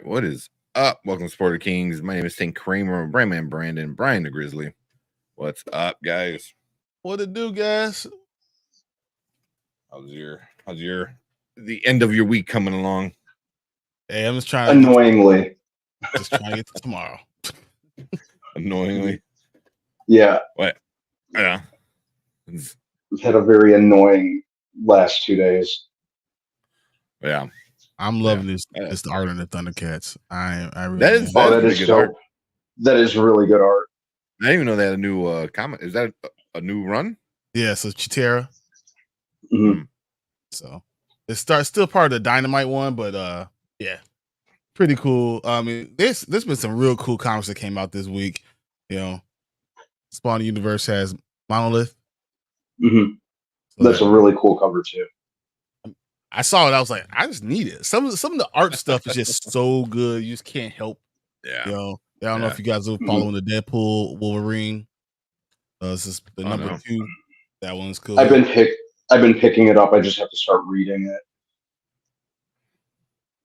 what is up? Welcome to Sporter Kings. My name is Tank Kramer, Brandman Brandon, Brian the Grizzly. What's up, guys? What it do, guys? How's the end of your week coming along? Hey, I'm just trying annoyingly. Just trying to get to tomorrow. Annoyingly? Yeah. What? Yeah. We've had a very annoying last 2 days. Yeah. I'm loving this art of the Thundercats. I really that is good art. That is really good art. I didn't even know they had a new comic. Is that a new run? Yeah, so Chitara. Mm-hmm. So it still part of the Dynamite one, but yeah, pretty cool. I mean, there's been some real cool comics that came out this week. You know, Spawn Universe has Monolith. Mm-hmm. So that's a really cool cover too. I saw it. I was like, I just need it. Some of the art stuff is just so good. You just can't help. Yeah. You know, I don't know if you guys are following the Deadpool Wolverine. This is the number 2. That one's cool. I've been picking it up. I just have to start reading it.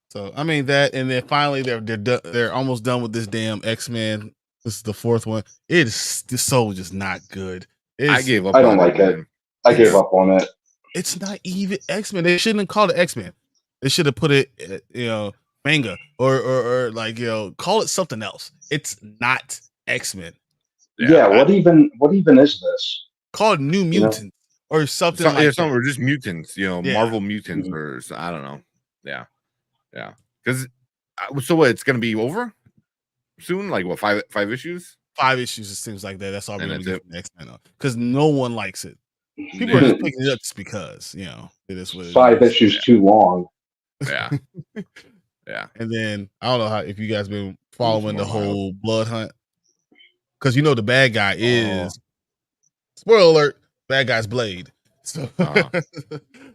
So I mean that, and then finally they're almost done with this damn X-Men. This is the 4th one. It is just not good. I gave up. I don't like it. I gave up on it. It's not even X-Men. They shouldn't have called it X-Men. They should have put it, manga or like call it something else. It's not X-Men. Yeah. What even is this? Call it New Mutants or something like that. Or just mutants. Marvel mutants or I don't know. Yeah. Yeah. Because so what? It's gonna be over soon. Like what? 5 issues. 5 issues. It seems like that. That's all we're gonna get from X-Men because no one likes it. People are just picking it up just because it is what it 5 is. issues too long. Yeah. Yeah. And then I don't know if you guys been following the whole Blood Hunt, because the bad guy is spoiler alert. Bad guy's Blade. So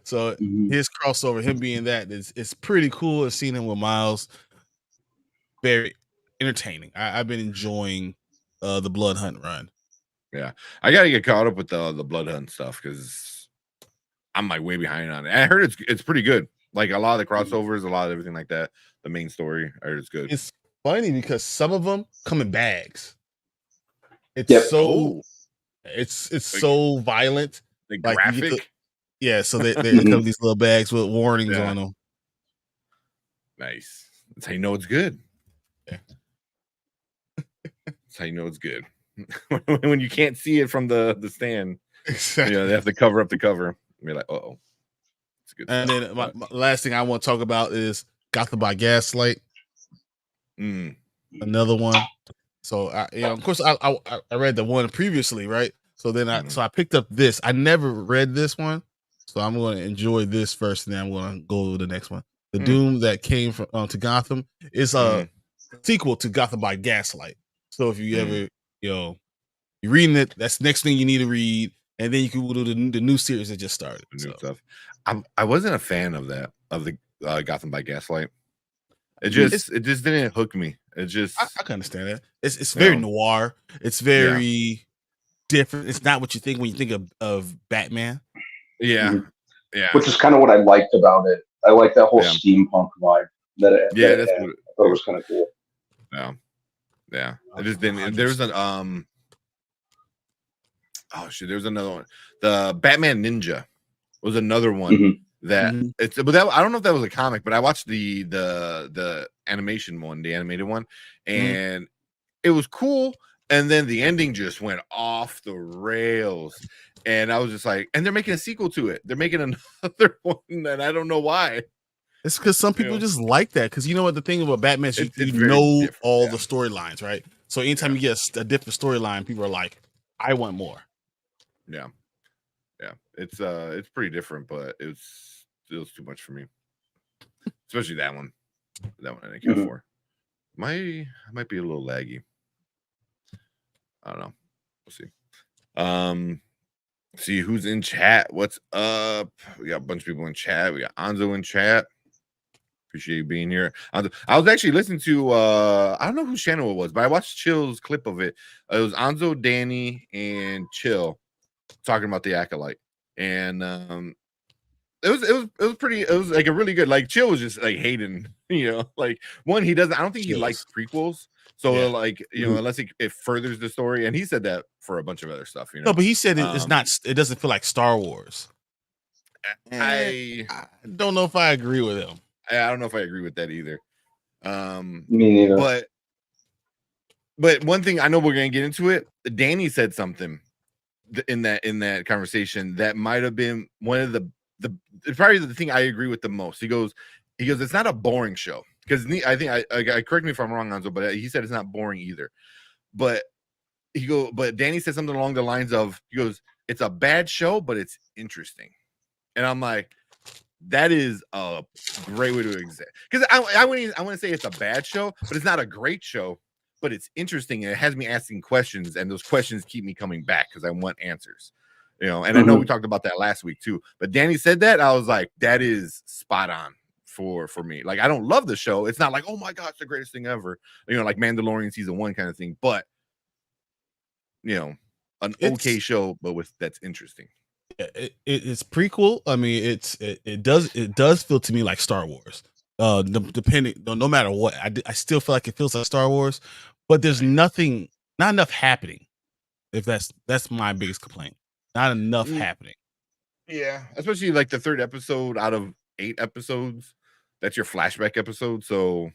so his crossover, him being that is pretty cool. I've seen him with Miles. Very entertaining. I've been enjoying the Blood Hunt run. Yeah, I gotta get caught up with the Blood Hunt stuff because I'm like way behind on it. I heard it's pretty good. Like a lot of the crossovers, a lot of everything like that. The main story, I heard it's good. It's funny because some of them come in bags. It's it's so violent. The graphic. So they come in these little bags with warnings on them. Nice. That's how you know it's good. Yeah. That's how you know it's good. When you can't see it from the stand, exactly. They have to cover up the cover. You're like, it's good. And then my last thing I want to talk about is Gotham by Gaslight. Another one. So of course, I read the one previously, right? So then I picked up this. I never read this one, so I'm going to enjoy this first, and then I'm going to go to the next one. The Doom that came from to Gotham is a sequel to Gotham by Gaslight. So if you ever you're reading it, that's the next thing you need to read, and then you can go to the new series that just started. New stuff. I wasn't a fan of the Gotham by Gaslight. It just didn't hook me. It just I can understand that. It's very noir. It's very different. It's not what you think when you think of Batman. Yeah. Yeah. Which is kind of what I liked about it. I like that whole steampunk vibe that it had. That's I thought it was kind of cool. Yeah. Yeah. It just didn't. There's an there's another one. The Batman Ninja was another one that but I don't know if that was a comic, but I watched the animation one, the animated one, and it was cool. And then the ending just went off the rails, and I was just like, and they're making a sequel to it. They're making another one, and I don't know why. It's because some people just like that. Because you know what the thing about Batman is, you know all the storylines, right? So anytime you get a different storyline, people are like, I want more. Yeah. Yeah. It's pretty different, but it was too much for me. Especially that one. That one I didn't care for. Might be a little laggy. I don't know. We'll see. See who's in chat. What's up? We got a bunch of people in chat. We got Anzo in chat. Appreciate you being here. I was actually listening to I don't know whose channel it was, but I watched Chill's clip of it. It was Anzo, Danny, and Chill talking about the Acolyte. And it was pretty. It was like a really good. Like Chill was just like hating. Like one he doesn't. I don't think he likes prequels. So like unless it furthers the story, and he said that for a bunch of other stuff. No, but he said it's not. It doesn't feel like Star Wars. I don't know if I agree with him. I don't know if I agree with that either. Me neither. But one thing I know we're gonna get into it. Danny said something in that conversation that might have been one of the probably the thing I agree with the most. He goes, it's not a boring show because I think I correct me if I'm wrong, Anzo, but he said it's not boring either. But but Danny said something along the lines of, he goes, it's a bad show, but it's interesting, and I'm like, that is a great way to exist. Because I wouldn't say it's a bad show, but it's not a great show, but it's interesting and it has me asking questions, and those questions keep me coming back because I want answers. And I know we talked about that last week too, but Danny said that, I was like, that is spot on for me. Like, I don't love the show. It's not like, oh my god, it's the greatest thing ever, like Mandalorian season 1 kind of thing, but an okay show, but that's interesting. It's prequel. I mean, it does feel to me like Star Wars. Depending, no matter what, I still feel like it feels like Star Wars, but there's not enough happening. If that's my biggest complaint, not enough happening. Yeah, especially like the 3rd episode out of 8 episodes, that's your flashback episode. So,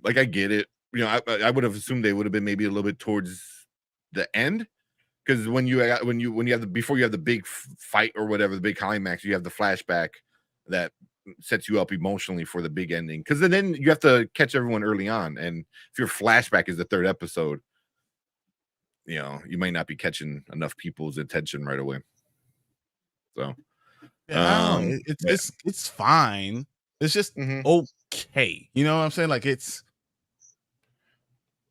like I get it. I would have assumed they would have been maybe a little bit towards the end. Because when you have before you have the big fight or whatever, the big climax, you have the flashback that sets you up emotionally for the big ending. Because then you have to catch everyone early on, and if your flashback is the 3rd episode, you might not be catching enough people's attention right away. So, it's fine. It's just okay. You know what I'm saying? Like it's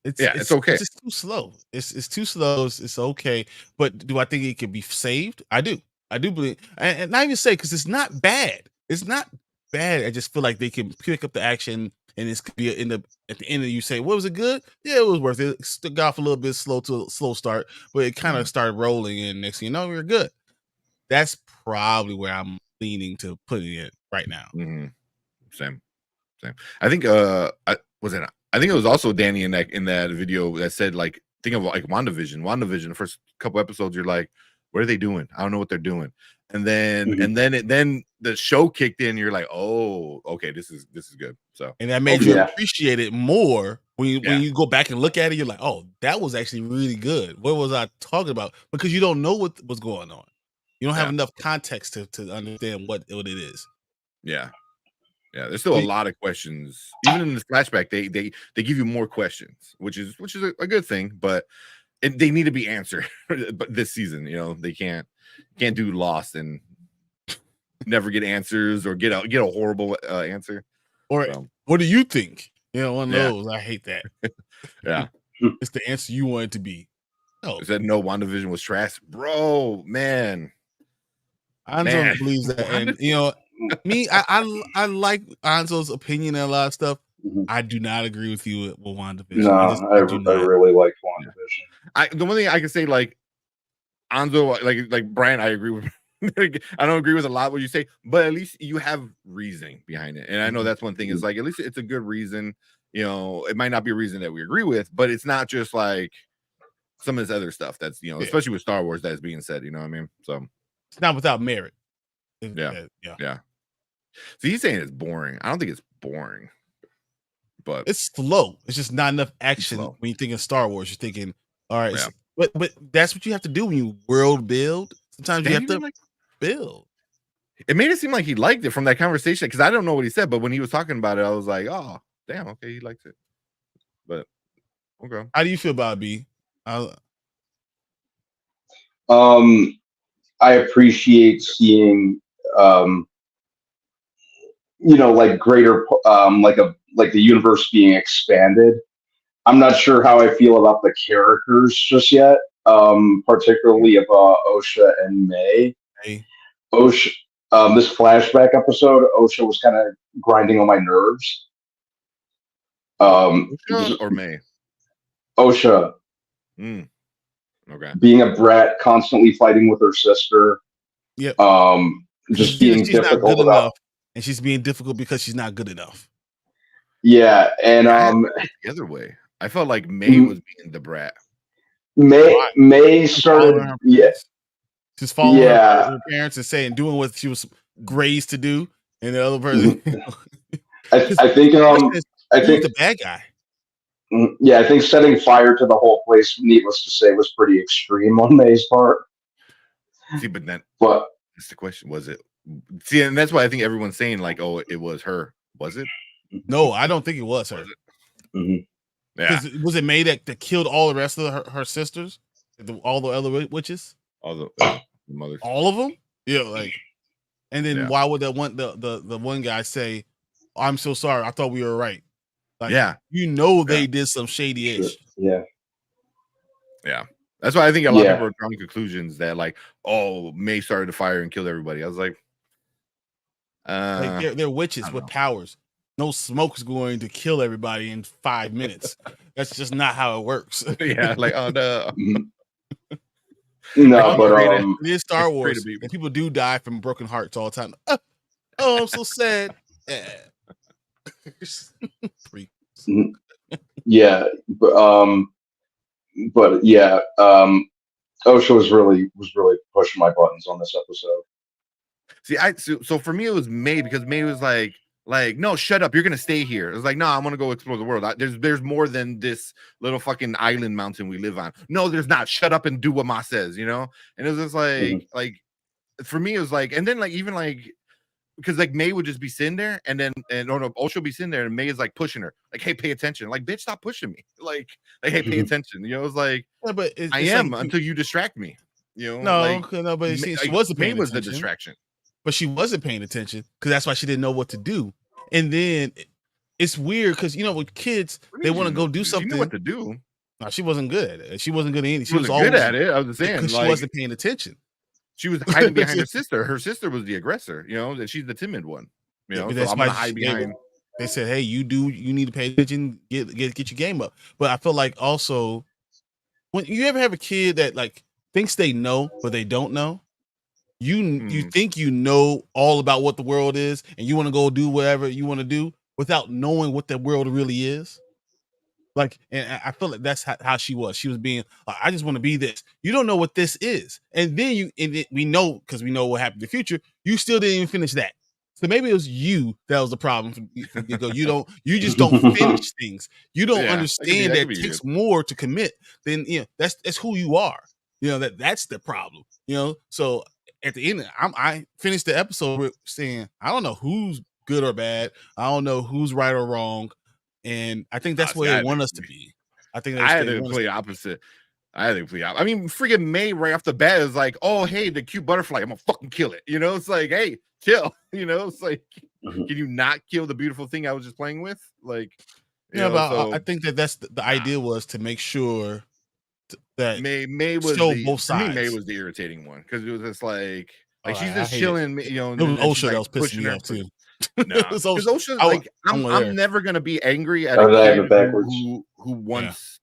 okay. It's just too slow. It's too slow. It's okay. But do I think it could be saved? I do believe, and not even say because it's not bad. It's not bad. I just feel like they can pick up the action, and it's could be at the end of you say, "What was it good? Yeah, it was worth it." It got off a little bit slow start, but it kind of started rolling, and next thing you know, we're good. That's probably where I'm leaning to putting it right now. Same. I think I think it was also Danny in that video that said, like, think of like WandaVision. The first couple episodes, you're like, what are they doing? I don't know what they're doing. And then then the show kicked in. You're like, oh, okay, this is good. So, and that made you appreciate it more when you go back and look at it. You're like, oh, that was actually really good. What was I talking about? Because you don't know what's going on. You don't have enough context to understand what it is. Yeah. There's still a lot of questions. Even in the flashback, they give you more questions, which is a good thing, but they need to be answered. But this season, they can't do Lost and never get answers or get a horrible answer. Or what do you think? One of those. I hate that. Yeah, it's the answer you want it to be. No, said no. WandaVision was trash, bro. Man, Anzo believes that, and me, I like Anzo's opinion and a lot of stuff. I do not agree with you with WandaVision. No, I really liked WandaVision. The one thing I can say, like Anzo, like Brian, I agree with. I don't agree with a lot what you say, but at least you have reasoning behind it. And I know that's one thing is like, at least it's a good reason. It might not be a reason that we agree with, but it's not just like some of this other stuff that's, especially with Star Wars that's being said, you know what I mean? So it's not without merit. Yeah. So he's saying it's boring. I don't think it's boring, but it's slow. It's just not enough action. When you think of Star Wars, you're thinking, all right, but that's what you have to do when you world build. Sometimes you have to build. It made it seem like he liked it from that conversation because I don't know what he said, but when he was talking about it, I was like, oh, damn, okay, he likes it. But okay. How do you feel about it, B? I appreciate seeing like greater like the universe being expanded. I'm not sure how I feel about the characters just yet, particularly of Osha and May. Osha, this flashback episode, Osha was kind of grinding on my nerves. Osha or May? Osha. Okay. Being a brat, constantly fighting with her sister. Yep. Just being she's not difficult good about. enough, and she's being difficult because she's not good enough. Yeah, and I had it the other way. I felt like May was being the brat. May started. Following her Yeah, parents. She's following yeah. her parents and saying, doing what she was raised to do, and the other person. I think. I Who's think. the bad guy? Yeah, I think setting fire to the whole place, needless to say, was pretty extreme on May's part. See, but then But that's the question. Was it? See, and that's why I think everyone's saying like, "Oh, it was her." Was it? No, I don't think it was her. Was it? Mm-hmm. Yeah. Was it May that killed all the rest of her sisters, all the other witches, All the mothers, all of them? Yeah, like, and then Yeah. why would that one the one guy say, "I'm so sorry, I thought we were right"? Like, Yeah. they did some shady ish. Yeah. Yeah. That's why I think a lot of people are drawing conclusions that like, oh, May started the fire and killed everybody. I was like they're witches with powers. No smoke's going to kill everybody in 5 minutes. That's just not how it works. Yeah, like oh no. No, but it is Star Wars, and people do die from broken hearts all the time. Oh, I'm so sad. Yeah, but yeah, OSHA was really pushing my buttons on this episode. See, so for me it was May because May was like, no, shut up, you're gonna stay here. It was like, no, I'm gonna go explore the world. There's more than this little fucking island mountain we live on. No, there's not. Shut up and do what Ma says, you know. And it was just like, for me, it was like, and then like even like because like May would just be sitting there, and then OSHA would be sitting there, and May is like pushing her, like, hey, pay attention, like, bitch, stop pushing me, like hey, pay attention, you know. It's like, yeah, but I am like, until you distract me, you know. No, but she wasn't paying attention. May was the distraction. But she wasn't paying attention because that's why she didn't know what to do. And then it's weird because with kids, they want to go do something. She knew what to do. No, she wasn't good at it. She wasn't good at anything. She was good at it. I was saying because she wasn't paying attention. She was hiding behind her sister. Her sister was the aggressor, and she's the timid one. So I'm gonna hide behind. They said, "Hey, you need to pay attention, get your game up." But I feel like also when you ever have a kid that like thinks they know but they don't know. You think you know all about what the world is, and you want to go do whatever you want to do without knowing what the world really is. Like, and I feel like that's how she was. She was being like, I just want to be this. You don't know what this is, and then we know because we know what happened in the future. You still didn't even finish that. So maybe it was you that was the problem. From you just don't finish things. You don't understand that it takes more to commit than that's who you are. That's the problem. So. At the end, I finished the episode with saying, I don't know who's good or bad. I don't know who's right or wrong. And I think that's where they want us to be. I think I had to play opposite. I mean, freaking May right off the bat is like, oh, hey, the cute butterfly. I'm going to fucking kill it. It's like, hey, chill. It's like, can you not kill the beautiful thing I was just playing with? Like, I think that's the idea was to make sure that May was both sides. May was the irritating one because it was just like she's just chilling, It was OSHA that was pissing me off too. No, because OSHA's like I'm never gonna be angry at a kid who wants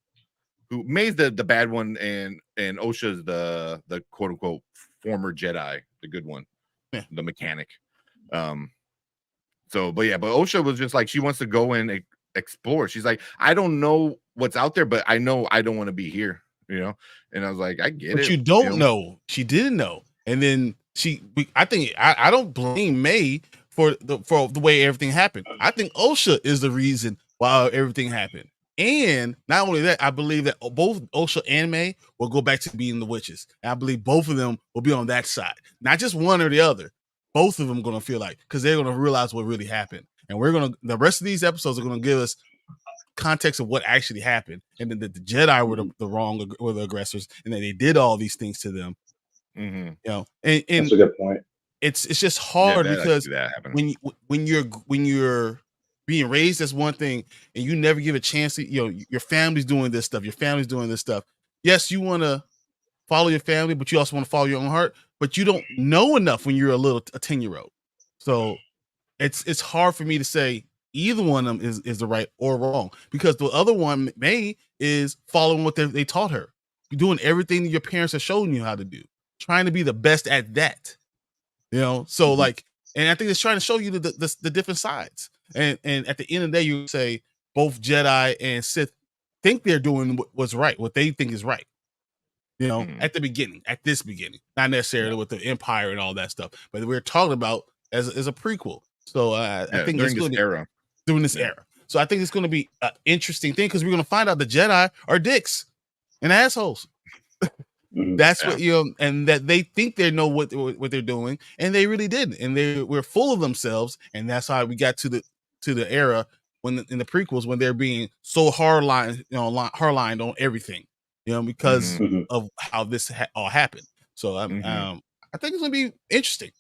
who May's the bad one and OSHA's the quote unquote former Jedi, the good one, the mechanic. But OSHA was just like she wants to go and explore. She's like, I don't know what's out there, but I know I don't want to be here. And I was like, I get it. But you don't know. She didn't know. And then I think I don't blame May for the way everything happened. I think OSHA is the reason why everything happened. And not only that, I believe that both OSHA and May will go back to being the witches. And I believe both of them will be on that side. Not just one or the other. Both of them going to feel like, because they're going to realize what really happened. And the rest of these episodes are going to give us context of what actually happened, and then the Jedi were the aggressors, and then they did all these things to them. And that's a good point. It's just hard because when you're being raised as one thing and you never give a chance to, your family's doing this stuff, yes, you want to follow your family, but you also want to follow your own heart, but you don't know enough when you're a 10-year-old. So it's hard for me to say either one of them is the right or wrong, because the other one, May, is following what they taught her. You're doing everything that your parents have shown you how to do, trying to be the best at that. So like, and I think it's trying to show you the different sides, and at the end of the day, you say both Jedi and Sith think they're doing what's right, what they think is right. At this beginning, not necessarily with the Empire and all that stuff, but we're talking about as a prequel. So I think during this era. During this era. So I think it's going to be an interesting thing because we're going to find out the Jedi are dicks and assholes. That's what and that they think they know what they're doing, and they really didn't, and we're full of themselves, and that's how we got to the era when in the prequels when they're being so hardlined on everything, because of how this all happened. So I think it's gonna be interesting.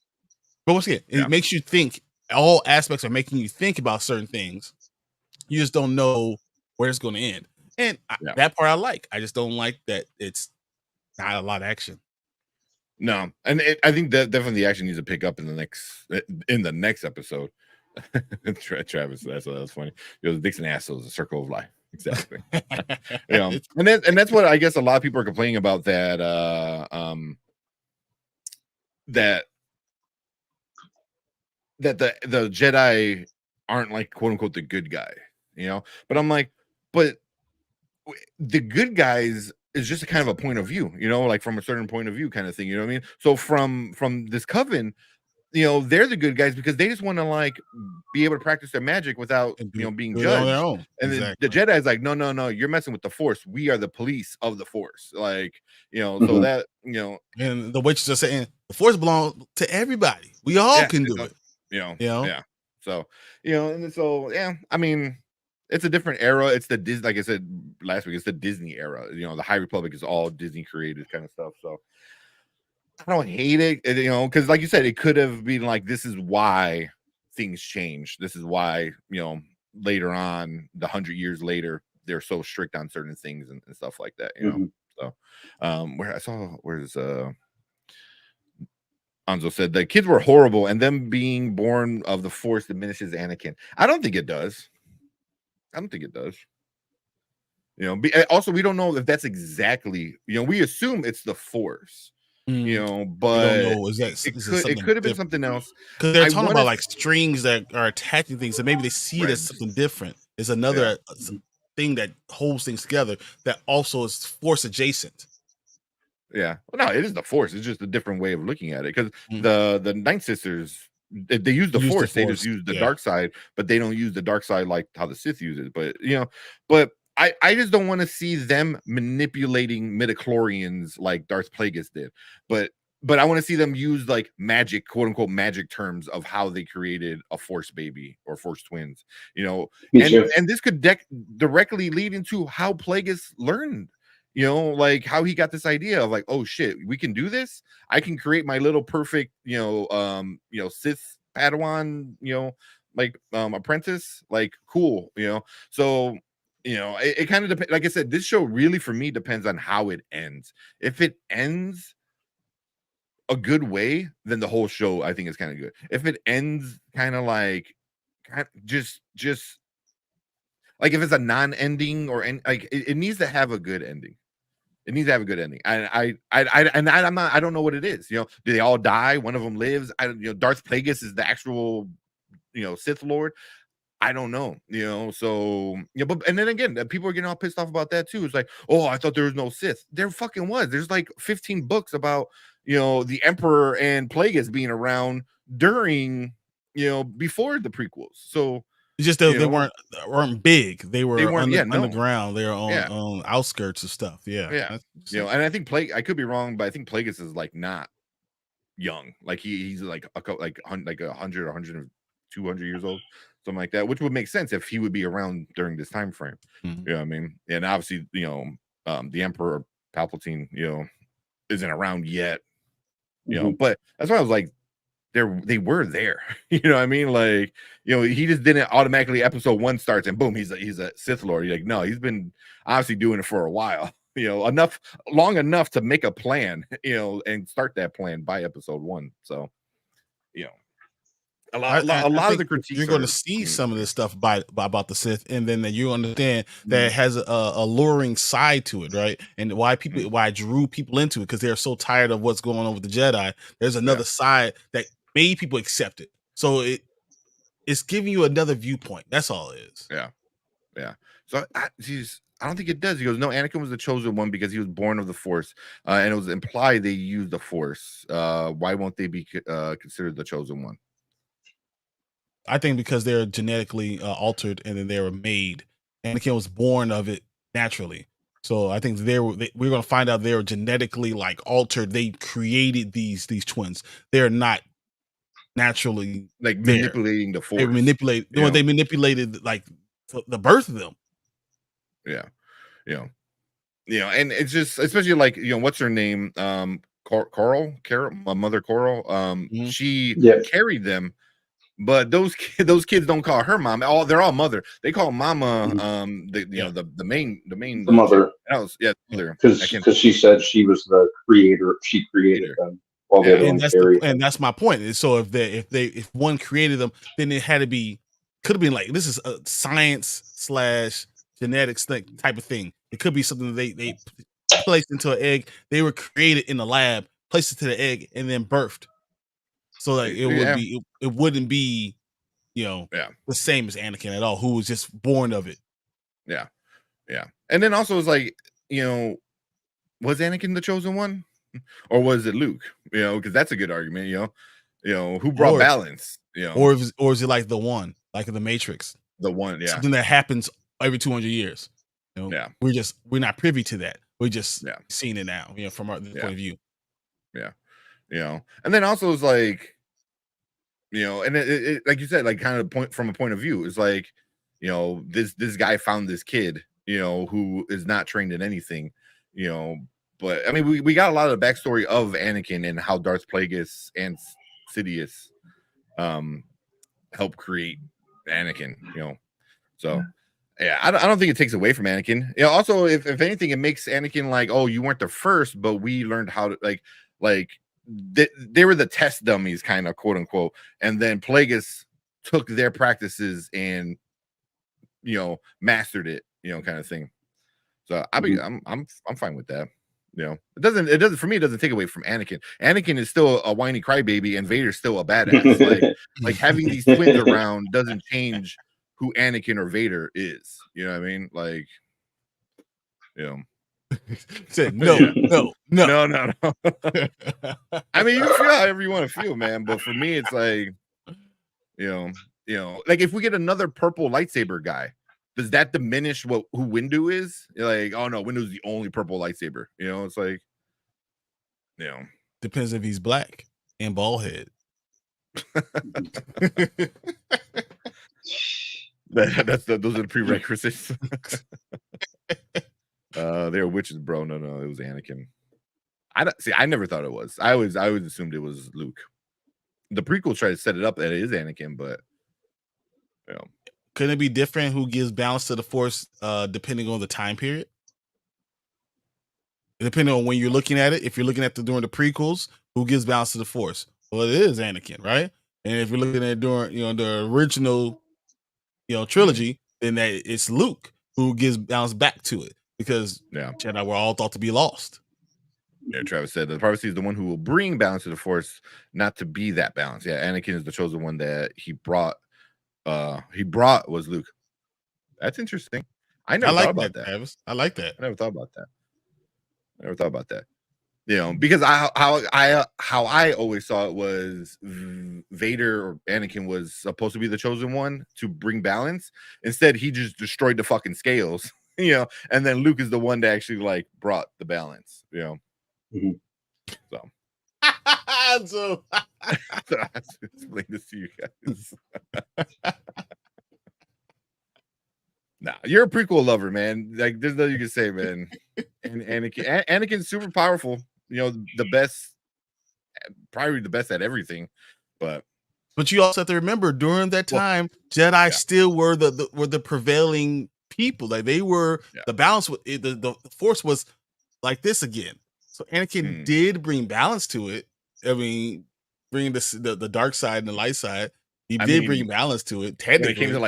But once again, it makes you think. All aspects are making you think about certain things. You just don't know where it's going to end, and that part I like. I just don't like that it's not a lot of action. No, and I think that definitely the action needs to pick up in the next episode. Travis, that's funny. Dixon assholes, a circle of life. Exactly. And that's what I guess a lot of people are complaining about, that the Jedi aren't like quote unquote the good guy, but I'm like, but the good guys is just a kind of a point of view, like from a certain point of view kind of thing, you know what I mean? So from this coven, they're the good guys because they just want to like be able to practice their magic without being judged on their own. And exactly. the Jedi is like, no, you're messing with the Force. We are the police of the Force, like, so that and the witches are saying the Force belongs to everybody. We all can do it. Yeah. So and so I mean, it's a different era. It's the Disney, like I said last week, it's the Disney era. The High Republic is all Disney created kind of stuff. So I don't hate it, because like you said, it could have been like, this is why things change. This is why, later on, 100 years later, they're so strict on certain things and stuff like that, So where's Anzo said the kids were horrible, and them being born of the Force diminishes Anakin. I don't think it does. Also, we don't know if that's exactly, we assume it's the Force, but don't know, it could have been something else, because they're talking about like strings that are attaching things, and maybe they see it as something different. It's another thing that holds things together that also is Force adjacent. Well, no, it is the Force. It's just a different way of looking at it, because the Ninth Sisters, they use the Force. They just use the dark side, but they don't use the dark side like how the Sith use it. But I just don't want to see them manipulating midichlorians like Darth Plagueis did. But I want to see them use like magic, quote unquote, magic terms of how they created a Force baby or Force twins. And this could directly lead into how Plagueis learned. Like how he got this idea of like, oh shit, we can do this. I can create my little perfect, Sith Padawan, apprentice, like cool, So, it kind of depends. Like I said, this show really for me depends on how it ends. If it ends a good way, then the whole show I think is kind of good. If it ends kind of like just like if it's a non-ending or like it needs to have a good ending. It needs to have a good ending. I don't know what it is. Do they all die? One of them lives. Darth Plagueis is the actual, Sith Lord. I don't know. So but and then again, people are getting all pissed off about that too. It's like, oh, I thought there was no Sith. There fucking was. There's like 15 books about the Emperor and Plagueis being around during before the prequels. So it's just that they weren't big. They were underground. They were on outskirts of stuff. Yeah. And I think I could be wrong, but I think Plagueis is like not young. Like he's like 100 or 100 200 years old, something like that, which would make sense if he would be around during this time frame. You know what I mean? And obviously, the Emperor Palpatine, isn't around yet. But that's why I was like, they were there. You know what I mean? Like, he just didn't automatically episode 1 starts and boom, he's a Sith Lord. You're like, no, he's been obviously doing it for a while. Long enough to make a plan, and start that plan by episode 1. So, a lot of the critiques you're going to see some of this stuff about the Sith, and then you understand that it has a luring side to it, right? And why it drew people into it, because they're so tired of what's going on with the Jedi. There's another side that made people accept it. So it's giving you another viewpoint. That's all it is. Yeah. So I don't think it does. He goes, no, Anakin was the chosen one because he was born of the Force, and it was implied they used the Force. Why won't they be considered the chosen one? I think because they're genetically altered and then they were made. Anakin was born of it naturally. So I think we're going to find out they were genetically like altered. They created these twins. They're not naturally like there. manipulating the Force. They manipulated like the birth of them. Yeah. And it's just, especially like, what's her name? Carol, my mother Coral. She carried them, but those kids don't call her mom. They're all mother. They call mama the main mother. Because she said she was the creator. She created them. And that's my point. So if one created them, then it could have been like, this is a science / genetics type of thing. It could be something that they placed into an egg. They were created in the lab, placed into the egg, and then birthed. So like it wouldn't be, the same as Anakin at all, who was just born of it. Yeah. And then also it's like, was Anakin the chosen one? Or was it Luke? Because that's a good argument. Who brought balance? Or is it like the one, like the Matrix? The one, yeah. Something that happens every 200 years. We're not privy to that. We're just seeing it now, from our point of view. Yeah. And then also it's like, and it like you said, like kind of from a point of view, it's like, this guy found this kid, who is not trained in anything, but I mean, we got a lot of the backstory of Anakin and how Darth Plagueis and Sidious helped create Anakin, so yeah, I don't think it takes away from Anakin. Also, if anything, it makes Anakin like, oh, you weren't the first, but we learned how to like they were the test dummies, kind of, quote unquote, and then Plagueis took their practices and mastered it, kind of thing. So I'm fine with that. It doesn't for me, it doesn't take away from Anakin. Anakin is still a whiny crybaby and Vader's still a badass. like having these twins around doesn't change who Anakin or Vader is. You know what I mean? Like, said no. I mean, you can feel however you want to feel, man. But for me, it's like, like if we get another purple lightsaber guy, does that diminish who Windu is? Like, oh no, Windu's the only purple lightsaber. It's like, depends if he's black and bald head. Those are the prerequisites. They're witches, bro. No, it was Anakin. I never thought it was. I always assumed it was Luke. The prequels try to set it up that it is Anakin, but couldn't it be different who gives balance to the Force depending on the time period? Depending on when you're looking at it. If you're looking at during the prequels, who gives balance to the Force? Well, it is Anakin, right? And if you're looking at it during the original trilogy, then it's Luke who gives balance back to it, because Jedi were all thought to be lost. Yeah, Travis said the prophecy is the one who will bring balance to the Force, not to be that balance. Yeah, Anakin is the chosen one that he brought was Luke. That's interesting. I never thought about that. Travis. I like that. I never thought about that. Because how I always saw it was Vader or Anakin was supposed to be the chosen one to bring balance. Instead, he just destroyed the fucking scales, and then Luke is the one that actually like brought the balance, Mm-hmm. So so I have to explain this to you guys. Nah, you're a prequel lover, man. Like, there's nothing you can say, man. And Anakin's super powerful. The best, probably the best at everything. But you also have to remember, during that time, Jedi still were the prevailing people. Like, they were the balance. The Force was like this again. So Anakin did bring balance to it. I mean, bringing the dark side and the light side. He did bring balance to it. Technically, when it came to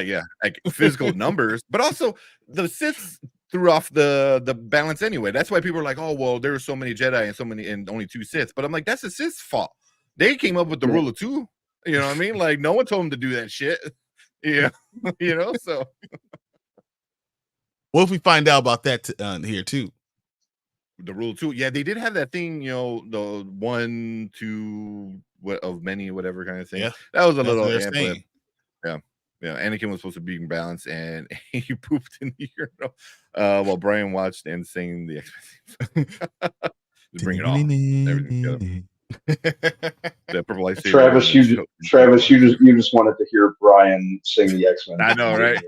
like physical numbers, but also the Sith threw off the balance anyway. That's why people are like, oh well, there were so many Jedi and only 2 Siths. But I'm like, that's the Sith's fault. They came up with the rule of 2. You know what I mean? Like no one told them to do that shit. Yeah, you know. So what if we find out about that here too? The rule of 2, yeah, they did have that thing. You know, the 1, 2 of many, whatever kind of thing. Yeah, that was a that's what little. they're But saying. yeah, Anakin was supposed to be in balance, and he pooped in the urinal while Brian watched and sang the X-Men. Just bring it all, everything together. The purple lightsaber. Travis, you just wanted to hear Brian sing the X-Men. I know, right?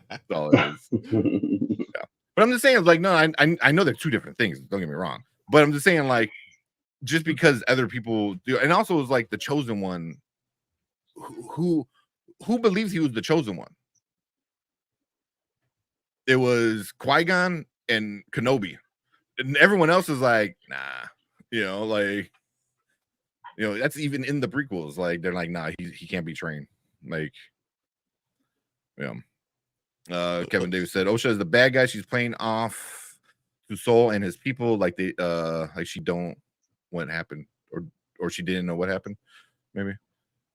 That's all it is. Yeah. But I'm just saying, like, no, I know they're 2 different things. Don't get me wrong. But I'm just saying, like, just because other people do, and also it was like the chosen one. Who believes he was the chosen one? It was Qui-Gon and Kenobi, and everyone else is like, nah. You know, like, you know, that's even in the prequels. Like, they're like, nah, he can't be trained. Like, yeah. Kevin Davis said Osha is the bad guy. She's playing off to Soul and his people, like they like she don't what happened, or she didn't know what happened. Maybe.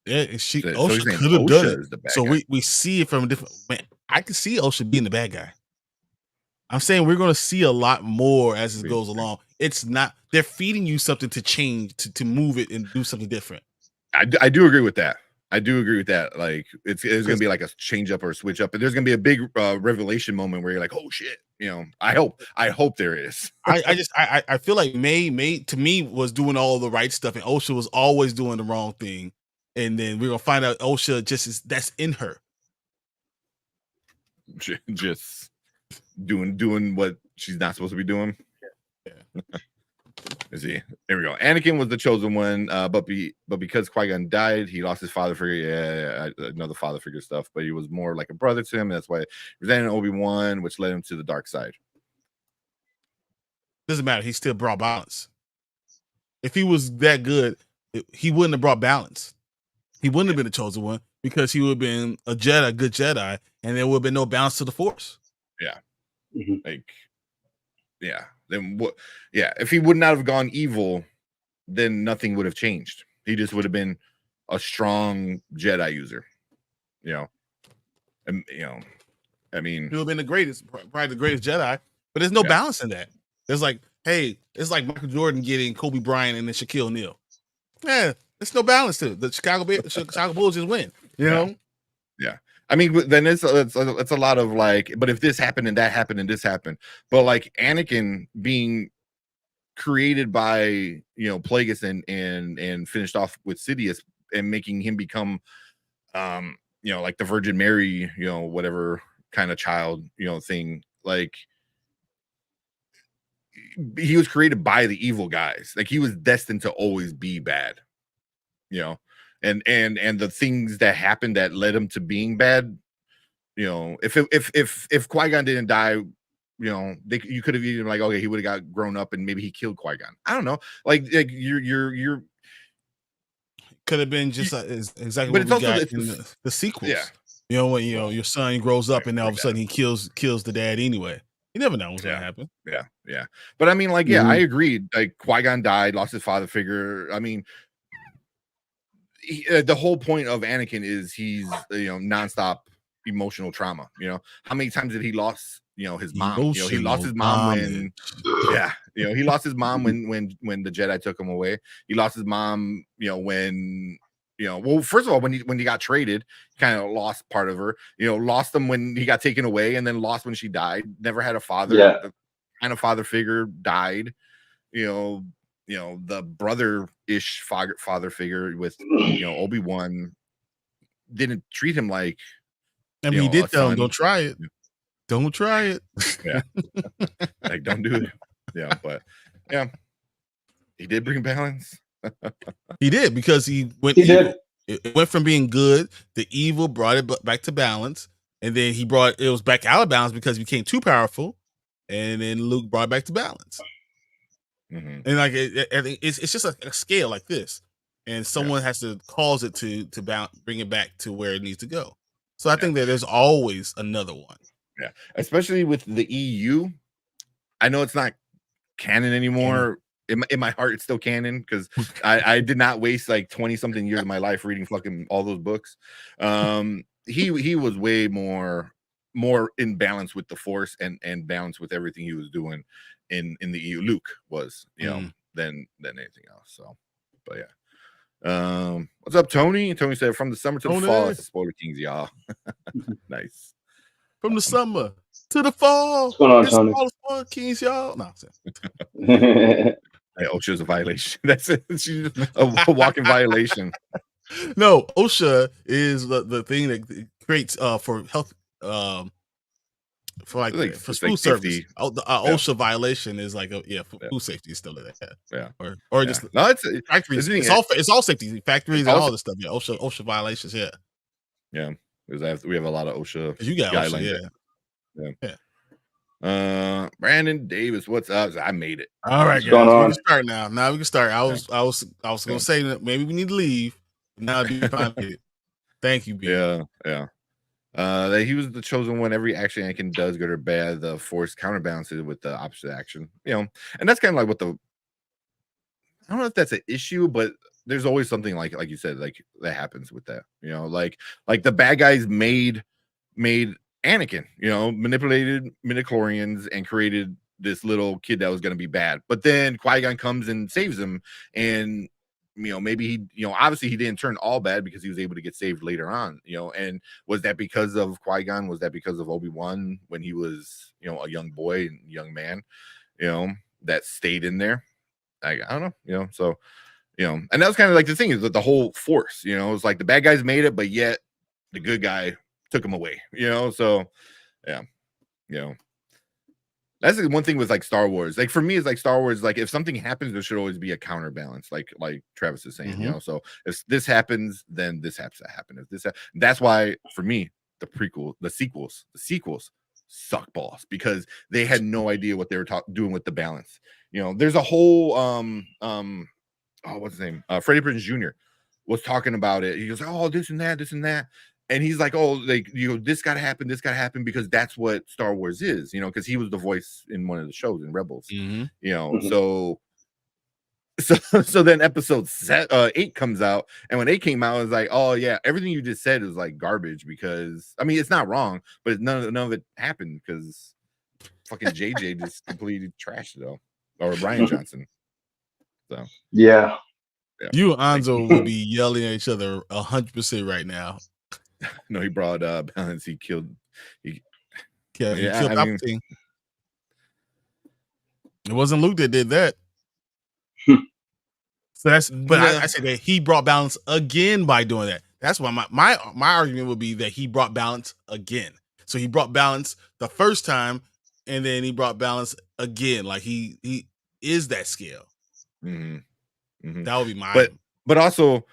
Yeah, So Osha could have done it. So guy. we see it from a different. Man, I can see Osha being the bad guy. I'm saying we're going to see a lot more as it goes along. It's not, they're feeding you something to change, to move it and do something different. I do agree with that. Like it's going to be like a change up or a switch up, but there's going to be a big revelation moment where you're like, oh shit, you know. I hope there is. I feel like May to me was doing all the right stuff, and Osha was always doing the wrong thing, and then we're gonna find out Osha that's in her. Just doing what she's not supposed to be doing. Yeah. Let's see. There we go. Anakin was the chosen one, but because Qui-Gon died, he lost his father figure. Yeah, another father figure stuff. But he was more like a brother to him. That's why he resented Obi-Wan, which led him to the dark side. Doesn't matter. He still brought balance. If he was that good, he wouldn't have brought balance. He wouldn't have been the chosen one because he would have been a Jedi, good Jedi, and there would have been no balance to the Force. Yeah. Like, yeah. Then what? Yeah. If he would not have gone evil, then nothing would have changed. He just would have been a strong Jedi user. You know. And you know, I mean, he would have been the greatest, probably the greatest Jedi. But there's no balance in that. There's like, hey, it's like Michael Jordan getting Kobe Bryant and then Shaquille O'Neal. Yeah, there's no balance to it. The Chicago Bulls just win. You know. Yeah. I mean, then it's a lot of like, but if this happened and that happened and this happened, but like Anakin being created by, you know, Plagueis and finished off with Sidious and making him become, you know, like the Virgin Mary, you know, whatever kind of child, you know, thing. Like he was created by the evil guys. Like he was destined to always be bad, you know. And the things that happened that led him to being bad, you know, if Qui-Gon didn't die, you know, you could have even like, okay, he would have got grown up and maybe he killed Qui-Gon. I don't know, like you're could have been just exactly but what we got in the sequels. Yeah, you know, when your son grows up and all of a sudden he kills the dad anyway. You never know what's gonna happen. Yeah. But I mean, like, I agree. Like Qui-Gon died, lost his father figure. I mean. The whole point of Anakin is he's, you know, nonstop emotional trauma. You know, how many times did he lost, you know, his mom? You know, he lost his mom when, you know, he lost his mom when the Jedi took him away. He lost his mom, you know, when, you know, well, first of all, when he got traded, kind of lost part of her. You know, lost them when he got taken away, and then lost when she died. Never had a father. The kind of father figure died. You know, the brother-ish father figure with, you know, Obi-Wan didn't treat him like, I mean, he did tell him, don't try it. Don't try it. Yeah. Like, don't do it. Yeah, but yeah, he did bring balance. He did, because he did. It went from being good, the evil brought it back to balance, and then it was back out of balance because he became too powerful, and then Luke brought it back to balance. And like it's just a scale like this, and someone has to cause it to bring it back to where it needs to go. So I think that there's always another one. Yeah, especially with the EU. I know it's not canon anymore in my heart, it's still canon because I did not waste like 20 something years of my life reading fucking all those books. He was way more in balance with the Force and balance with everything he was doing in the EU. Luke was, than anything else. So, but yeah. What's up, Tony? Tony said, from the summer to the fall, it's the Spoiler Kings, y'all. Nice. From the summer to the fall. What's going on, Tony? Spoiler Kings, y'all. No, Hey, OSHA's a violation. That's it. She's a walking violation. No, OSHA is the thing that creates for health for like for food service. OSHA violation is like food safety is still in that. Yeah. Or just no, it's factories. It's all safety, factories and all this stuff. Yeah, OSHA violations. Yeah. Yeah. Because we have a lot of OSHA. You got guidelines. Yeah. Brandon Davis, what's up? I made it. All right, What's going guys. on? We can start now. Now we can start. I was gonna say that maybe we need to leave. Now be fine with it. Thank you, B. Yeah. That he was the chosen one. Every action Anakin does, good or bad, the Force counterbalances with the opposite action. And that's kind of like what I don't know if that's an issue, but there's always something like you said, like that happens with that. Like the bad guys made Anakin, manipulated midichlorians and created this little kid that was going to be bad. But then Qui-Gon comes and saves him, and maybe he, obviously he didn't turn all bad because he was able to get saved later on. And was that because of Qui-Gon? Was that because of Obi-Wan when he was, a young boy and young man, that stayed in there? I don't know, so, and that was kind of like the thing is that the whole Force, it was like the bad guys made it, but yet the good guy took him away, so yeah, that's the one thing with like Star Wars. Like for me, it's like Star Wars, like if something happens, there should always be a counterbalance, like Travis is saying, so if this happens, then this has to happen. If this that's why for me, the sequels suck balls because they had no idea what they were doing with the balance. There's a whole what's his name? Freddie Prinze Jr. was talking about it. He goes, oh, this and that. And he's like, oh, like, this got to happen because that's what Star Wars is, because he was the voice in one of the shows in Rebels, so then episode 8 comes out, and when 8 came out, it was like, oh yeah, everything you just said is like garbage because, I mean, it's not wrong, but none of it happened because fucking JJ just completely trashed it all, or Ryan Johnson. So yeah. You and Anzo will be yelling at each other 100% right now. No, he brought balance. He killed. He killed Palpatine. It wasn't Luke that did that. So that's. But I said that he brought balance again by doing that. That's why my argument would be that he brought balance again. So he brought balance the first time, and then he brought balance again. Like he is that scale. That would be my. But also,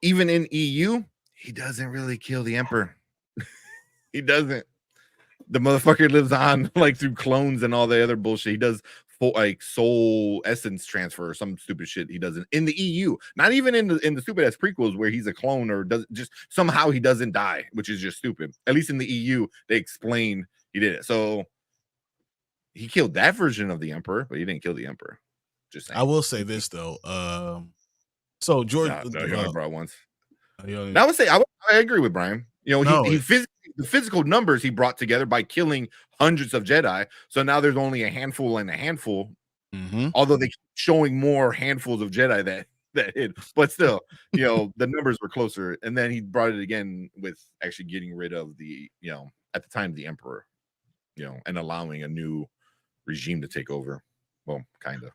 even in EU, he doesn't really kill the Emperor. He doesn't. The motherfucker lives on like through clones and all the other bullshit. He does like soul essence transfer or some stupid shit. He doesn't in the EU. Not even in the stupid ass prequels where he's a clone or does just somehow he doesn't die, which is just stupid. At least in the EU, they explain he did it. So he killed that version of the Emperor, but he didn't kill the Emperor. Just saying. I will say this though. So George, no, he only brought once. I would say I agree with Brian. The physical numbers he brought together by killing hundreds of Jedi. So now there's only a handful and a handful. Although they keep showing more handfuls of Jedi that hit, but still, the numbers were closer. And then he brought it again with actually getting rid of the, at the time, the Emperor, and allowing a new regime to take over. Well, kind of.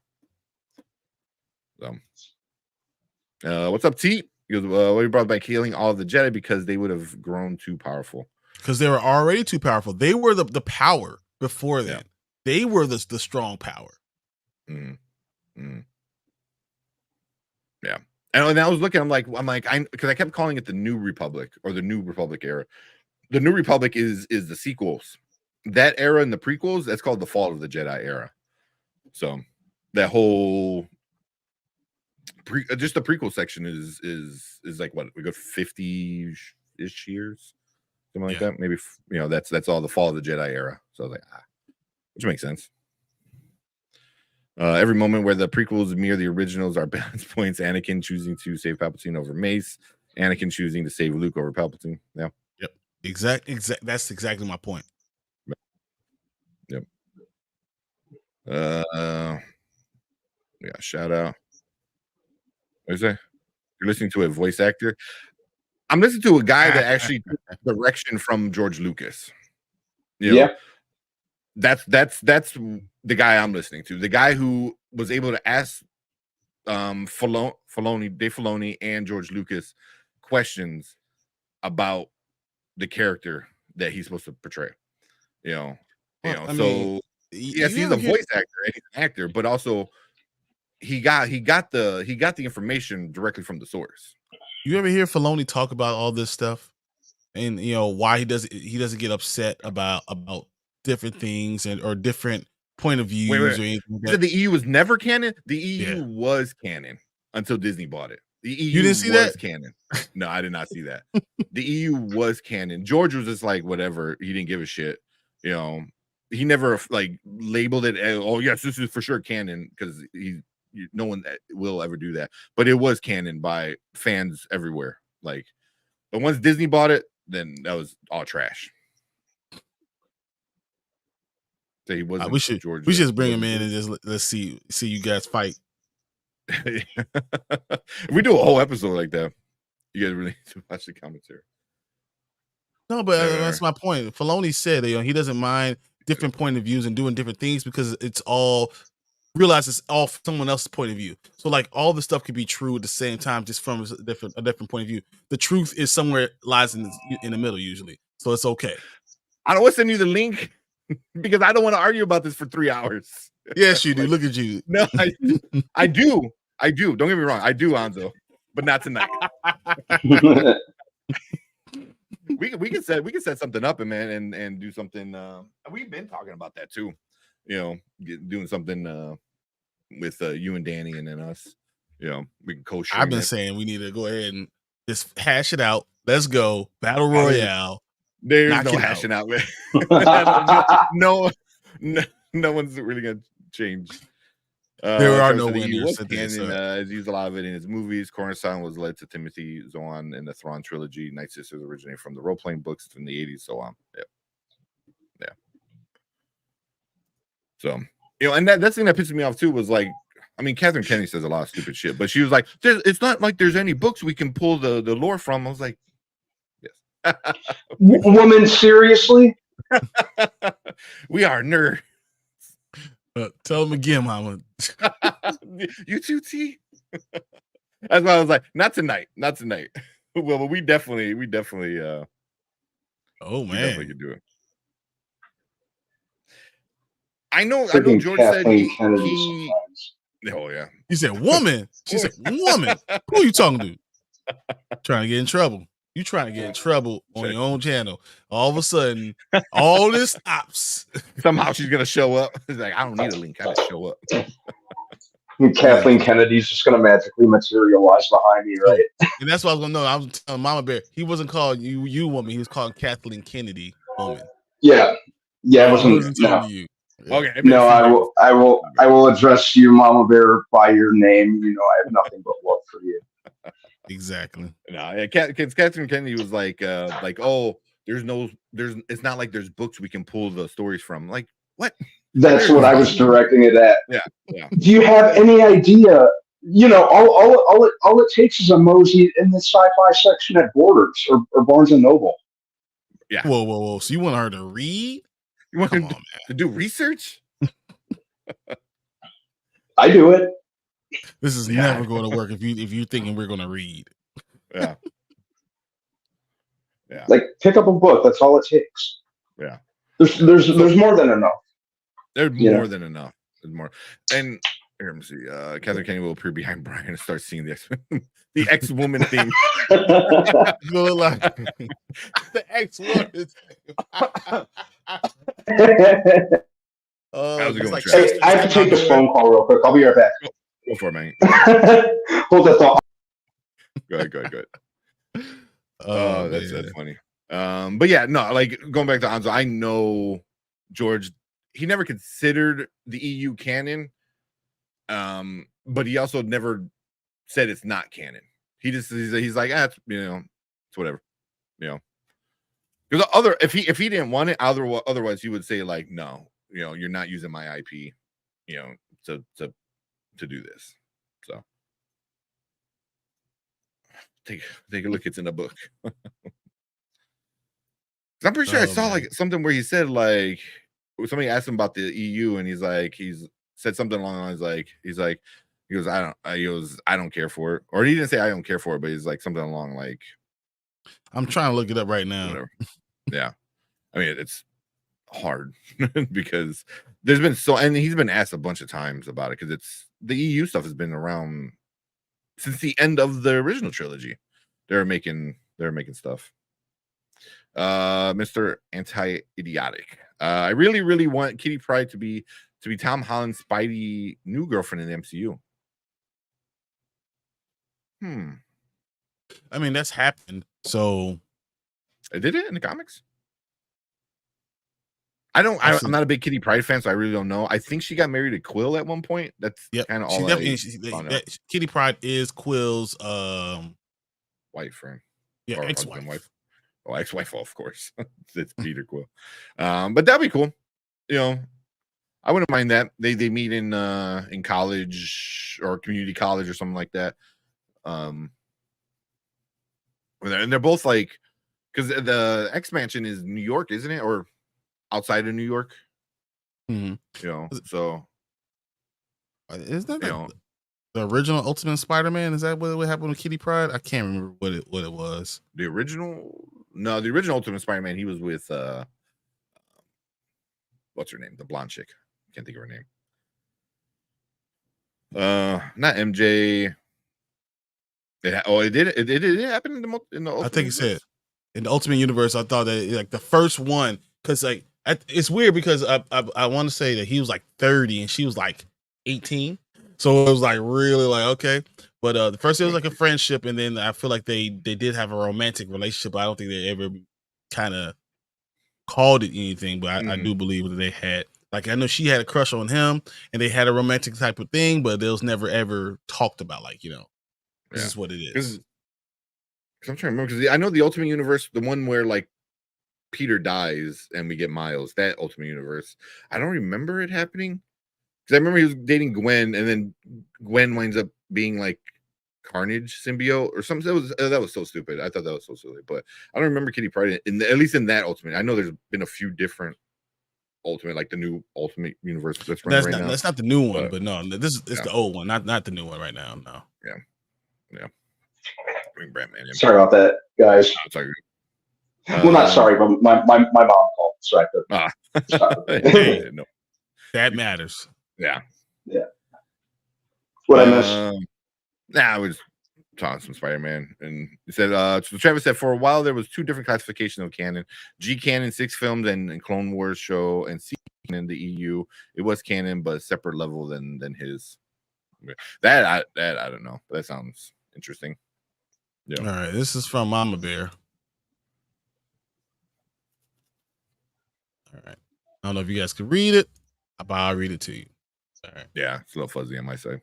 So, what's up, T? He goes, we brought back healing all of the Jedi because they would have grown too powerful. Because they were already too powerful. They were the power before that. Yeah. They were the strong power. Yeah. And I was looking, I'm like, because I kept calling it the New Republic or the New Republic era. The New Republic is the sequels. That era in the prequels, that's called the Fall of the Jedi era. So that whole just the prequel section is like what we go 50-ish years, something like that. Maybe that's all the Fall of the Jedi era. So I was like, which makes sense. Every moment where the prequels mirror the originals are balance points. Anakin choosing to save Palpatine over Mace. Anakin choosing to save Luke over Palpatine. Yeah. Yep. Exact. That's exactly my point. Yep. Yeah. Shout out. What is that? You're listening to a voice actor. I'm listening to a guy that actually took direction from George Lucas. You know, that's the guy I'm listening to. The guy who was able to ask Dave Filoni and George Lucas questions about the character that he's supposed to portray. Yes, he's a voice actor and he's an actor, but also he got the information directly from the source. You ever hear Filoni talk about all this stuff, and why he doesn't get upset about different things or different point of views or anything like that? So the EU was never canon. The EU was canon until Disney bought it. The EU you didn't see that? Canon. No, I did not see that. The EU was canon. George was just like whatever. He didn't give a shit. He never like labeled it. Oh yes, this is for sure canon because no one will ever do that. But it was canon by fans everywhere. Like, but once Disney bought it, then that was all trash. So he wasn't. We should just bring him in and just let's see you guys fight. If we do a whole episode like that, you guys really need to watch the commentary. No, but that's my point. Filoni said he doesn't mind different point of views and doing different things because it's all someone else's point of view. So like all the stuff could be true at the same time, just from a different point of view. The truth is somewhere lies in the middle usually, so it's okay. I don't want to send you the link because I don't want to argue about this for 3 hours. Yes, you do. Look at you. No, I do. Don't get me wrong. I do, Anzo, but not tonight. we can set something up and do something. We've been talking about that too. Doing something with you and Danny and then us. We can co-stream. I've been saying we need to go ahead and just hash it out. Let's go Battle Royale. There's no hashing out, man. no one's really gonna change. There are no winners. Has used a lot of it in his movies. Cornerstone was led to Timothy Zahn in the Thrawn trilogy. Night Sisters originated from the role-playing books from the 80s, so on. Yeah. So, and that thing that pisses me off too was like, I mean, Catherine Kennedy says a lot of stupid shit, but she was like, it's not like there's any books we can pull the lore from. I was like, yes. Woman, seriously? We are nerds. Tell them again, Mama. You too, T. That's why I was like, not tonight. Well, but we definitely oh man, we definitely could do it. I know George said he oh yeah. He said woman. She said woman. Who are you talking to? Trying to get in trouble. You trying to get in trouble on your own channel. All of a sudden, all this stops. Somehow she's gonna show up. It's like, I don't need a link. I just show up. Kathleen Kennedy's just gonna magically materialize behind me, right? And that's what I was gonna know. I was telling Mama Bear, he wasn't calling you woman. He was calling Kathleen Kennedy woman. Yeah. It wasn't no. You. Okay. No, I will address you, Mama Bear, by your name. I have nothing but love for you. Exactly. No, Catherine Kennedy was like, oh, it's not like there's books we can pull the stories from. Like, what? That's what I was directing it at. Yeah. Do you have any idea? All it takes is a mosey in the sci-fi section at Borders or Barnes and Noble. Yeah. Whoa. So you want her to read? You want her to do research? I do it. This is never going to work if you're thinking we're going to read. Yeah. Like, pick up a book. That's all it takes. Yeah. There's more than enough. There's more than enough. There's more. And here, let me see. Catherine Kennedy will appear behind Brian and start seeing the ex-woman thing. The ex-woman. Hey, I have to take this phone call real quick. I'll be right back. Go for it, man. Hold that thought. Go ahead. Oh, that's funny. But yeah, no, like going back to Anzo, I know George, he never considered the EU canon, But he also never said it's not canon. He's like, it's whatever, Because if he didn't want it, otherwise he would say like, no, you're not using my IP, to do this. So take a look. It's in a book. I'm pretty sure I saw like something where he said like somebody asked him about the EU and he's said something along the lines he goes I don't care for it, or he didn't say I don't care for it, but he's like something along like I'm trying to look it up right now. Whatever. Yeah, I mean it's hard because there's been and he's been asked a bunch of times about it because it's the EU stuff has been around since the end of the original trilogy. They're making stuff. Mr. Anti-Idiotic. I really, really want Kitty Pryde to be Tom Holland's Spidey new girlfriend in the MCU. I mean, that's happened. So did it in the comics? I'm not a big Kitty Pryde fan, so I really don't know. I think she got married to Quill at one point. That's kind of all. Kitty Pryde is Quill's wife, friend. Yeah, ex-wife. Oh, ex-wife, of course. It's Peter Quill. But that'd be cool. I wouldn't mind that. They meet in college or community college or something like that. And they're both like, because the X Mansion is New York, isn't it, or outside of New York? Mm-hmm. So is that the original Ultimate Spider-Man? Is that what happened with Kitty Pryde? I can't remember what it was. The original Ultimate Spider-Man. He was with what's her name? The blonde chick. Can't think of her name. Not MJ. It did happen in the Ultimate I think it said in the Ultimate Universe. I thought that like the first one, because like it's weird because I want to say that he was like 30 and she was like 18, so it was like really like okay. But the first it was like a friendship, and then I feel like they did have a romantic relationship. I don't think they ever kind of called it anything, but I do believe that they had. Like I know she had a crush on him, and they had a romantic type of thing, but it was never ever talked about. Like this is what it is. Because I'm trying to remember. Because I know the Ultimate Universe, the one where like Peter dies and we get Miles. That Ultimate Universe, I don't remember it happening. Because I remember he was dating Gwen, and then Gwen winds up being like Carnage symbiote or something. That was so stupid. I thought that was so silly. But I don't remember Kitty Pryde at least in that Ultimate. I know there's been a few different Ultimate, like the new Ultimate Universe that's running right now. That's not the new one, but no, this is the old one, not the new one right now. No. Yeah. Bring Batman in. Sorry about that, guys. Well, not sorry, but my mom called, so I could stop. No. That matters. Yeah. What I missed? I was talking some Spider-Man, and he said, so Travis said for a while there was two different classifications of canon: G canon, 6 films, and Clone Wars show, and C canon, the EU. It was canon, but a separate level than his. That I don't know. That sounds interesting. Yeah. All right, this is from Mama Bear. All right, I don't know if you guys can read it, but I'll read it to you. All right. Yeah, it's a little fuzzy on my side.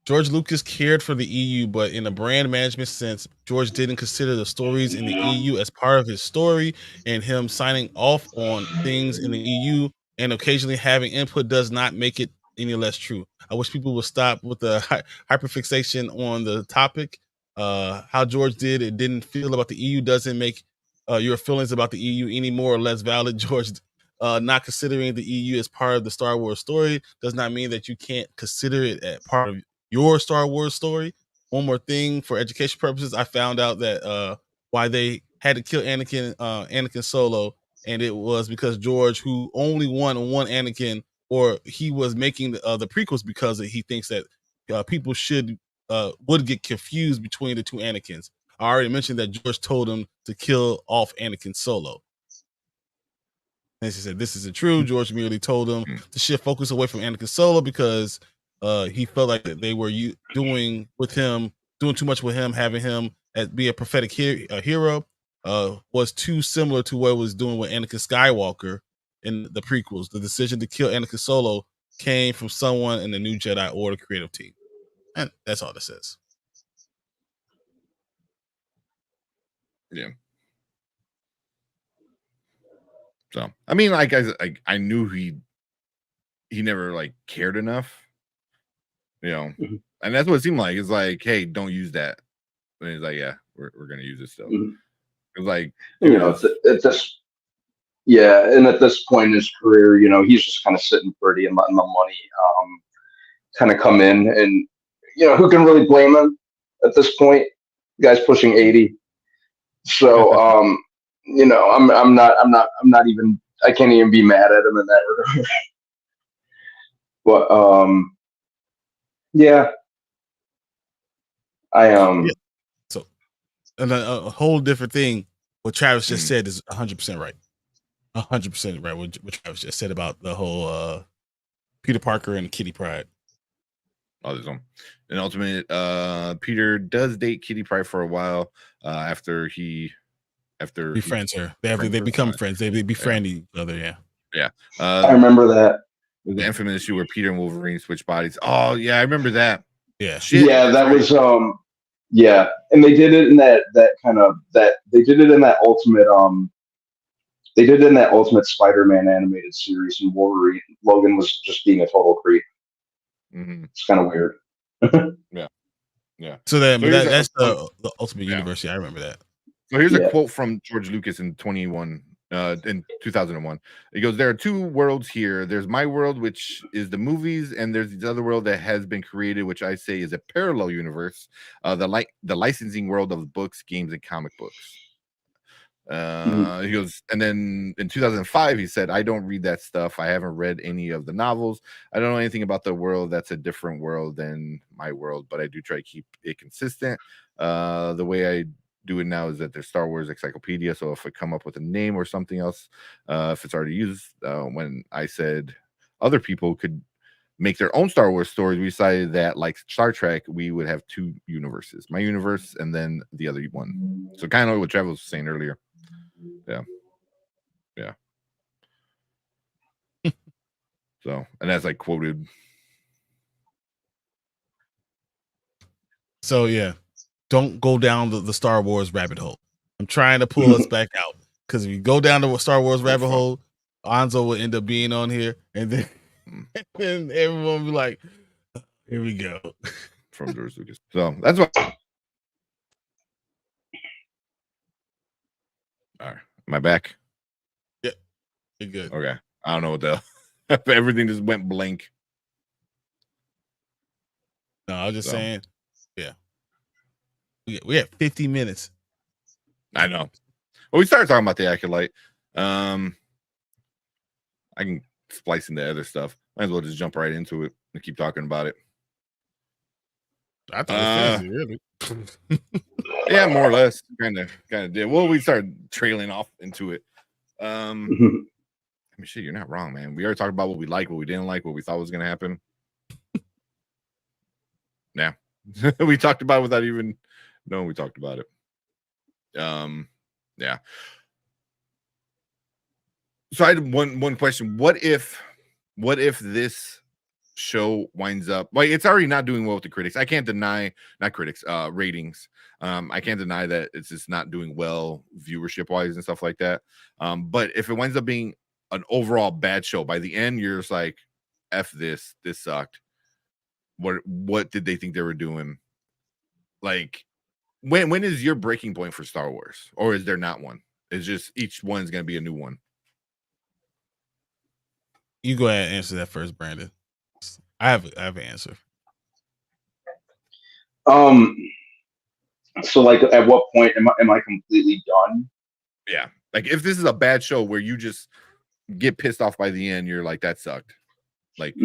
George Lucas cared for the EU, but in a brand management sense, George didn't consider the stories in the EU as part of his story, and him signing off on things in the EU and occasionally having input does not make it any less true. I wish people would stop with the hyperfixation on the topic. How George didn't feel about the EU doesn't make your feelings about the EU any more or less valid. George not considering the EU as part of the Star Wars story does not mean that you can't consider it as part of your Star Wars story. One more thing, for education purposes, I found out that why they had to kill Anakin Solo, and it was because George, who only won one Anakin, or he was making the prequels because he thinks that people would get confused between the two Anakins. I already mentioned that George told him to kill off Anakin Solo. And she said, this isn't true. George merely told him to shift focus away from Anakin Solo because he felt like that they were doing too much with him, having him be a prophetic hero was too similar to what it was doing with Anakin Skywalker in the prequels. The decision to kill Anakin Solo came from someone in the New Jedi Order creative team. And that's all it says. Yeah. So I mean, like I knew he never like cared enough, Mhm. and that's what it seemed like. It's like, hey, don't use that. And he's like, yeah, we're gonna use this stuff. Mhm. It's like, You know, it's just and at this point in his career, he's just kind of sitting pretty and letting the money kind of come in, and who can really blame him at this point? The guy's pushing 80, so I'm not even, I can't even be mad at him in that regard. But yeah, I Yeah. So, and a whole different thing. What Travis just said is 100% right. 100% right. What Travis just said about the whole Peter Parker and Kitty Pryde. Oh, there's one. And Ultimate, Peter does date Kitty Pryde for a while after befriends her. They become friends. They befriend each other. Yeah. Yeah. I remember that. The infamous issue where Peter and Wolverine switch bodies. Oh yeah, I remember that. Yeah. Shit, yeah, that right. was yeah, and they did it in that they did it in that Ultimate they did it in that Ultimate Spider-Man animated series, and Logan was just being a total creep. Mm-hmm. It's kind of weird. Yeah. So that's the Ultimate Universe. Yeah, I remember that. So here's a quote from George Lucas in 2001. He goes, "There are two worlds here. There's my world, which is the movies, and there's this other world that has been created, which I say is a parallel universe, the licensing world of books, games, and comic books." He goes, and then in 2005 he said, "I don't read that stuff. I haven't read any of the novels. I don't know anything about the world that's a different world than my world, but I do try to keep it consistent. The way I do it now is that there's Star Wars Encyclopedia, so if I come up with a name or something else, if it's already used, when I said other people could make their own Star Wars stories, we decided that, like Star Trek, we would have two universes, my universe and then the other one." So kind of what Travis was saying earlier. Yeah. So, and that's like quoted. So yeah, don't go down the Star Wars rabbit hole. I'm trying to pull us back out, because if you go down the Star Wars rabbit hole, Anzo will end up being on here, and then and everyone will be like, "Here we go." From George Lucas. So that's what. All right, am I back? Yeah, you're good. Okay, I don't know what the everything just went blank. No, I was just saying. Yeah, we had 50 minutes. I know. Well, we started talking about the Acolyte. I can splice into other stuff. Might as well just jump right into it and keep talking about it. I thought it really. Yeah, more or less. Kind of did. Well, we started trailing off into it. I mean, shit, you're not wrong, man. We already talked about what we liked, what we didn't like, what we thought was going to happen. Yeah. We talked about it without even knowing we talked about it. Yeah. So I had one question. What if this show winds up, like, it's already not doing well with the critics. I can't deny, not critics, ratings. I can't deny that it's just not doing well viewership wise and stuff like that. But if it winds up being an overall bad show, by the end you're just like, F this sucked. What did they think they were doing? Like, when is your breaking point for Star Wars, or is there not one? It's just each one's gonna be a new one. You go ahead and answer that first, Brandon. I have an answer. So, like, at what point am I completely done? Yeah, like if this is a bad show where you just get pissed off by the end, you're like, that sucked. Like,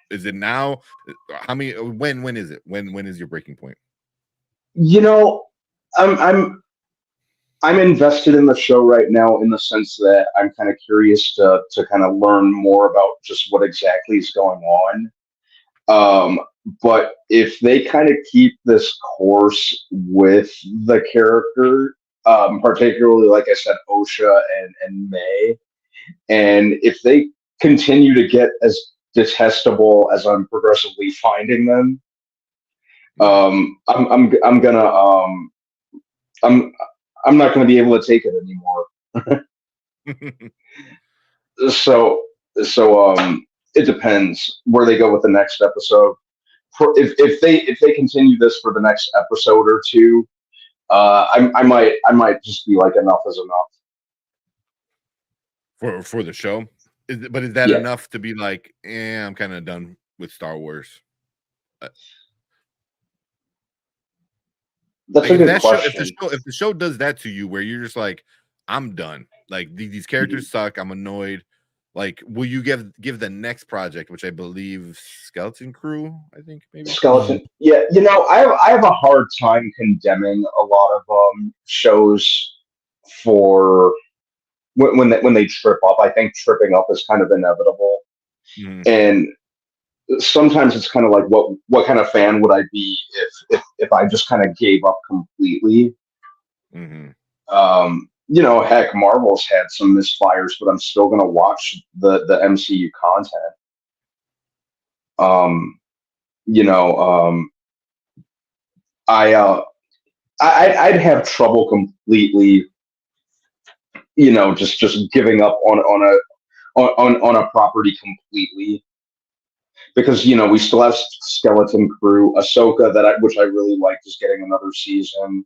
is it now? How many? When is it? When is your breaking point? I'm invested in the show right now, in the sense that I'm kind of curious to kind of learn more about just what exactly is going on. But if they kind of keep this course with the character, particularly, like I said, Osha and May, and if they continue to get as detestable as I'm progressively finding them, I'm gonna I'm I'm not gonna be able to take it anymore. So it depends where they go with the next episode. If they continue this for the next episode or two, I might just be like, enough is enough. For the show. But is that Yeah, enough to be like, I'm kind of done with Star Wars? that's Like a good question. if the show does that to you, where you're just like, I'm done. Like these characters suck. I'm annoyed. Like, will you give the next project, which I believe Skeleton Crew, I think maybe. Skeleton. Yeah, I have a hard time condemning a lot of shows for when they trip up. I think tripping up is kind of inevitable, and sometimes it's kind of like, what kind of fan would I be if I just kind of gave up completely? Heck, Marvel's had some misfires, but I'm still gonna watch the MCU content. I'd have trouble completely, just giving up on a property completely, because we still have Skeleton Crew, Ahsoka, which I really liked, is getting another season.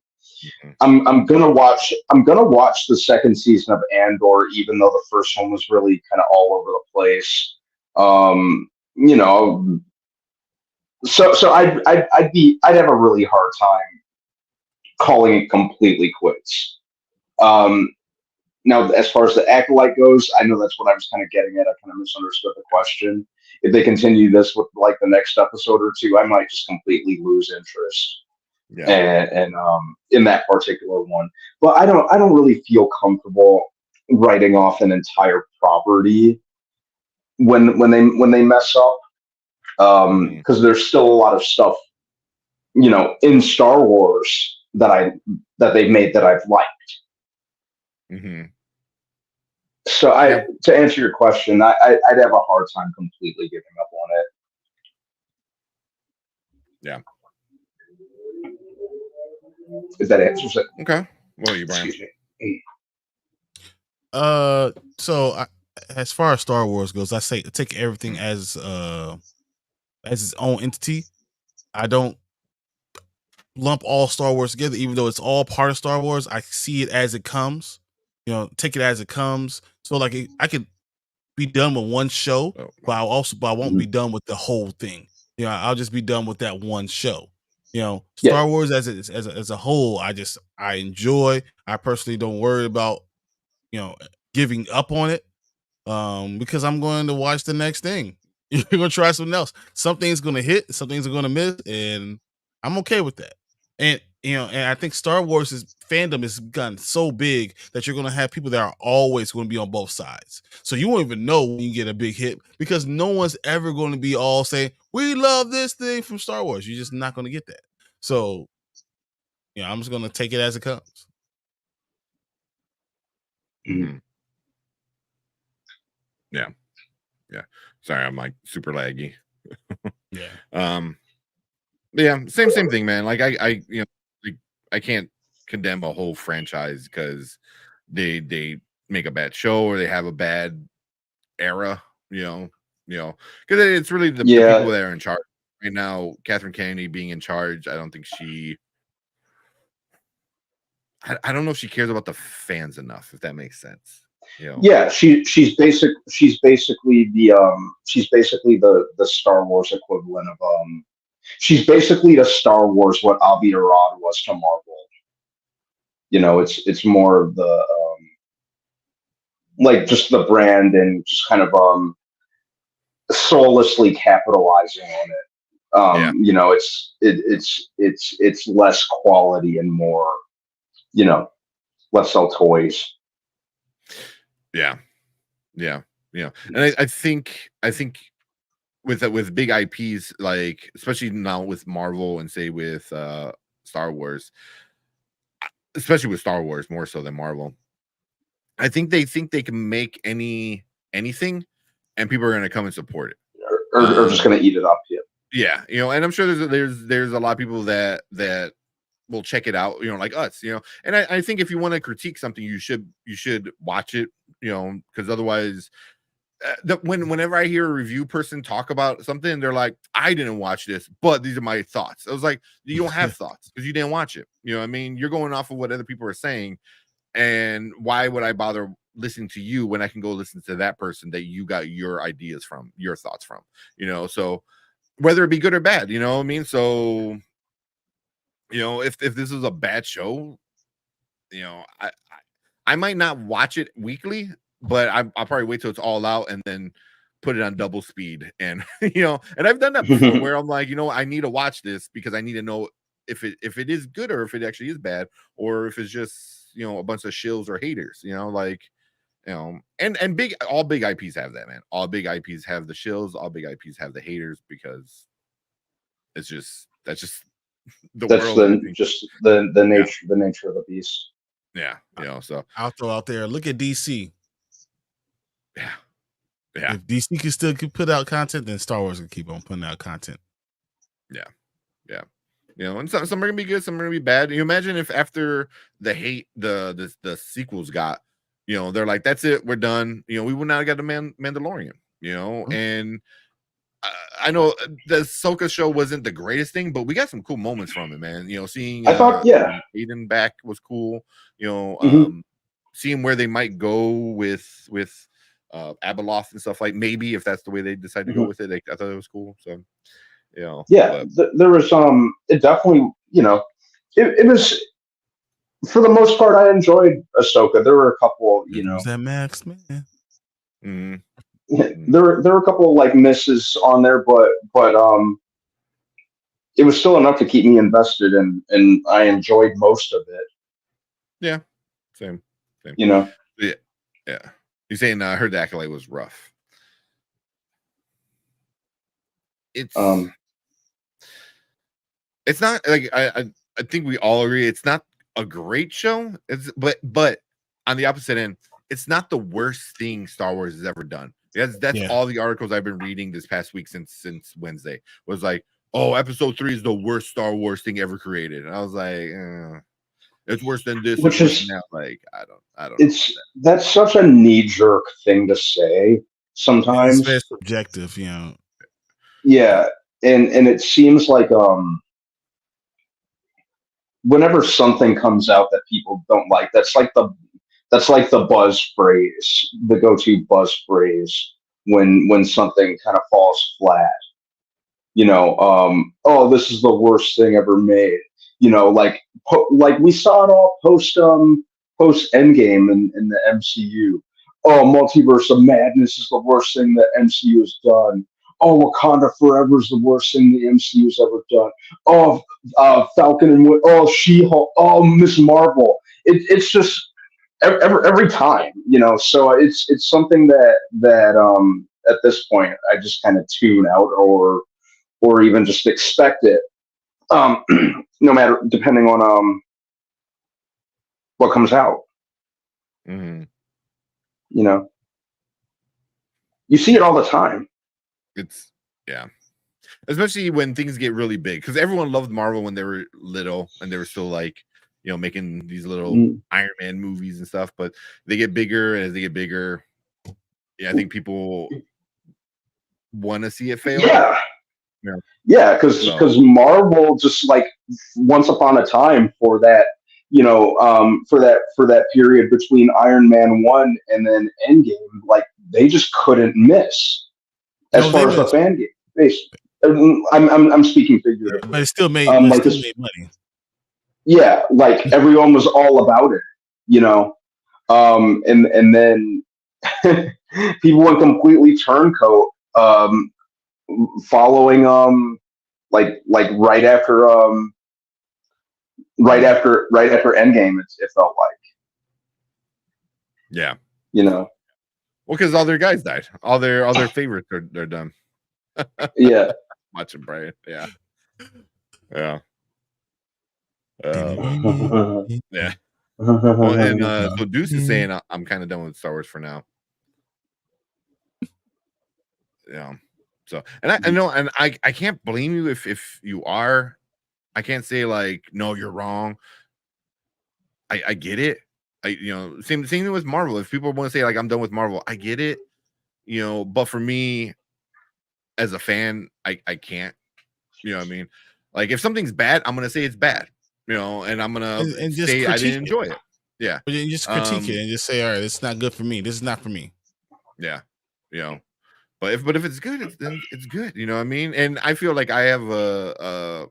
I'm gonna watch the second season of Andor, even though the first one was really kind of all over the place. So I'd have a really hard time calling it completely quits. Now, as far as the Acolyte goes, I know that's what I was kind of getting at. I kind of misunderstood the question. If they continue this with like the next episode or two, I might just completely lose interest. Yeah. And in that particular one, but I don't really feel comfortable writing off an entire property when they mess up, because there's still a lot of stuff, in Star Wars that they've made that I've liked. So to answer your question, I'd have a hard time completely giving up on it. Yeah. If that answers it. Okay. What are you, Brian? Excuse me. So as far as Star Wars goes, I say take everything as its own entity. I don't lump all Star Wars together, even though it's all part of Star Wars. I see it as it comes. Take it as it comes. So like I could be done with one show, but I won't be done with the whole thing. I'll just be done with that one show. Star Wars as a whole, I enjoy. I personally don't worry about giving up on it, because I'm going to watch the next thing. You're gonna try something else. Something's gonna hit, some things are gonna miss, and I'm okay with that. And I think Star Wars' fandom has gotten so big that you're gonna have people that are always going to be on both sides. So you won't even know when you get a big hit, because no one's ever going to be all saying, "We love this thing from Star Wars." You're just not going to get that. So, I'm just going to take it as it comes. Yeah. Sorry, I'm like super laggy. Yeah. Yeah, same thing, man. Like I can't condemn a whole franchise because they make a bad show or they have a bad era, because it's really the people that are in charge right now. Catherine Kennedy being in charge, I don't think I don't know if she cares about the fans enough, if that makes sense. Yeah, she's basically the Star Wars equivalent of she's basically to Star Wars what Avi Arad was to Marvel. It's more of the like just the brand and just kind of soullessly capitalizing on it. It's less quality and more, let's sell toys. Yeah. And I think with big IPs, like especially now with Marvel and say with Star Wars, especially with Star Wars more so than Marvel, I think they can make anything and people are going to come and support it. or just going to eat it up. Yeah, and I'm sure there's a lot of people that will check it out, like us, and I think if you want to critique something, you should watch it, because otherwise, whenever I hear a review person talk about something, they're like, I didn't watch this, but these are my thoughts. I was like, you don't have thoughts because you didn't watch it. You know what I mean? You're going off of what other people are saying, and why would I bother listening to you when I can go listen to that person that you got your ideas from, your thoughts from, so whether it be good or bad, you know what I mean? So, if this is a bad show, I might not watch it weekly, but I'll probably wait till it's all out and then put it on double speed. And, and I've done that before where I'm like, I need to watch this because I need to know if it is good or if it actually is bad, or if it's just, a bunch of shills or haters, and all big IPs have that, man. All big IPs have the shills, all big IPs have the haters, because that's just the world. The nature of the beast. Yeah, so I'll throw out there. Look at DC. Yeah. If DC can still put out content, then Star Wars can keep on putting out content. Yeah. And some are gonna be good, some are gonna be bad. You imagine if after the hate the sequels got, they're like, that's it, we're done. We would not have got the Mandalorian. And I know the Ahsoka show wasn't the greatest thing, but we got some cool moments from it, man. Seeing I thought, Aiden back was cool. Mm-hmm. Seeing where they might go with Abeloth and stuff, like maybe if that's the way they decide to go with it, I thought it was cool. So, there was it definitely, it was, for the most part, I enjoyed Ahsoka. There were a couple, that Max, man. Mm-hmm. There were a couple of like misses on there, but it was still enough to keep me invested, and I enjoyed most of it. Yeah, same. Yeah. You're saying I heard the Acolyte was rough. It's not like I think we all agree it's not a great show. But on the opposite end, it's not the worst thing Star Wars has ever done. That's all the articles I've been reading this past week since Wednesday was like, oh, episode 3 is the worst Star Wars thing ever created. And I was like, it's worse than this. Which is now, like, I don't that's such a knee-jerk thing to say sometimes. It's very subjective, Yeah. And it seems like whenever something comes out that people don't like, that's like the buzz phrase, the go-to buzz phrase when something kind of falls flat. Oh, this is the worst thing ever made. Like we saw it all post Endgame in the MCU. Oh, Multiverse of Madness is the worst thing that MCU has done. Oh, Wakanda Forever is the worst thing the MCU's ever done. Oh, Falcon and She-Hulk. Oh, Miss Marvel. It's just every time, So it's something that at this point I just kind of tune out or even just expect it. No matter, depending on what comes out. Mm-hmm. You see it all the time. Especially when things get really big, because everyone loved Marvel when they were little and they were still like, making these little Iron Man movies and stuff, but they get bigger, and as they get bigger, I think people want to see it fail. Yeah, because Marvel just like once upon a time for that, for that period between Iron Man 1 and then Endgame, like they just couldn't miss as far as the fan base. I'm speaking figuratively, but it still made money. Yeah, like everyone was all about it, and then people went completely turncoat, following like right after Endgame, it felt like. Yeah. Well, because all their guys died. All their favorites are done. Yeah. Watch them, Brian. Yeah. Yeah. Well, and so Deuce is saying I'm kind of done with Star Wars for now. Yeah. So, and I know, and I can't blame you if you are. I can't say like, no, you're wrong. I get it. Same thing with Marvel. If people want to say like I'm done with Marvel, I get it. But for me as a fan, I can't. You know what I mean? Like if something's bad, I'm gonna say it's bad. And I'm gonna and just say I didn't critique enjoy it. Yeah. But you just critique it and just say, all right, it's not good for me. This is not for me. Yeah. But if it's good, then it's good. You know what I mean? And I feel like I have the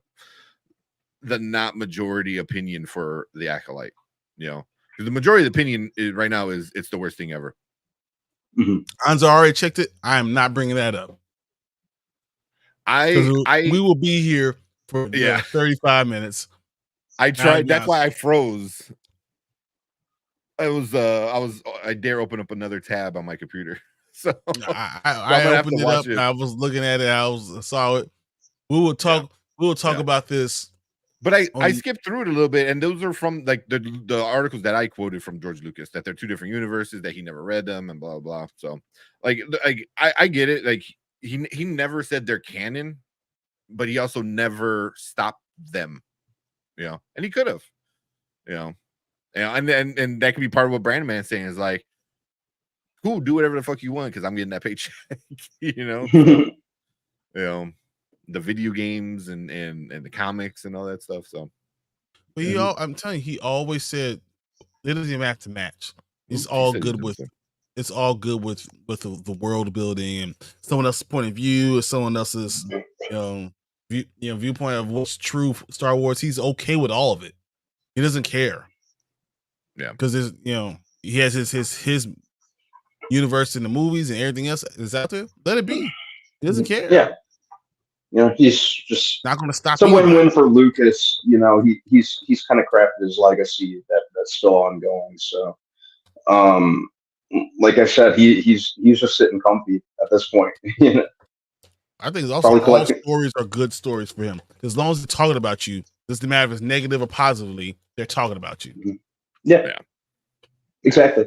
not majority opinion for the Acolyte. Because the majority of the opinion right now is it's the worst thing ever. Anza already checked it. I am not bringing that up. We will be here for 35 minutes. I tried. That's why I froze. I dare open up another tab on my computer. So I opened it up. I was looking at it. I saw it. We will talk. Yeah. We will talk about this. But I skipped through it a little bit, and those are from like the articles that I quoted from George Lucas, that they're two different universes, that he never read them, and blah blah. So like I get it. Like he never said they're canon, but he also never stopped them. And he could have. And that could be part of what Brandon Man's saying is like, cool, do whatever the fuck you want because I'm getting that paycheck. So, the video games and the comics and all that stuff. So, but I'm telling you, he always said it doesn't even have to match. It's all good with. It's all good with the world building and someone else's point of view or someone else's viewpoint of what's true Star Wars. He's okay with all of it. He doesn't care. Yeah, because there's he has his universe in the movies and everything else is out there. Let it be. He doesn't care. Yeah, he's just not going to stop. It's a win-win for Lucas. He's kind of crafted his legacy that's still ongoing. So, like I said, he's just sitting comfy at this point. I think it's also all stories are good stories for him. As long as they're talking about you, doesn't matter if it's negative or positively, they're talking about you. Yeah. Exactly.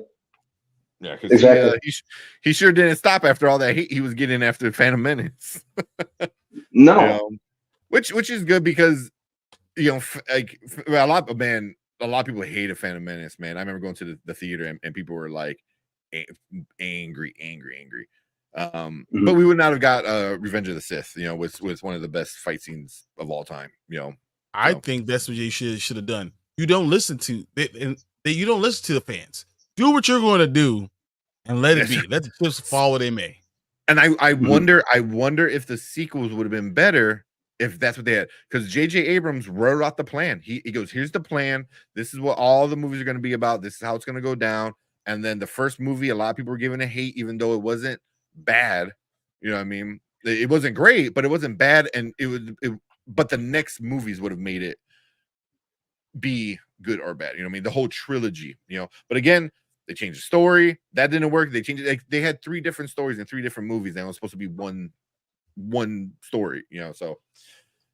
Yeah, because he sure didn't stop after all that hate he was getting after Phantom Menace. No, which is good because like a lot of people hated Phantom Menace. Man, I remember going to the theater and people were like angry. But we would not have got Revenge of the Sith. Was one of the best fight scenes of all time. I think that's what you should have done. You don't listen to you don't listen to the fans. Do what you're going to do, and let it be. Let the chips fall where they may. And I wonder if the sequels would have been better if that's what they had. Because J.J. Abrams wrote out the plan. He goes, here's the plan. This is what all the movies are going to be about. This is how it's going to go down. And then the first movie, a lot of people were giving it hate, even though it wasn't bad. You know what I mean? It wasn't great, but it wasn't bad. And but the next movies would have made it be good or bad. You know what I mean? The whole trilogy, But again, they changed the story. That didn't work. They changed it. They had 3 different stories in 3 different movies. They were supposed to be one story, So,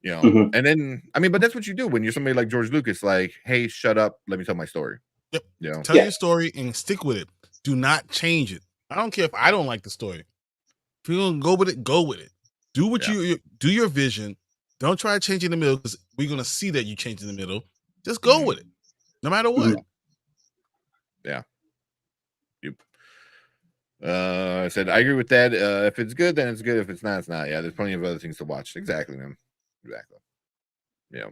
and then, but that's what you do when you're somebody like George Lucas, like, hey, shut up. Let me tell my story. Yep. Tell your story and stick with it. Do not change it. I don't care if I don't like the story. If you're going to go with it, go with it. Do what you do your vision. Don't try to change in the middle because we're going to see that you change in the middle. Just go with it. No matter what. Yeah. I said I agree with that. If it's good, then it's good. If it's not, it's not. Yeah, there's plenty of other things to watch. Exactly, man. Exactly. Yeah.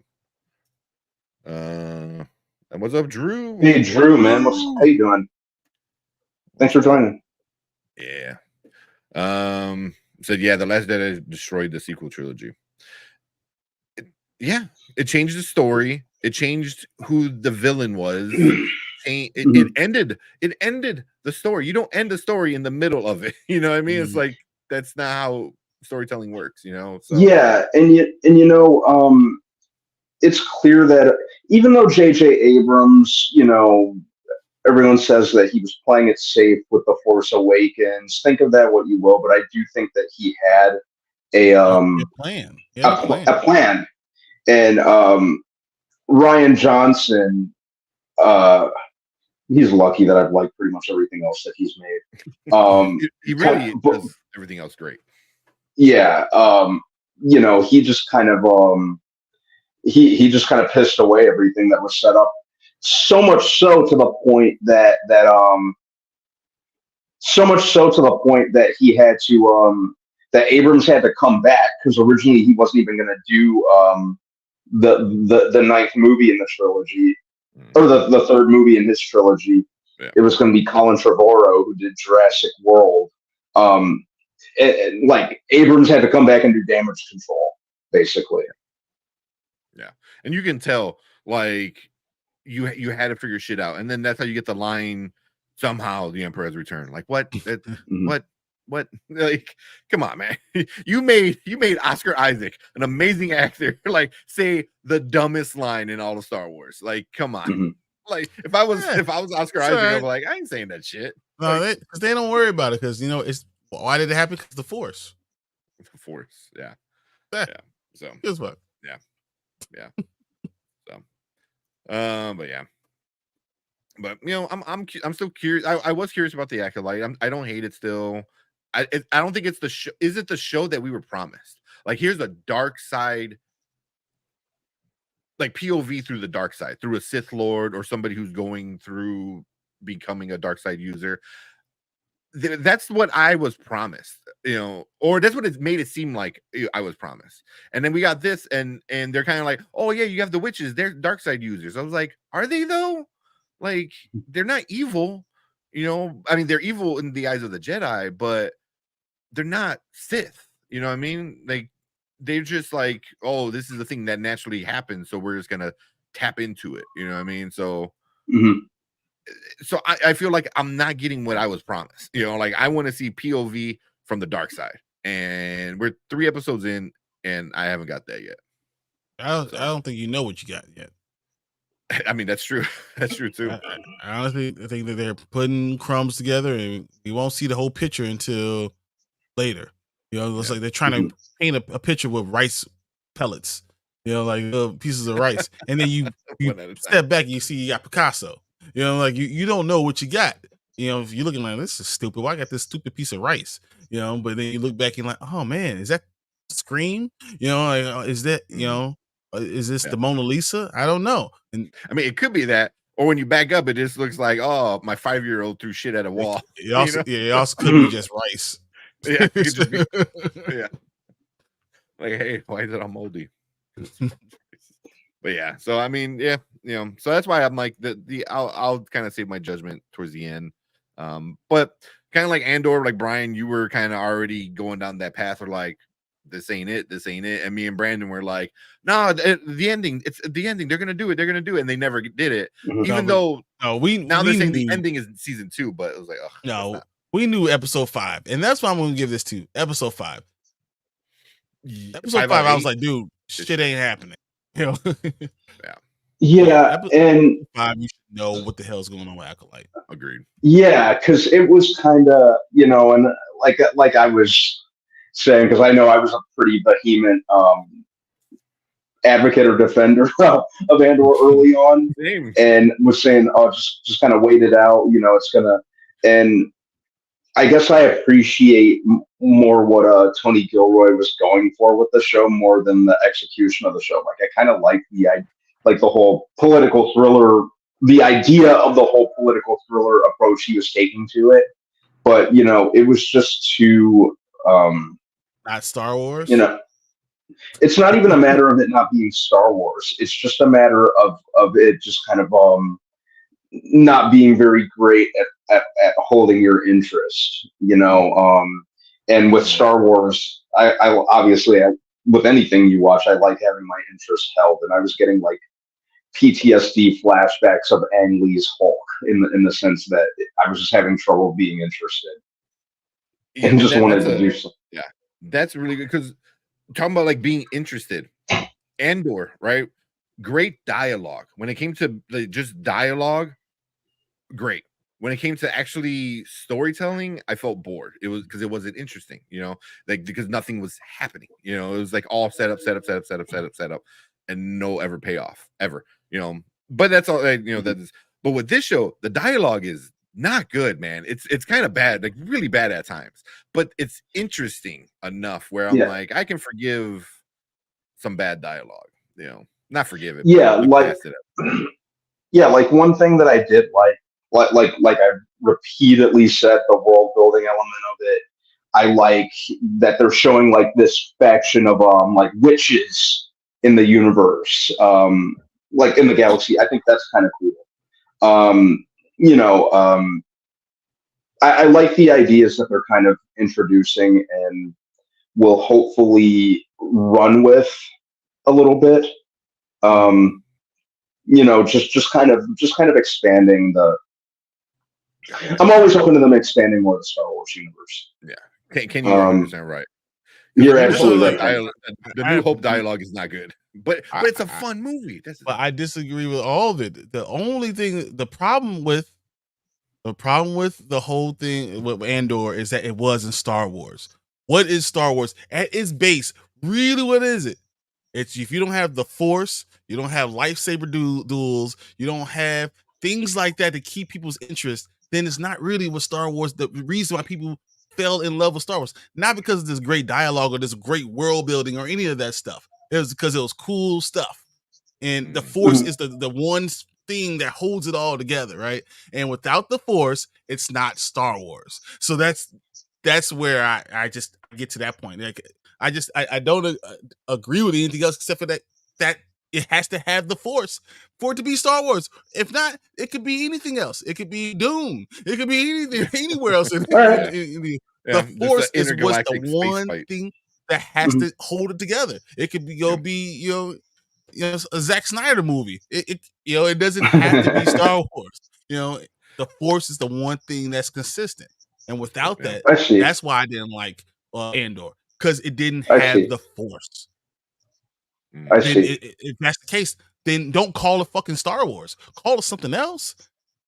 And what's up, Drew? Hey, Drew, man. How you doing? Thanks for joining. Yeah. Said The Last Jedi destroyed the sequel trilogy. It changed the story. It changed who the villain was. It ended the story. You don't end the story in the middle of it. You know what I mean? It's like that's not how storytelling works, So. Yeah, it's clear that even though J.J. Abrams, everyone says that he was playing it safe with The Force Awakens. Think of that what you will, but I do think that he had a plan. A plan. And Rian Johnson, he's lucky that I've liked pretty much everything else that he's made. He really does everything else great. yeah, he just kind of he just kind of pissed away everything that was set up. So much so to the point that he had to that Abrams had to come back, because originally he wasn't even going to do the ninth movie in the trilogy, or the third movie in his trilogy. Yeah. It was going to be Colin Trevorrow, who did Jurassic World. Like Abrams had to come back and do damage control, basically. Yeah, and you can tell, like, you had to figure shit out, and then that's how you get the line, somehow the Emperor has returned. Like, what? What? Like, come on, man. You made Oscar Isaac, an amazing actor, like, say the dumbest line in all of Star Wars. Like, come on. Mm-hmm. Like, if I was Oscar Isaac, I'd be like, I ain't saying that shit. No, like, because they don't worry about it, because it's why did it happen? Because the Force. The Force, yeah. So guess what? Yeah. So, but yeah. But I'm still curious. I was curious about the Acolyte. I don't hate it still. I don't think it's the show. Is it the show that we were promised? Like, here's a dark side, like POV through the dark side, through a Sith Lord or somebody who's going through becoming a dark side user. That's what I was promised, or that's what it made it seem like I was promised. And then we got this, and they're kind of like, oh yeah, you have the witches, they're dark side users. I was like, are they though? Like, they're not evil, I mean, they're evil in the eyes of the Jedi, but they're not Sith. You know what I mean? Like, they're just like, oh, this is the thing that naturally happens, so we're just gonna tap into it. You know what I mean? So so I feel like I'm not getting what I was promised. Like, I want to see POV from the dark side, and we're 3 episodes in, and I haven't got that yet. I don't think you know what you got yet. I mean, that's true. That's true too. I honestly think that they're putting crumbs together, and we won't see the whole picture until later. It's like they're trying to paint a picture with rice pellets, like little pieces of rice, and then you step back and you see you got Picasso. Like you don't know what you got. If you're looking like, this is stupid, why I got this stupid piece of rice? But then you look back and like, oh man, is that Scream? Is that is this the Mona Lisa? I don't know. And I mean, it could be that, or when you back up, it just looks like, oh, my 5-year-old threw shit at a wall. It also could be just rice. Yeah, it could just be. Yeah. Like, hey, why is it all moldy? But yeah, so I mean, yeah, so that's why I'm like, I'll kind of save my judgment towards the end. But kind of like Andor, like Brian, you were kind of already going down that path, or like, this ain't it. And me and Brandon were like, no, the ending, it's the ending. They're gonna do it. And they never did it. Even though they're saying the ending is season 2, but it was like, no, we knew episode 5, and that's why I'm gonna give this to episode 5. Episode 5, I was like, dude, shit ain't happening. Yeah, episode and 5, you should know what the hell's going on with Acolyte. Agreed. Yeah, because it was kind of, and like I was saying, because I know I was a pretty vehement advocate or defender of Andor early on, and was saying, oh, just kind of wait it out, it's gonna. And I guess I appreciate more what Tony Gilroy was going for with the show, more than the execution of the show. Like, I kind of like the whole political thriller, the idea of the whole political thriller approach he was taking to it. But it was just too not Star Wars. It's not even a matter of it not being Star Wars. It's just a matter of it just kind of not being very great at holding your interest, and with Star Wars, I obviously, with anything you watch, I like having my interest held, and I was getting like PTSD flashbacks of Ang Lee's Hulk in the sense that I was just having trouble being interested, and just wanted to do something. Yeah, that's really good, because talking about like being interested, Andor, right? Great dialogue. When it came to just dialogue, great. When it came to actually storytelling, I felt bored. It was because it wasn't interesting, like, because nothing was happening. It was like all set up, and no ever payoff ever. But that's all. That is. But with this show, the dialogue is not good, man. It's kind of bad, like really bad at times, but it's interesting enough where I'm like, I can forgive some bad dialogue, not forgive it, Yeah, but look like past it. yeah, like one thing that I did like I repeatedly said, the world building element of it. I like that they're showing like this faction of like witches in the universe, like in the galaxy. I think that's kind of cool. You know, I like the ideas that they're kind of introducing and will hopefully run with a little bit. Just kind of expanding the. I'm always open to them expanding more of the Star Wars universe. Yeah, can you 100% right? You're absolutely right. The New Hope dialogue is not good, but it's a fun movie. But I disagree with all of it. The only thing, the problem with the whole thing with Andor is that it wasn't Star Wars. What is Star Wars at its base? Really, what is it? It's if you don't have the Force, you don't have lightsaber duels, you don't have things like that to keep people's interest, then it's not really what Star Wars. The reason why people fell in love with Star Wars, not because of this great dialogue or this great world building or any of that stuff. It was because it was cool stuff. And the Force is the one thing that holds it all together, right? And without the Force, it's not Star Wars. So that's where I just get to that point. Like I don't agree with anything else except for that it has to have the Force for it to be Star Wars. If not, it could be anything else. It could be Doom. It could be anything anywhere else. The Force is what's the one thing that has to hold it together. It could be a Zack Snyder movie. It doesn't have to be Star Wars. The Force is the one thing that's consistent, and without that, that's why I didn't like Andor, because it didn't have the Force. I see. If that's the case, then don't call it fucking Star Wars. Call it something else,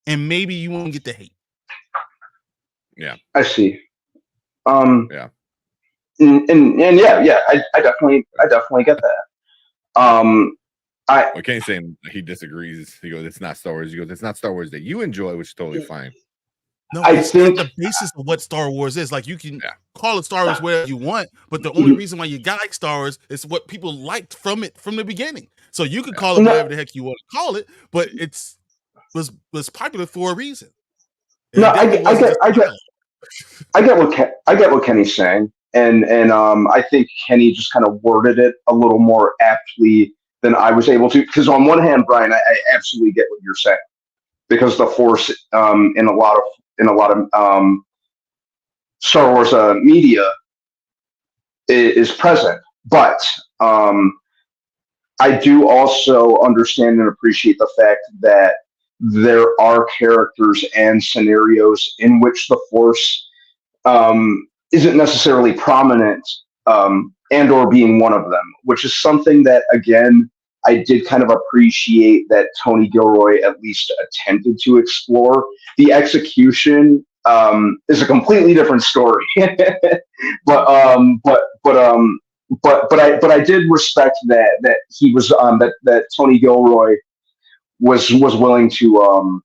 and maybe you won't get the hate. Yeah, I see. Yeah, and yeah, I definitely get that. Kenny's saying he disagrees. He goes, "It's not Star Wars." He goes, "It's not Star Wars that you enjoy, which is totally fine." No, it's not the basis of what Star Wars is. Like, you can call it Star Wars whatever you want, but the only reason why you like Star Wars is what people liked from it from the beginning. So you could call it whatever the heck you want to call it, but it's was popular for a reason. No, I get what Kenny's saying, and I think Kenny just kind of worded it a little more aptly than I was able to. Because on one hand, Brian, I absolutely get what you're saying, because the Force in a lot of Star Wars media is present, but I do also understand and appreciate the fact that there are characters and scenarios in which the Force isn't necessarily prominent, Andor being one of them, which is something that, again, I did kind of appreciate that Tony Gilroy at least attempted to explore. The execution is a completely different story, but I did respect that he was that Tony Gilroy was willing to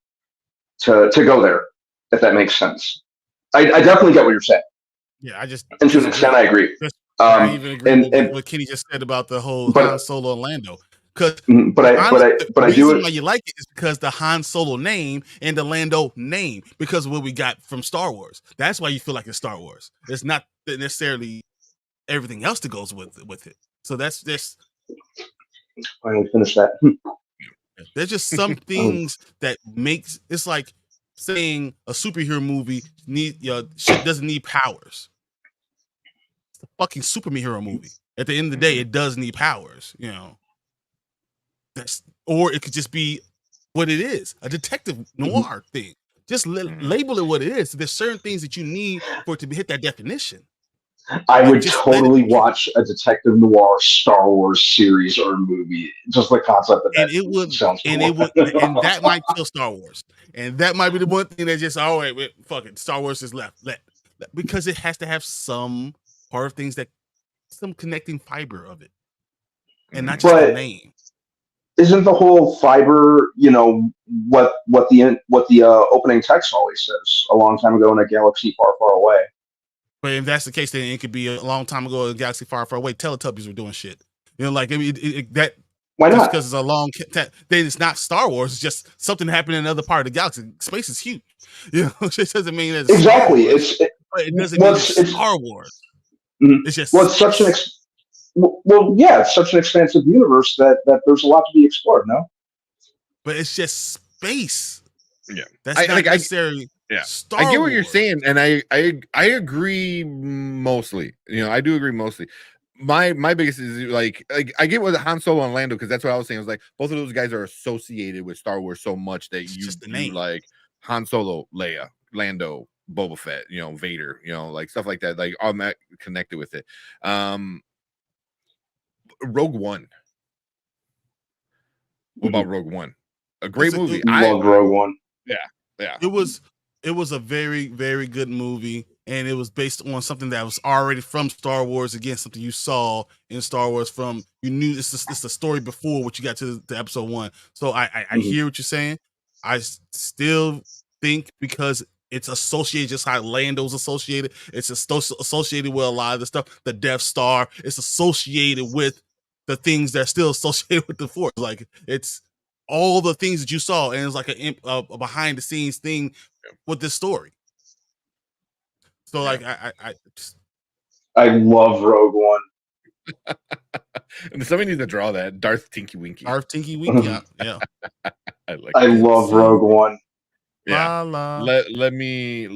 go there, if that makes sense. I definitely get what you're saying. Yeah, and to an extent I agree. I even agree with what Kenny just said about the whole Han Solo and Lando. The reason why you like it is because the Han Solo name and the Lando name, because of what we got from Star Wars. That's why you feel like it's Star Wars. It's not necessarily everything else that goes with it. So that's just finally finish that. There's just some things that makes it's like saying a superhero movie shit doesn't need powers. It's a fucking superhero movie. At the end of the day, it does need powers, or it could just be what it is, a detective noir thing. Just label it what it is. There's certain things that you need for it to hit that definition. I would totally watch a detective noir Star Wars series or movie. Just the concept of that. And that might kill Star Wars. And that might be the one thing that just, fuck it, Star Wars is left. Because it has to have some part of things some connecting fiber of it. And not just the name. isn't the whole fiber, what the opening text always says, a long time ago in a galaxy far, far away. But if that's the case, then it could be a long time ago in a galaxy far, far away. Teletubbies were doing shit. Like I mean, that Why just not? because it's a long, then it's not Star Wars. It's just something happening in another part of the galaxy. Space is huge. It doesn't mean that it's Exactly. Star Wars, but it doesn't Well, mean it's Star Wars. Mhm. It's just Well, it's such an it's such an expansive universe that there's a lot to be explored. No, but it's just space. Yeah, That's not necessarily Star I get what Wars. you're saying, and I agree mostly. I do agree mostly. My biggest is like I get what Han Solo and Lando, because that's what I was saying. I was like, both of those guys are associated with Star Wars so much that you just the do name. like Han Solo, Leia, Lando, Boba Fett, Vader, like stuff like that, like all connected with it. Rogue One. What about Rogue One? A great movie. I love Rogue One. Yeah. It was a very, very good movie, and it was based on something that was already from Star Wars. Again, something you saw in Star Wars you knew it's the story before what you got to episode 1. So I hear what you're saying. I still think because it's associated, just how Lando's associated, it's associated with a lot of the stuff. The Death Star, it's associated with the things that are still associated with the Force. Like it's all the things that you saw, and it's like a behind the scenes thing with this story. So like I love Rogue One. And somebody needs to draw that Darth Tinky Winky. Yeah. I love Rogue One. Yeah. La. Let me.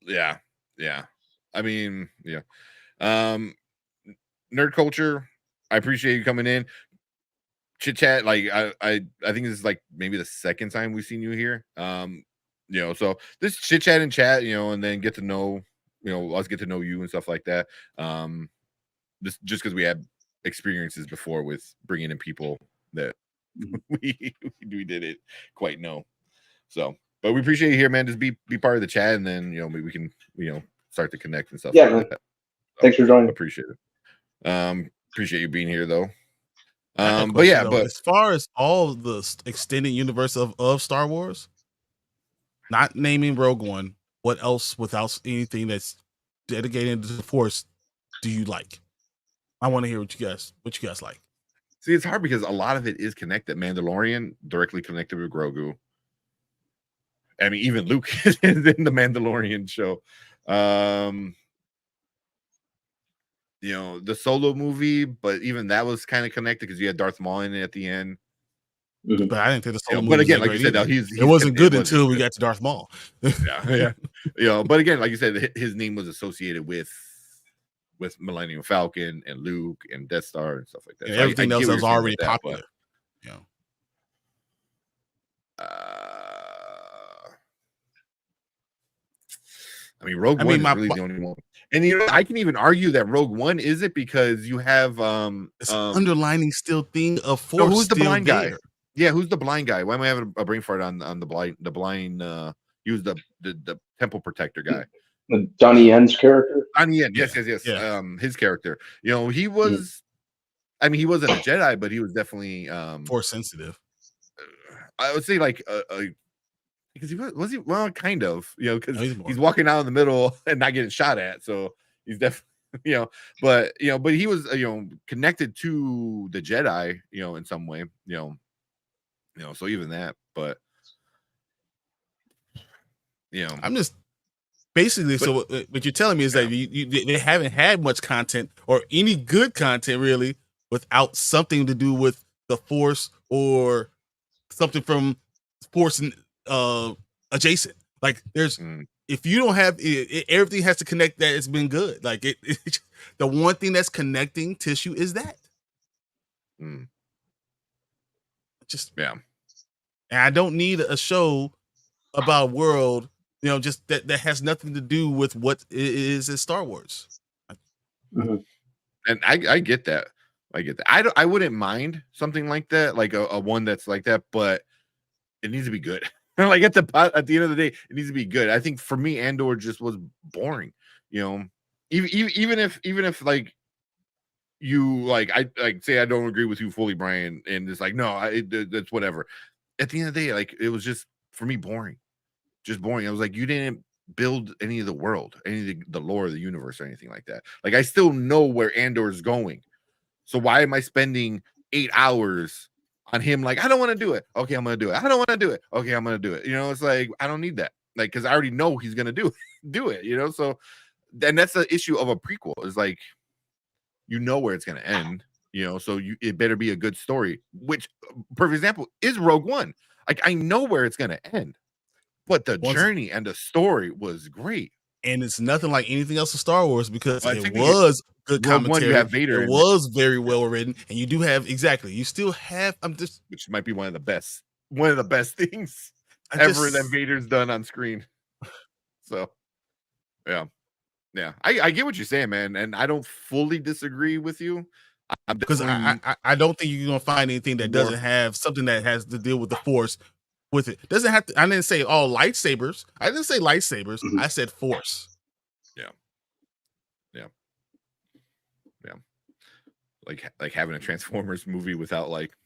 Yeah. I mean, yeah. Nerd culture. I appreciate you coming in. Chit chat. Like I think this is like maybe the second time we've seen you here. So this chit chat and chat, and then get to know, us get to know you and stuff like that. This just because we had experiences before with bringing in people that we did it quite know. So, but we appreciate you here, man. Just be part of the chat, and then maybe we can start to connect and stuff. Yeah, like that. So, thanks for joining. Appreciate it. Appreciate you being here though. But as far as all the extended universe of Star Wars, not naming Rogue One, what else without anything that's dedicated to the Force do you like? I want to hear what you guys like. See, it's hard because a lot of it is connected. Mandalorian directly connected with Grogu. I mean, even Luke is in the Mandalorian show. The Solo movie, but even that was kind of connected because you had Darth Maul in it at the end. But I didn't think the Solo movie. But again, was like you said, it wasn't good until we got to Darth Maul. Yeah. But again, like you said, his name was associated with Millennium Falcon and Luke and Death Star and stuff like that. So everything else was already popular. I mean, Rogue One is really the only one. And I can even argue that Rogue One is it because you have underlining still theme of Force. No, who's the blind guy? Yeah, who's the blind guy? Why am I having a brain fart on the blind? He was the temple protector guy. Donnie Yen's character. Donnie Yen, yes. Yeah. His character. He was. I mean, he wasn't a Jedi, but he was definitely Force sensitive. I would say like because he well, kind of, because he's walking out in the middle and not getting shot at, so he's definitely, but he was connected to the Jedi, in some way, so even that, but I'm just basically so what you're telling me is that they haven't had much content or any good content really without something to do with the Force or something from Force and adjacent. Like there's if you don't have everything has to connect, that it's been good. Like it the one thing that's connecting tissue is that just and I don't need a show about a world just that has nothing to do with what is in Star Wars. And I get that. I wouldn't mind something like that, like a one that's like that, but it needs to be good. Like at the end of the day, it needs to be good. I think for me, Andor just was boring. Even if like you like I like say I don't agree with you fully, Brian, and it's like no, that's whatever. At the end of the day, like it was just for me boring, just boring. I was like, you didn't build any of the world, any of the lore of the universe or anything like that. Like I still know where Andor is going, so why am I spending 8 hours on him? Like I don't want to do it. Okay, I'm gonna do it. I don't want to do it. Okay, I'm gonna do it. You know, it's like I don't need that. Like because I already know he's gonna do it. You know, so then that's the issue of a prequel. Is like you know where it's going to end, you know, so it better be a good story, which perfect example is Rogue One. Like I know where it's going to end, but the journey and the story was great. And it's nothing like anything else in Star Wars because Well, it was good commentary. One, you have Vader. It was very well written, and you do have you still have. Which might be one of the best things ever that Vader's done on screen. So, yeah. Yeah, I get what you're saying, man, and I don't fully disagree with you. Because I don't think you're gonna find anything that doesn't have something that has to deal with the Force with it. Doesn't have to. I didn't say all lightsabers. I didn't say lightsabers. I said Force. Yeah. Like having a Transformers movie without like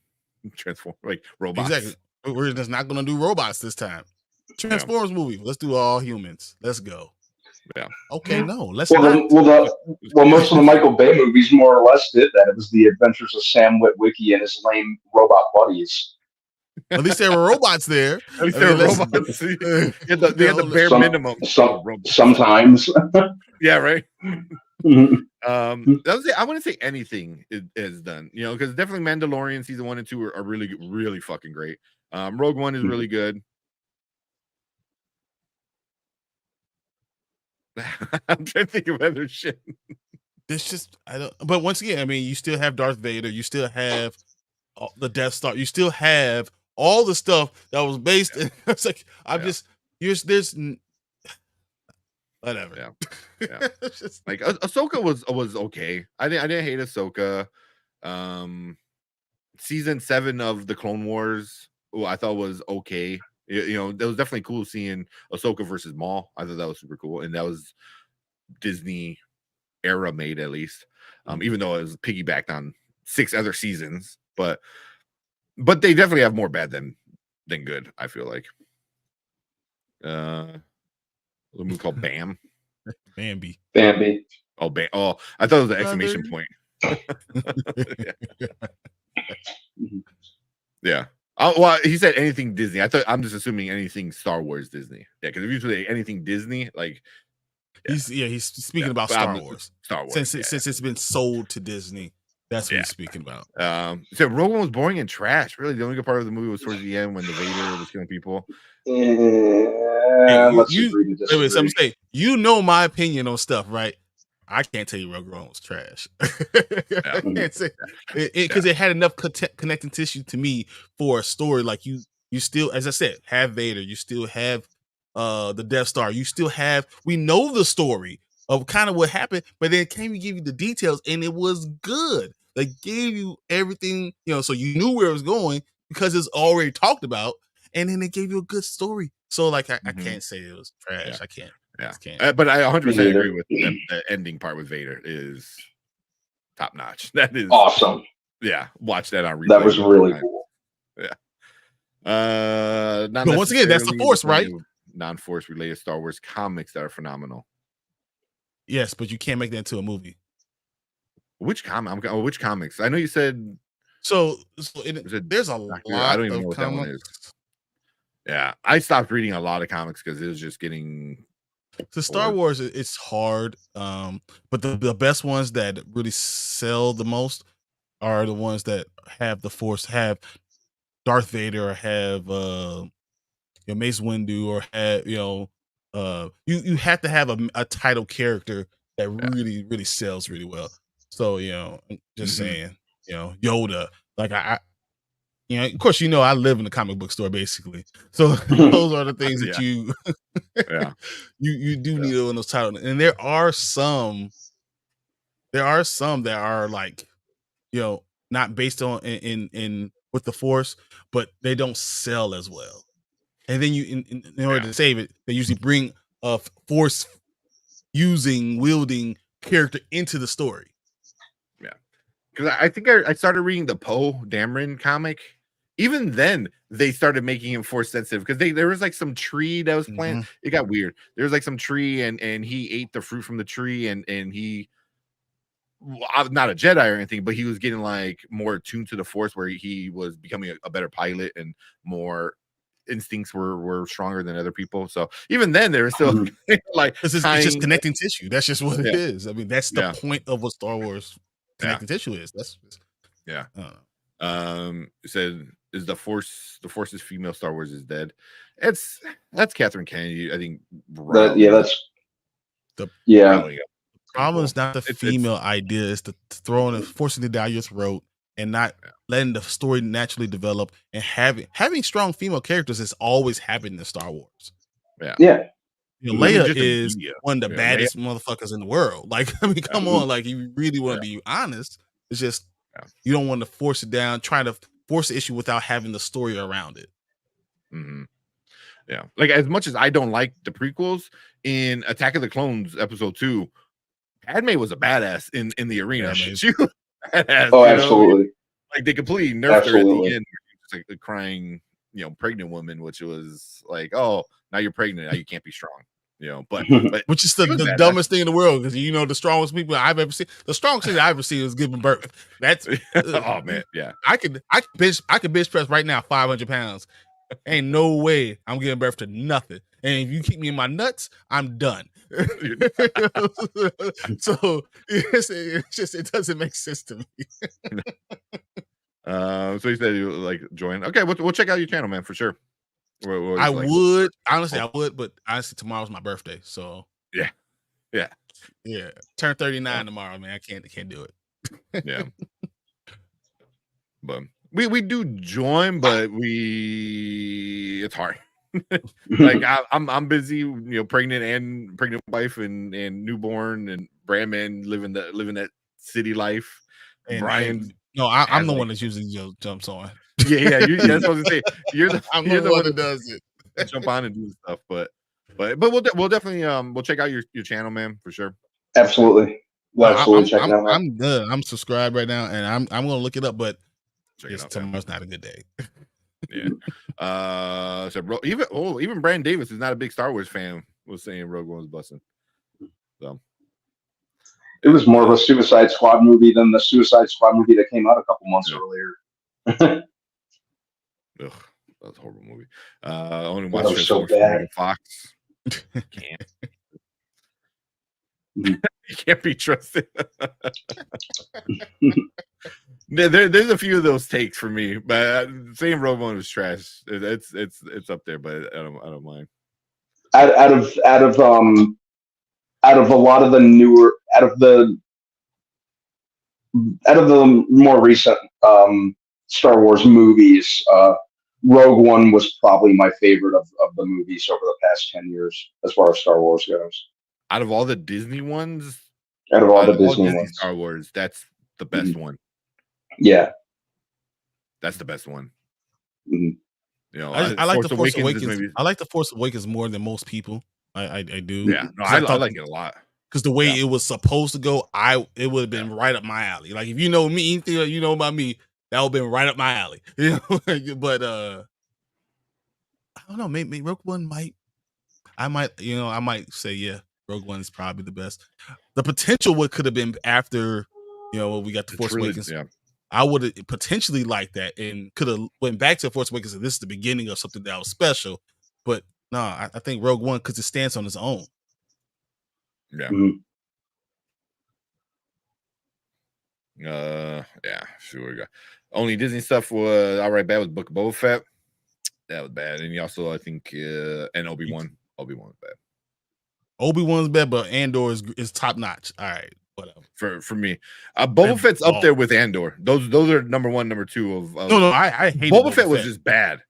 robots. Exactly. We're just not gonna do robots this time. Transformers movie. Let's do all humans. Let's go. Yeah. Okay. No. Let's. Well, most of the Michael Bay movies more or less did that. It was the adventures of Sam Witwicky and his lame robot buddies. At least there were robots there. At least there were robots. They had the bare minimum. Sometimes. Yeah. Right. I wouldn't say anything is done. You know, because definitely Mandalorian season 1 and 2 are really, really fucking great. Rogue One is really good. I'm trying to think of other shit. It's just I don't. But once again, I mean, you still have Darth Vader. You still have the Death Star. You still have all the stuff that was based. It's like there's whatever. Yeah. Just, like Ahsoka was okay. I didn't hate Ahsoka. Season 7 of the Clone Wars, I thought was okay. You know, that was definitely cool seeing Ahsoka versus Maul. I thought that was super cool, and that was Disney era made at least. Even though it was piggybacked on 6 other seasons, but they definitely have more bad than good. I feel like. A movie called Bam. Bambi. Oh, oh, I thought it was an exclamation point. Yeah. Well, he said anything Disney. I'm just assuming anything Star Wars Disney. Yeah, because if you say anything Disney, like he's speaking about Star Wars. Star Wars. Since it's been sold to Disney, that's what he's speaking about. So Rogue One was boring and trash. Really, the only good part of the movie was towards the end when the Vader was killing people. Let's agree to disagree. Some say you know my opinion on stuff, right? I can't tell you Rogue One was trash. I can't say because it had enough connecting tissue to me for a story. Like you still, as I said, have Vader. You still have the Death Star. You still have. We know the story of kind of what happened, but then came to give you the details, and it was good. They gave you everything, you know, so you knew where it was going because it's already talked about, and then they gave you a good story. So like I can't say it was trash. I can't. Yeah, but I 100% agree with the ending part with Vader is top notch. That is awesome. Yeah, watch that on replay. That was really cool. Yeah. But once again, that's the Force, right? Non-Force related Star Wars comics that are phenomenal. Yes, but you can't make that into a movie. Which comic? Which comics? I know you said. So there's a lot. I don't even know what that one is. Yeah, I stopped reading a lot of comics because it was just getting. So Star Wars, it's hard, but the best ones that really sell the most are the ones that have the Force, have Darth Vader, or have Mace Windu, or have you have to have a title character that really sells really well. So just saying, Yoda, like of course, I live in a comic book store basically. So those are the things that you do need on those titles. And there are some that are like, not based on in with the Force, but they don't sell as well. And then you, in order to save it, they usually bring a Force wielding character into the story. Yeah. because I think I started reading the Poe Dameron comic. Even then, they started making him force sensitive because there was like some tree that was planted. It got weird. There was like some tree, and he ate the fruit from the tree, and he, not a Jedi or anything, but he was getting like more attuned to the Force, where he was becoming a better pilot, and more instincts were stronger than other people. So even then, there was still like it's just connecting tissue. That's just what it is. I mean, that's the point of what Star Wars connecting tissue is. That's it said, is the Force's female Star Wars is dead. That's Catherine Kennedy, I think. The problem is not the female idea, it's the throwing and forcing it down your throat and not letting the story naturally develop, and having strong female characters has always happened in Star Wars. Yeah. You know, Leia is one of the baddest motherfuckers in the world. Like, I mean, come on, like, you really want to be honest. It's just you don't want to force it down, try to force the issue without having the story around it. Yeah, like, as much as I don't like the prequels, in Attack of the Clones Episode 2, Padme was a badass in the arena. She was badass, absolutely. Like, they completely nerfed her at the end. Just like a crying, pregnant woman, which was like, oh, now you're pregnant, now you can't be strong. But which is the dumbest thing in the world, because the strongest people I've ever seen, the strongest thing I've ever seen is giving birth. That's oh man, yeah. I could bench press right now 500 pounds. Ain't no way I'm giving birth to nothing. And if you keep me in my nuts, I'm done. So it doesn't make sense to me. So you said you like join. Okay, we'll check out your channel, man, for sure. I would honestly, but honestly, tomorrow's my birthday, so yeah. Turn 39 tomorrow, man. I can't do it. Yeah, but we do join, but it's hard. Like, I'm busy, pregnant wife and newborn, and Brandman living that city life. And Brian, I'm the one that's usually jumps on. Yeah, that's what I was gonna say. You're the one that does it. Jump on and do stuff, but we'll definitely we'll check out your channel, man, for sure. Absolutely. Check it out. I'm good. I'm subscribed right now, and I'm gonna look it up, but tomorrow's not a good day. Yeah. So even Brandon Davis is not a big Star Wars fan. Was saying Rogue One was busting. So it was more of a Suicide Squad movie than the Suicide Squad movie that came out a couple months earlier. Ugh, that was a horrible movie. Only watched it so bad. Fox. Can't. You can't be trusted. There's a few of those takes for me, but saying Rogue One was trash. It's up there, but I don't mind. Out of a lot of the newer, out of the more recent Star Wars movies, Rogue One was probably my favorite of the movies over the past 10 years, as far as Star Wars goes. Out of all the Disney ones, out of all the Disney ones, Star Wars, that's the best one. Yeah, that's the best one. I like the Force Awakens. I like the Force Awakens more than most people. I do. Yeah, no, I like it a lot. Because the way it was supposed to go, it would have been right up my alley. Like, if you know me, anything that you know about me, that would have been right up my alley. But I don't know. Maybe Rogue One might. I might say Rogue One is probably the best. The potential what could have been after, we got the Force Awakens. Yeah. I would have potentially liked that and could have went back to Force Awakens, and this is the beginning of something that was special. But no, I think Rogue One, because it stands on its own. Yeah. Sure. Only Disney stuff was all right. Bad was Book of Boba Fett. That was bad, and you also, I think, and Obi-Wan. Obi-Wan was bad. Obi-Wan's bad, but Andor is top notch. All right, whatever. For me, Boba Fett's up there with Andor. Those are number one, number two of. No, I hate Boba Fett was just bad,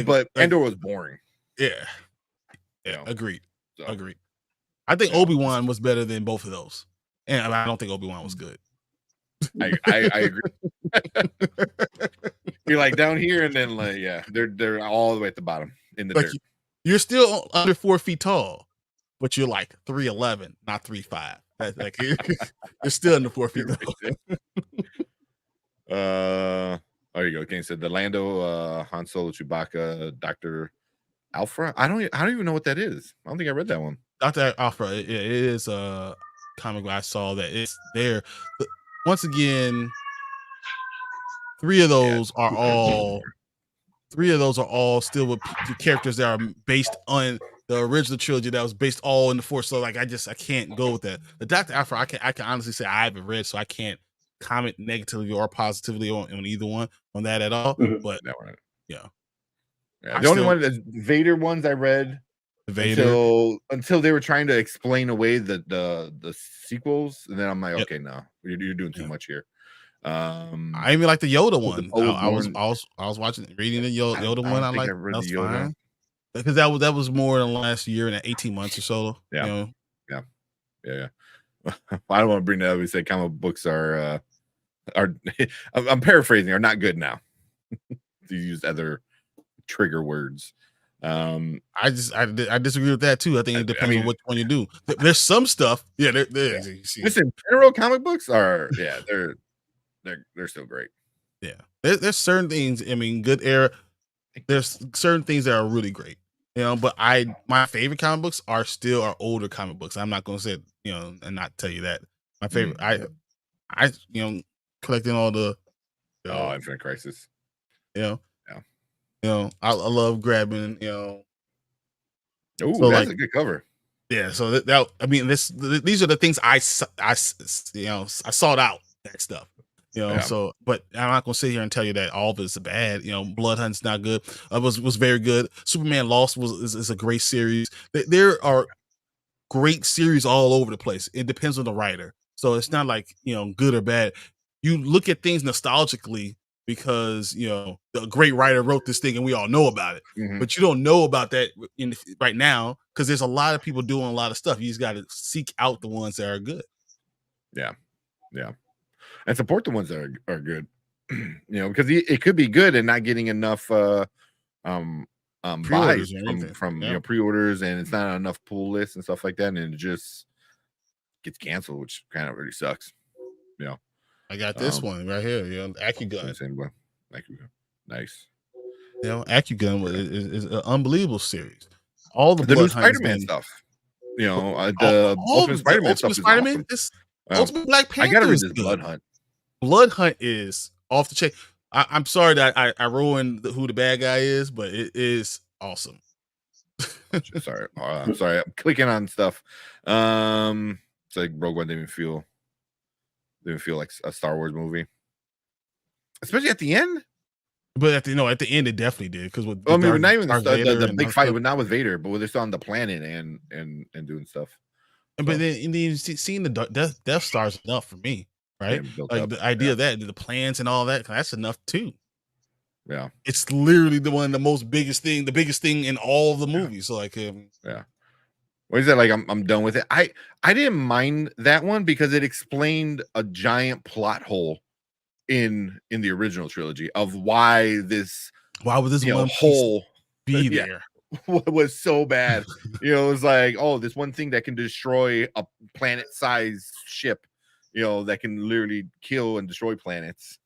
but Andor was boring. Yeah, agreed. So. Agreed. I think Obi-Wan was better than both of those, and I don't think Obi-Wan was good. I agree. You're like down here, and then they're all the way at the bottom in the dirt. You're still under 4 feet tall, but you're like 3'11", not 3'5". Like you're still under 4 feet tall. There you go. Okay, so the Lando, Han Solo, Chewbacca, Dr. Alpha. I don't even know what that is. I don't think I read that one. Dr. Alpha, it is a comic book I saw that it's there. But once again, three of those are all still with characters that are based on the original trilogy that was based all in the Force. So like I can't go with that. The Dr. Alpha, I can honestly say I haven't read, so I can't comment negatively or positively on either one on that at all. Mhm. But That one. yeah. The only one, the Vader ones I read until they were trying to explain away the sequels, and then I'm like, okay, no, you're doing too much here. I even like the Yoda one. I was reading the Yoda one. I like that's fine because that was more than last year and 18 months or so. Yeah, yeah. I don't want to bring that up. We say comic books are I'm paraphrasing, are not good now. To use other trigger words. I disagree with that too. I think it depends on which one you do. There's some stuff. Listen, general comic books are they're still great. Yeah. There's certain things, I mean, good era. There's certain things that are really great. But my favorite comic books are older comic books. I'm not gonna say, and not tell you that. My favorite I collecting all the Infinite Crisis. I love grabbing, Oh, so that's a good cover. Yeah, so that I mean, these are the things I sought out that stuff. So, but I'm not gonna sit here and tell you that all of it's bad. Blood Hunt's not good. Was very good. Superman Lost is a great series. There are great series all over the place. It depends on the writer. So it's not like, good or bad. You look at things nostalgically because, the great writer wrote this thing and we all know about it. Mm-hmm. But you don't know about that right now because there's a lot of people doing a lot of stuff. You just got to seek out the ones that are good. Yeah. And support the ones that are good. Because it could be good and not getting enough buys from pre-orders, and it's not enough pull lists and stuff like that, and it just gets canceled, which kind of really sucks. I got this one right here. Acolyte. Nice. Acolyte is an unbelievable series. All the new Spider-Man stuff. The Ultimate Spider-Man stuff is awesome. Ultimate Black Panther. I gotta read this Blood Hunt. Blood Hunt is off the chain. I'm sorry that I ruined who the bad guy is, but it is awesome. Sorry, I'm sorry. I'm clicking on stuff. It's like Rogue One didn't feel like a Star Wars movie, especially at the end. But at the end, it definitely did because not even the big fight, but not with Vader, but when they're still on the planet and doing stuff. But then seeing the Death Star is enough for me, right? Like the idea of that, the plans and all that, that's enough too. Yeah, it's literally the biggest thing in all of the movies. So like, what is that? Like, I'm done with it. I didn't mind that one because it explained a giant plot hole in the original trilogy of why would this one hole be there was so bad. It was like, oh, this one thing that can destroy a planet-sized ship, that can literally kill and destroy planets,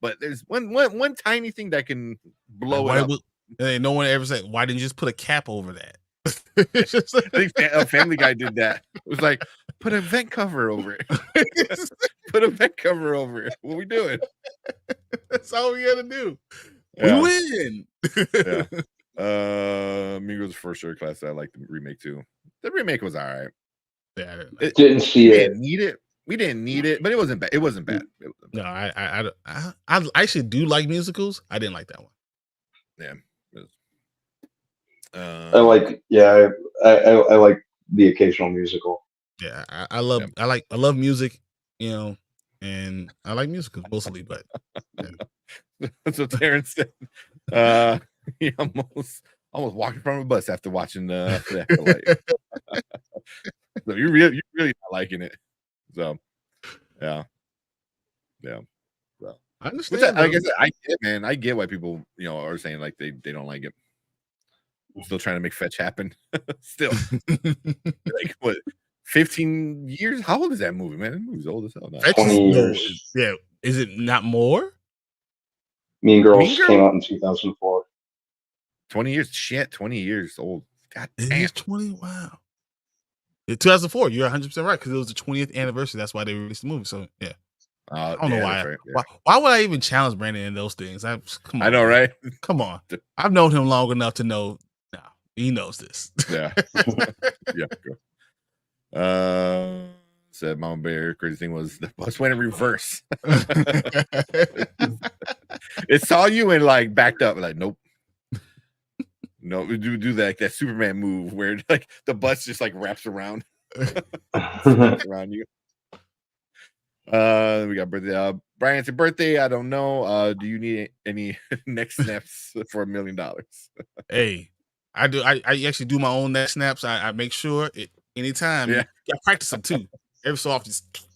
but there's one tiny thing that can blow it up. No one ever said, why didn't you just put a cap over that? I think a Family Guy did that. It was like, put a vent cover over it. Put a vent cover over it. What are we doing? That's all we gotta do. Yeah. We win. Mingo's First Third Class. I like the remake too. The remake was all right. Yeah, didn't see it. We didn't need it, but it wasn't bad. It wasn't bad. No, I actually do like musicals. I didn't like that one. Yeah. I like the occasional musical. Yeah, I love music, and I like musicals mostly, but that's what Terrence said. He almost walked from a bus after watching the Acolyte. So you're really not liking it. So yeah. So I understand. I guess I get, man. I get why people are saying like they don't like it. Still trying to make fetch happen. Still, like what? 15 years? How old is that movie, man? That movie's old as hell now. 20 years. Yeah, Is it not more? Mean Girls Mean Girls? came out in 2004. 20 years. Shit, 20 years old. God It damn. is 20. Wow. Yeah, 2004. You're 100% right because it was the 20th anniversary. That's why they released the movie. So yeah, I don't know why. That's right. Yeah. Why would I even challenge Brandon in those things? Come on, I know, man. right? Come on. I've known him long enough to know. No, he knows this. Yeah. Yeah. Said Mama Bear. Crazy thing was the bus went in reverse. It saw you and like backed up. Like, nope. No, we do that Superman move where like the bus just like wraps around. Around you. We got birthday. Brian, it's your birthday. I don't know. Do you need any next snaps for $1 million? Hey, I do. I actually do my own neck snaps. I make sure anytime. Yeah. I practice them too. Every so often, just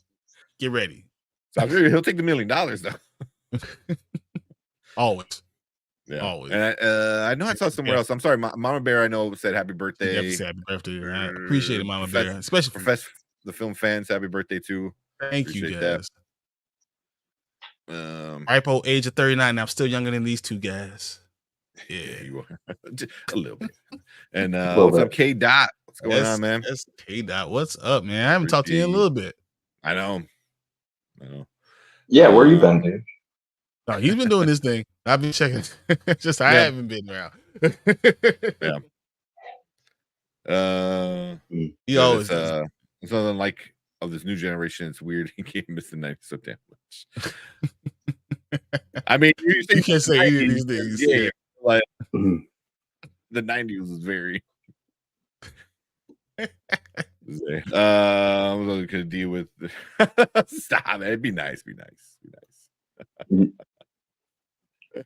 get ready. So I'm sure he'll take the $1 million though. Always. Yeah. Always. And I know I saw somewhere else. I'm sorry, Mama Bear. I know said happy birthday. Happy birthday. I appreciate it, Mama Bear. Especially for the film fans. Happy birthday too. Thank you guys. That. Hypo, age of 39. And I'm still younger than these two guys. Yeah, you are. A little bit. And what's up, K Dot? What's going on, man? That's K Dot. What's up, man? I haven't talked to you in a little bit. I know. Yeah, where you been, dude? No, he's been doing this thing. I've been checking. Just I haven't been around. Yeah. He always it's nothing like of this new generation. It's weird. He can't miss the night so damn much. I mean, you can't say any of these things. Yeah. Like the 90s was very I was gonna deal with stop it. It'd be nice. Be nice.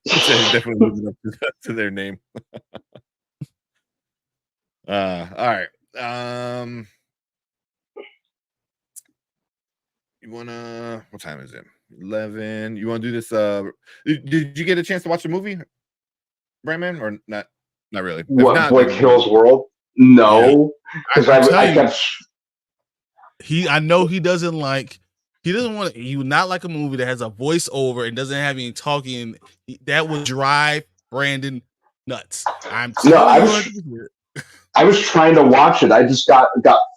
Definitely living up to their name. All right. You wanna? What time is it? 11. You want to do this? Did you get a chance to watch the movie, Brandman, or not? Not really. What? Not, Boy Kills World? No, because I kept. I know he doesn't like. He doesn't want. He would not like a movie that has a voiceover and doesn't have any talking. That would drive Brandon nuts. I was trying to watch it. I just got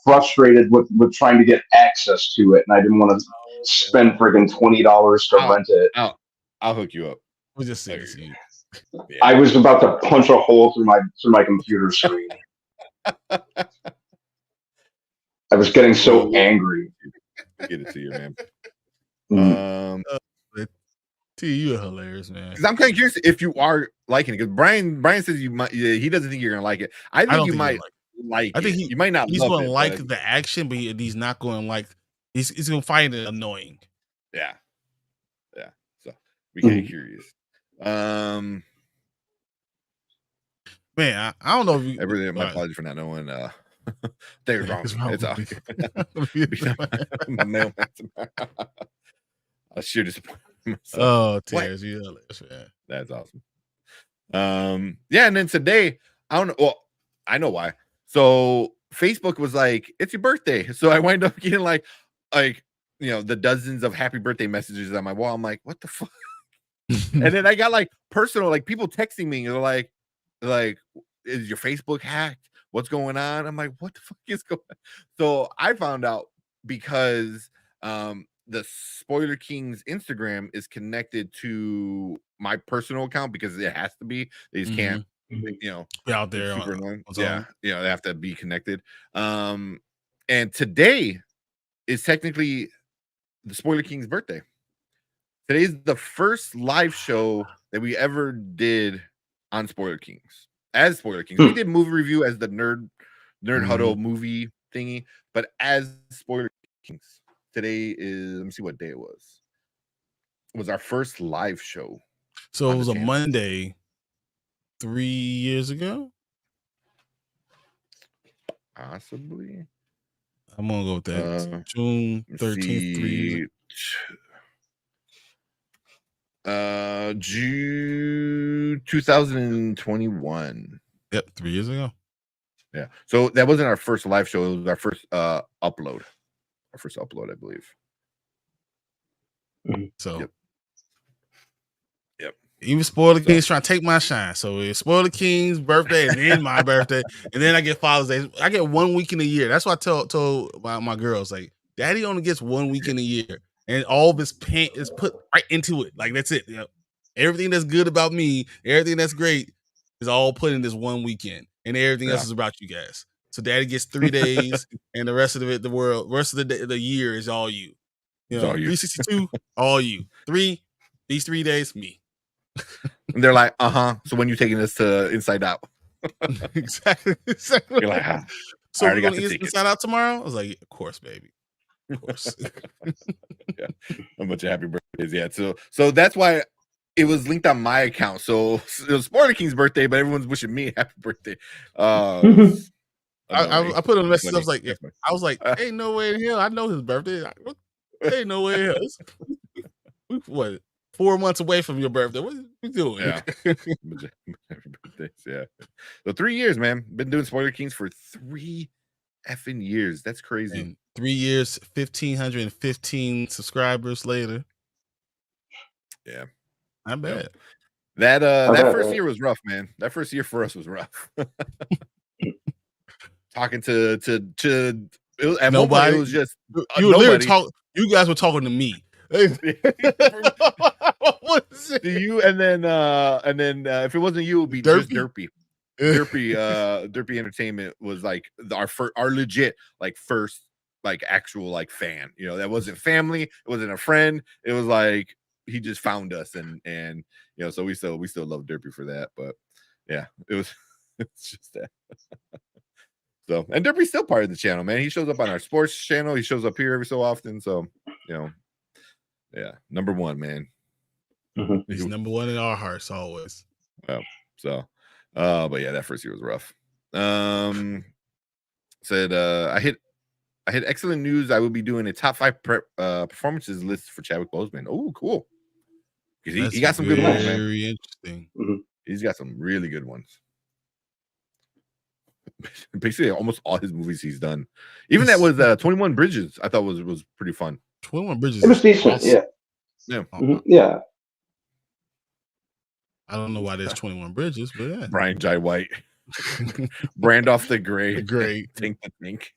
frustrated with trying to get access to it, and I didn't want to spend friggin' $20 to rent it. I'll hook you up. We'll just say this. Yeah. I was about to punch a hole through my computer screen. I was getting so angry. Get it to you, man. T, you're hilarious, man. Because I'm kind of curious if you are liking it. Because Brian says you might. He doesn't think you're gonna like it. I think you might like it. I think you might not. He's going to like the action, but he's not going to like. He's going to find it annoying. Yeah. So we get curious. Man, I don't know if you. My apologies for not knowing. They're wrong. It's all. I'll sure disappoint myself. Oh, tears! You hilarious, man. That's awesome. Yeah, and then today, I don't know. Well, I know why. So Facebook was like, "It's your birthday," so I wind up getting like the dozens of happy birthday messages on my wall. I'm like, what the fuck? And then I got like personal, like people texting me. They're like, is your Facebook hacked? What's going on? I'm like, what the fuck is going on? So I found out because the Spoiler King's Instagram is connected to my personal account because it has to be. They just can't, be out there. Super annoying. Yeah, they have to be connected. And today is technically the Spoiler King's birthday. Today's the first live show that we ever did on Spoiler Kings. As Spoiler Kings, we did movie review as the Nerd Huddle movie thingy, but as Spoiler Kings, today is, let me see what day it was. It was our first live show. So it was a Monday 3 years ago? Possibly. I'm gonna go with that. June 13th, 3 years ago. June 2021. Yep, 3 years ago. Yeah. So that wasn't our first live show. It was our first upload. Our first upload, I believe. So, Yep. even Spoiler King's trying to take my shine. So it's Spoiler King's birthday and then my birthday, and then I get Father's Day. I get 1 week in a year. That's why I told my girls, like, Daddy only gets 1 week in a year, and all of his paint is put right into it. Like, that's it. Yep. Everything that's good about me, everything that's great, is all put in this 1 weekend, and everything else is about you guys. So Daddy gets 3 days, and the rest of it, rest of the year is all you. You know, 362, all you. These 3 days, me. And they're like, so when you taking this to Inside Out? Exactly. You're like, so we're gonna eat Inside Out tomorrow? I was like, of course, baby. Of course. Yeah. A bunch of happy birthdays. Yeah. So that's why it was linked on my account. So it was Spoiler King's birthday, but everyone's wishing me happy birthday. I put on the message. I was like, ain't no way in hell. I know his birthday. Ain't no way in hell. What? 4 months away from your birthday. What are you doing? Yeah. Happy birthdays. Yeah. So 3 years, man. Been doing Spoiler Kings for 3 effing years. That's crazy. And 3 years, 1,515 subscribers later. Yeah. Not bad. That first year was rough, man. That first year for us was rough. Talking to at nobody. It was just you were literally talking. You guys were talking to me. What is it? You and then if it wasn't you, it would be just Derpy. Derpy Entertainment was like our legit like first like actual like fan. You know, that wasn't family, it wasn't a friend. It was like he just found us and you know, so we still love Derpy for that. But yeah, it's just that. So, and Derpy's still part of the channel, man. He shows up on our sports channel. He shows up here every so often. So, you know, yeah, number one, man. He's number one in our hearts always. Well, so, but yeah, that first year was rough. Said I hit excellent news. I will be doing a top 5 performances list for Chadwick Boseman. Oh, cool. Because he got some good ones, man. Very interesting. He's got some really good ones. Basically, almost all his movies he's done. Even that was 21 Bridges. I thought was pretty fun. 21 Bridges. It was decent. Yeah. Yeah. I don't know why there's 21 Bridges, but yeah. Brian J. White. Brandoff the Gray. Tink the Think.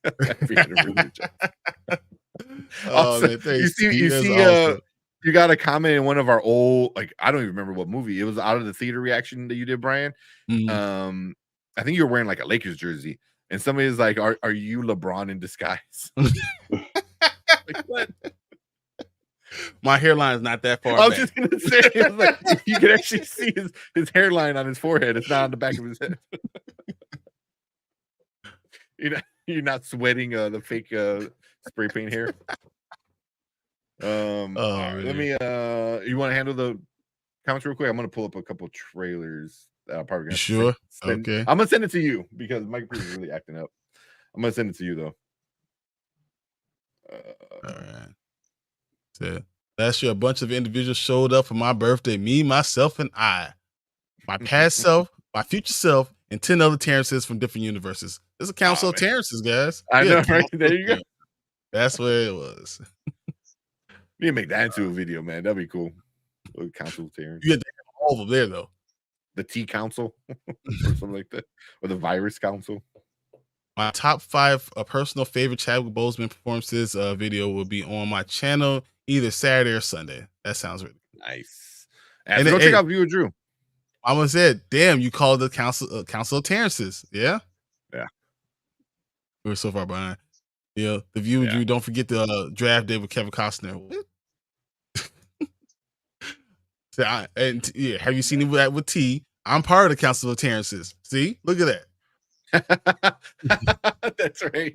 Also, man, you see awesome. You got a comment in one of our old, like, I don't even remember what movie. It was Out of the Theater reaction that you did, Brian. I think you were wearing like a Lakers jersey, and somebody's like, "Are you LeBron in disguise?" Like, what? My hairline is not that far. I was just gonna say, it was like, you can actually see his hairline on his forehead. It's not on the back of his head. You're not sweating the fake spray paint hair. Right, let me. You want to handle the comments real quick? I'm gonna pull up a couple trailers. Probably gonna sure. Okay. I'm gonna send it to you because Mike is really acting up. I'm gonna send it to you though. All right. So last year, a bunch of individuals showed up for my birthday. Me, myself, and I. My past self, my future self, and 10 other Terrences from different universes. This is a council of Terrences, guys. I know, right? There you go. That's where it was. You can make that into a video, man. That'd be cool. Council of Terrence. You had all of them there, though. The T Council or something like that, or the Virus Council. My top 5 personal favorite Chadwick Boseman performances video will be on my channel either Saturday or Sunday. That sounds really nice. And go check out Viewer Drew. I almost said, "Damn, you called the Council of Terrences." Yeah, we're so far behind. Yeah, the Viewer Drew. Don't forget the draft day with Kevin Costner. So have you seen it with T? I'm part of the Council of Terrences. See, look at that. That's right.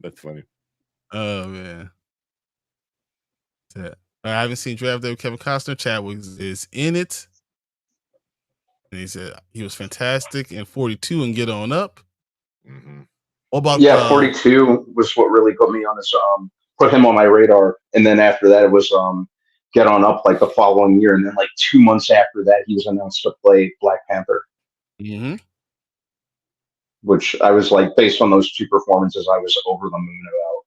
That's funny. Oh man. I haven't seen Draft Day with Kevin Costner. Chadwick is in it. And he said he was fantastic in 42 and Get On Up. What about 42 was what really put me on this put him on my radar. And then after that it was Get On Up like the following year, and then like 2 months after that he was announced to play Black Panther. Which I was like, based on those 2 performances, I was over the moon about.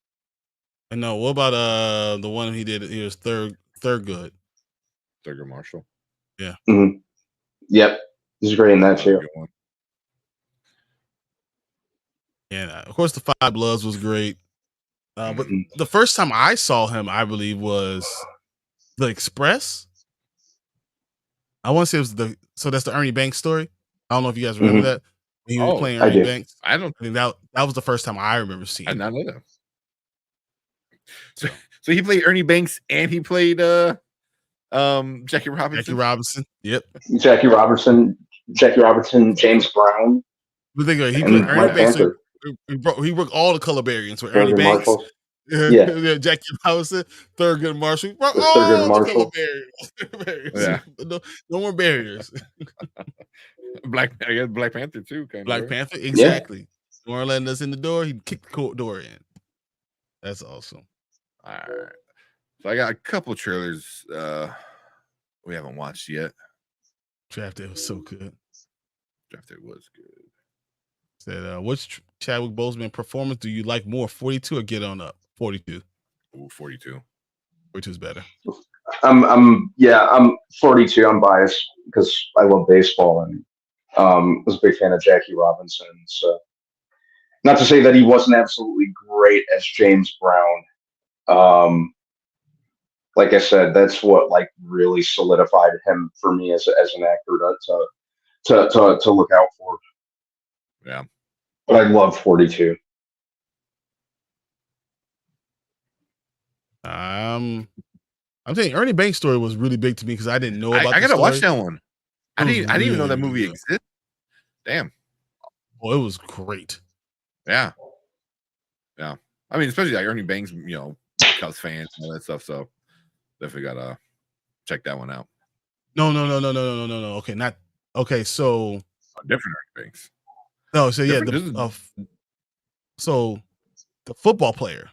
And no, what about the one he did? He was third good. Thurgood Marshall. Mhm. Yep, he's great in that That was a too. good one. And of course, the Five Bloods was great. But Mhm. the first time I saw him, I believe, was The Express. I want to say it was so that's the Ernie Banks story. I don't know if you guys remember Mhm. that. When he was Oh, playing I Ernie do. Banks. I don't. I think that was the first time I remember I seeing did him. not know that. So, So he played Ernie Banks and he played Jackie Robinson. Jackie Robinson. Yep. Jackie Robertson, James Brown, But think of it, he played and Wow. Ernie Black Banks. So Panther. he broke all the color variants with Ernie Thurgood Banks, Marshall. Yeah, Jackie Robinson, Thurgood Marshall. He broke Thurgood all the color Marshall. barriers. Yeah. No more barriers. I guess Black Panther too, kind Black of. Panther, Yeah. exactly. They weren't letting us in the door. He kicked the door in. That's awesome. All right. So I got a couple trailers we haven't watched yet. Draft Day was so good. Draft Day was good. Said, which Chadwick Boseman performance do you like more, 42 or Get On Up? 42. Ooh, 42. Which is better? I'm 42. I'm biased because I love baseball and was a big fan of Jackie Robinson. So not to say that he wasn't absolutely great as James Brown. Like I said, that's what like really solidified him for me as an actor to look out for. Yeah. But I love 42. I'm saying Ernie Banks' story was really big to me because I didn't know about I the gotta watch story. that one. I didn't even know that movie good. existed. Damn. Oh, it was great. Yeah. Yeah. I mean, especially like Ernie Banks, Cubs fans and all that stuff. So definitely gotta check that one out. No. Okay, not okay. So Different Ernie Banks. no, so yeah, Different- so the football player.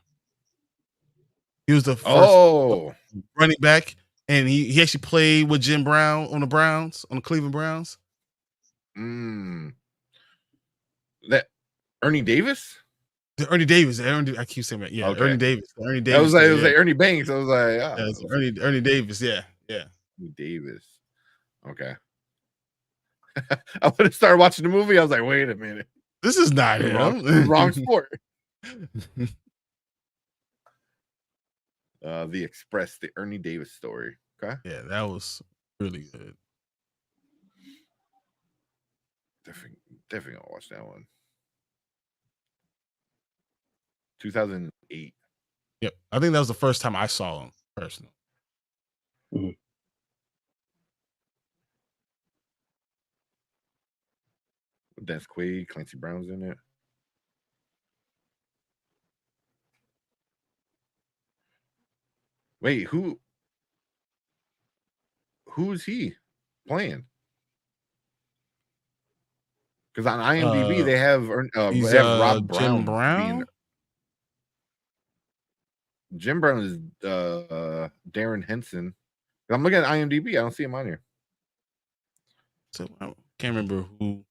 He was the first running back, and he actually played with Jim Brown on the Cleveland Browns. That Ernie Davis? Ernie Davis. I keep saying that. Yeah, Okay. Ernie Davis. Ernie It Davis. was like Ernie Banks. I was like, yeah, it's Ernie Davis. Yeah. Ernie Davis. Okay. I would have started watching the movie. I was like, wait a minute. This is not him. Wrong sport. The Express, the Ernie Davis story. Okay. Yeah, that was really good. Definitely gonna watch that one. 2008. Yep. I think that was the first time I saw him personally. Mm-hmm. Dennis Quaid, Clancy Brown's in it. Wait, who's he playing? Because on IMDb they have Rob Brown. Jim Brown. Jim Brown is Darren Henson. I'm looking at IMDb. I don't see him on here. So I can't remember who.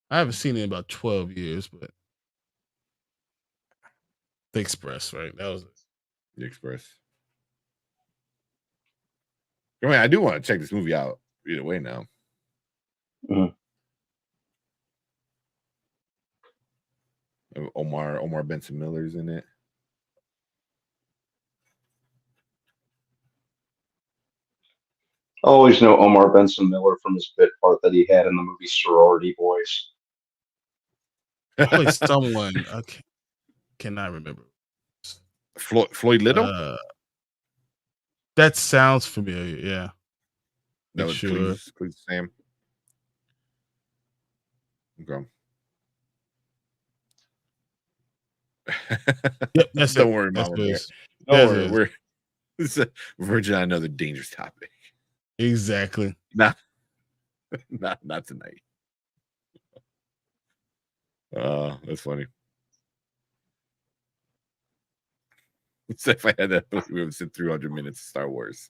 I haven't seen it in about 12 years, but The Express, right? That was it. The Express. I mean, I do want to check this movie out either way now. Mm-hmm. Omar Benson Miller's in it. I always know Omar Benson Miller from his bit part that he had in the movie Sorority Boys. Probably someone I cannot remember. Floyd Little. That sounds familiar. Yeah, That was sure. Cleese Sam. Okay. Yep, that's Don't it. worry, That's Mama Bear. his. Don't worry. We're verging on another dangerous topic. Exactly. Not tonight. That's funny. So if I had that, we would sit through 100 minutes of Star Wars.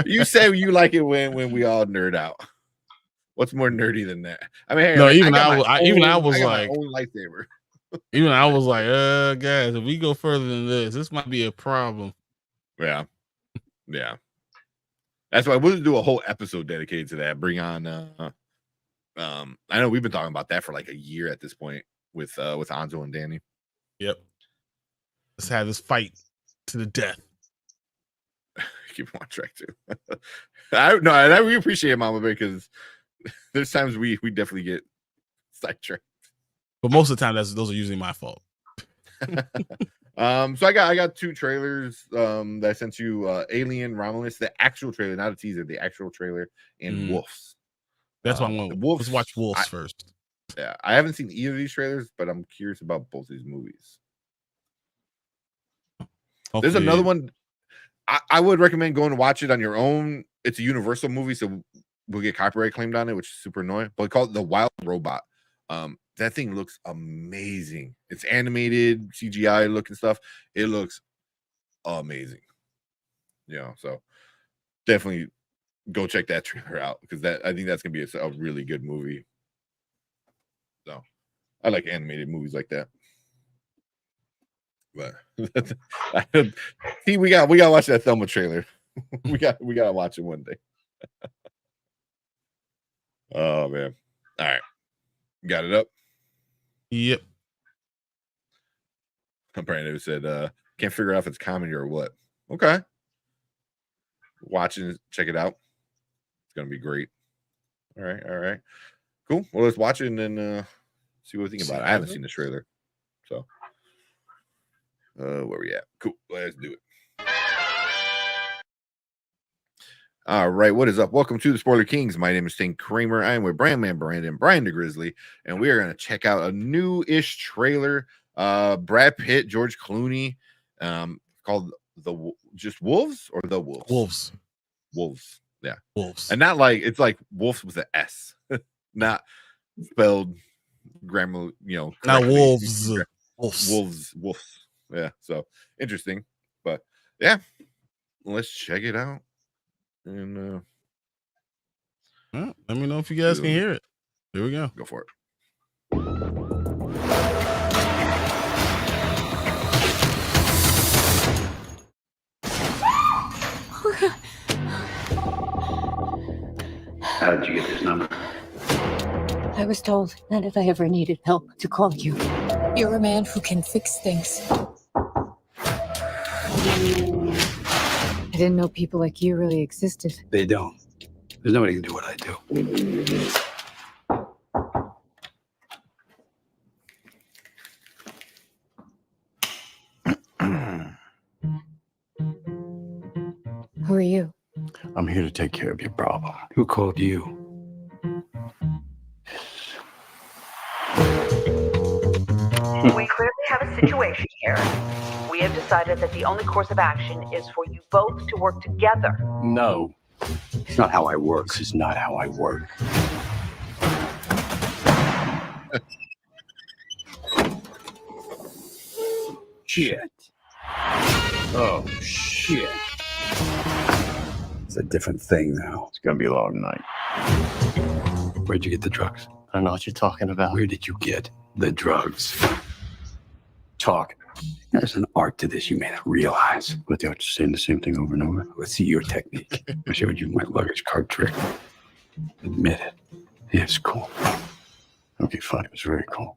You say you like it when we all nerd out. What's more nerdy than that? I mean, hey, No, I even got I my was- I- own, even I was I got like- my own lightsaber. Even I was like, guys, if we go further than this might be a problem. Yeah. That's why we'll do a whole episode dedicated to that. Bring on I know we've been talking about that for like a year at this point with Anzo and Danny. Yep. Let's have this fight to the death. Keep him on track too. And I really appreciate it, Mama Bear, because there's times we definitely get sidetracked. But most of the time those are usually my fault. So I got 2 trailers that I sent you, Alien Romulus, the actual trailer, not a teaser, the actual trailer, and Wolves. That's why I want Wolves. Let's watch Wolves first. Yeah, I haven't seen either of these trailers, but I'm curious about both these movies. Hopefully. There's another one I would recommend going to watch it on your own. It's a Universal movie, so we'll get copyright claimed on it, which is super annoying. But called The Wild Robot. That thing looks amazing. It's animated, CGI looking stuff. It looks amazing. So definitely go check that trailer out, because I think that's gonna be a really good movie. So I like animated movies like that. But see, we gotta watch that Thelma trailer. we gotta watch it one day. Oh man. All right. Got it up? Yep. Brandon said, can't figure out if it's comedy or what. Okay. Watching, check it out. It's gonna be great. All right. Cool. Well, let's watch it and then see what we think about it. I haven't seen the trailer. So where we at? Cool. Let's do it. All right, what is up? Welcome to the Spoiler Kings. My name is Tank Kramer. I am with Brandman Brandon, Brian the Grizzly, and we are going to check out a new-ish trailer. Brad Pitt, George Clooney, called just Wolves or The Wolves? Wolves. Yeah. Wolves. And not like, it's like Wolves with an S, not spelled grammar, Not correctly. Wolves. Wolves. Yeah. So interesting, but yeah, let's check it out. And let me know if you guys can hear it. Here we go. Go for it. How did you get this number? I was told that if I ever needed help, to call you. You're a man who can fix things. I didn't know people like you really existed. They don't. There's nobody can do what I do. Who are you? I'm here to take care of your problem. Who called you? We clearly have a situation here. We have decided that the only course of action is for you both to work together. No. It's not how I work. This is not how I work. Shit. Oh, shit. It's a different thing now. It's gonna be a long night. Where'd you get the drugs? I don't know what you're talking about. Where did you get the drugs? Talk. There's an art to this you may not realize. But they're just saying the same thing over and over. Let's see your technique. I showed you my luggage card trick. Admit it. Yeah, it's cool. Okay, fine. It was very cool.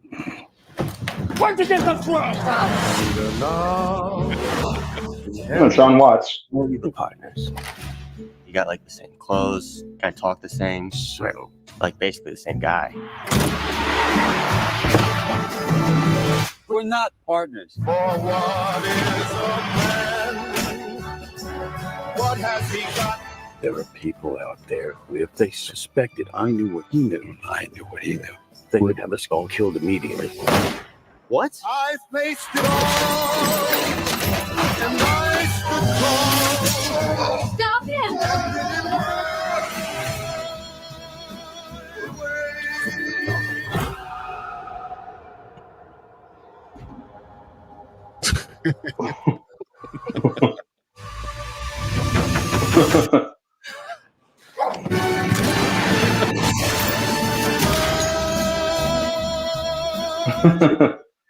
Where'd you get the drugs? Sean Watts. We're even partners. You got like the same clothes, kind of talk the same, So, like basically the same guy. we're not partners. For what is a man? What has he got? There are people out there who, if they suspected I knew what he knew, I knew what he knew, they would have us all killed immediately. What? I faced it all, and I stood tall. Stop him!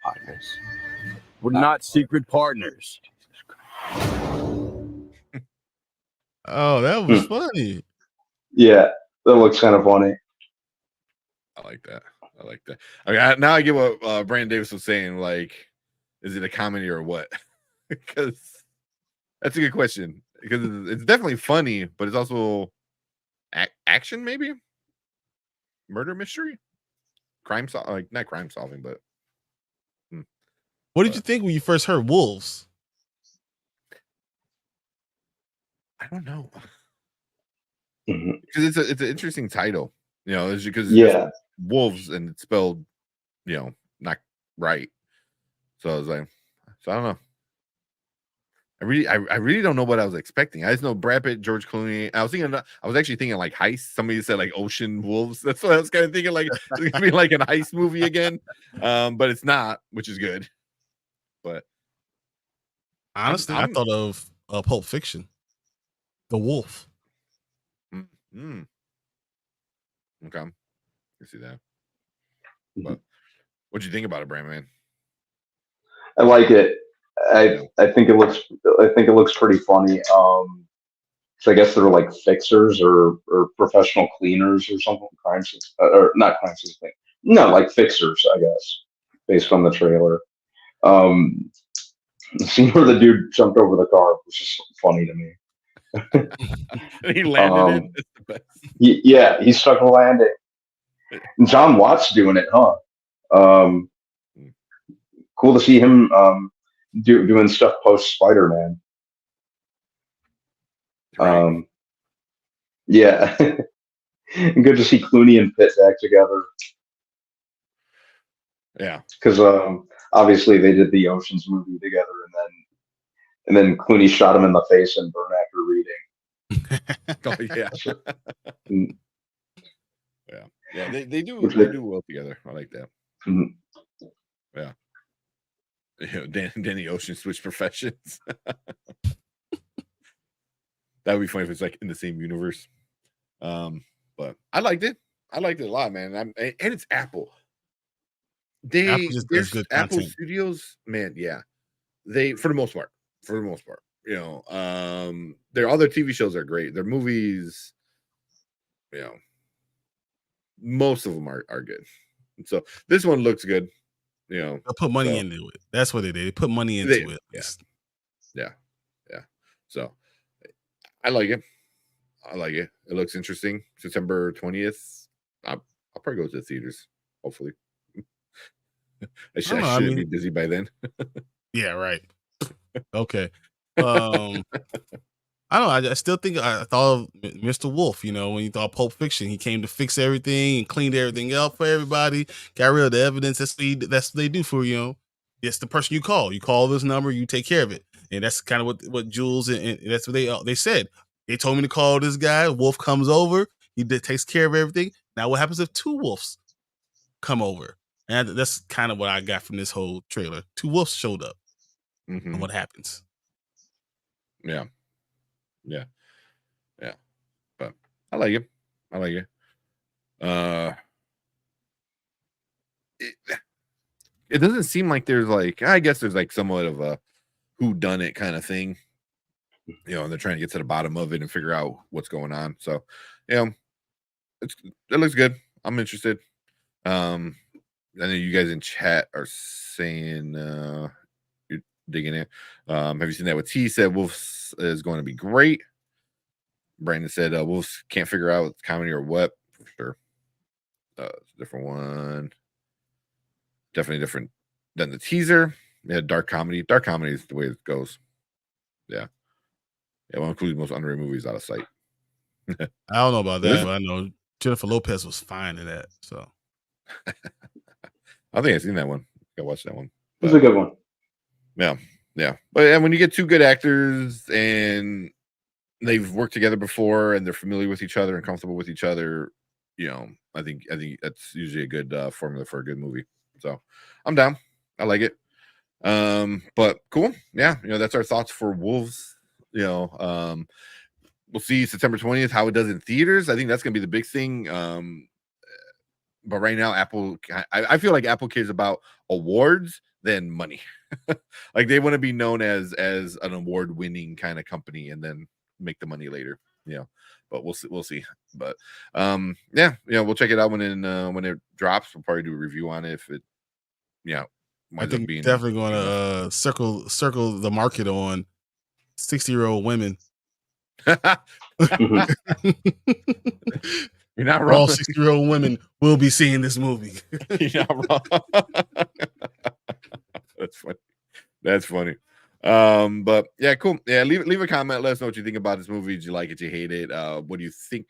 Partners. We're not secret partners. Oh, that was funny. Yeah, that looks kind of funny. I like that. I like that. Okay, now I get what Brandon Davis was saying. Like, is it a comedy or what? Because that's a good question. Because it's definitely funny, but it's also action, maybe murder mystery, crime like not crime solving, but. What did you think when you first heard wolves? I don't know. Mm-hmm. Because it's an interesting title, you know, it's because it's Yeah, wolves and it's spelled, you know, not right. So I was like, so I don't know. I really don't know what I was expecting. I just know Brad Pitt, George Clooney. I was actually thinking like heist. Somebody said like Ocean Wolves. That's what I was kind of thinking. Like it's gonna be like an heist movie again, but it's not, which is good. But Honestly, I thought of Pulp Fiction, the wolf. Okay, I see that. But what'd you think about it, Brandman? I like it. I think it looks pretty funny. So I guess they're like fixers or professional cleaners or something. Or not crime system. No, like fixers, I guess, based on the trailer. The scene where the dude jumped over the car was just funny to me. He landed it. Yeah, he stuck a landing. And John Watts doing it, huh? Cool to see him doing stuff post Spider-Man. Right. Yeah. And good to see Clooney and Pitt back together. Yeah. Because obviously they did the Ocean's movie together, and then Clooney shot him in the face and burned after reading. Oh yeah. Mm. Yeah. They do well together. I like that. Mm-hmm. Yeah. You know, Danny Ocean switched professions. That would be funny if it's like in the same universe. But I liked it. I liked it a lot, man. And it's Apple. There's good Apple content. Studios, man. Yeah, they for the most part, you know, their other TV shows are great. Their movies, you know, most of them are good. And so this one looks good. You know, They'll put money into it. That's what they did. They put money into it. Yeah. So I like it. It looks interesting. September 20th. I'll probably go to the theaters. Hopefully. I should be busy by then. Yeah, right. Okay. I don't know. I still think I thought of Mr. Wolf, you know, when you thought Pulp Fiction, he came to fix everything and cleaned everything up for everybody, got rid of the evidence. That's what they do for, you know. It's the person you call. You call this number, you take care of it. And that's kind of what Jules and that's what they said. They told me to call this guy. Wolf comes over. He takes care of everything. Now, what happens if two wolves come over? And that's kind of what I got from this whole trailer. Two wolves showed up. Mm-hmm. And what happens? Yeah. But I like it. It doesn't seem like there's like, I guess there's like somewhat of a who done it kind of thing. You know, and they're trying to get to the bottom of it and figure out what's going on. So, you know, it looks good. I'm interested. I know you guys in chat are saying you're digging it. Have you seen that? What T said Wolves is going to be great. Brandon said Wolves can't figure out comedy or what for sure. It's a different one. Definitely different than the teaser. Yeah, dark comedy. Dark comedy is the way it goes. Yeah. We'll include the most underrated movies out of sight. I don't know about that, but I know Jennifer Lopez was fine in that. So I think I've seen that one. I watched that one. It's a good one. Yeah. But when you get two good actors and they've worked together before and they're familiar with each other and comfortable with each other, you know, I think that's usually a good formula for a good movie. So I'm down. I like it. But cool. Yeah, you know, that's our thoughts for Wolves. You know, we'll see September 20th how it does in theaters. I think that's gonna be the big thing. but right now, Apple, I feel like Apple cares about awards than money. Like they want to be known as an award-winning kind of company, and then make the money later. But we'll see. We'll see. But we'll check it out when it drops. We'll probably do a review on it if it. I think definitely going to circle the market on 60-year-old women. You're not wrong. All 60-year-old women will be seeing this movie. You're not wrong. That's funny. But yeah, cool. Yeah, leave a comment. Let us know what you think about this movie. Did you like it? Did you hate it? What do you think?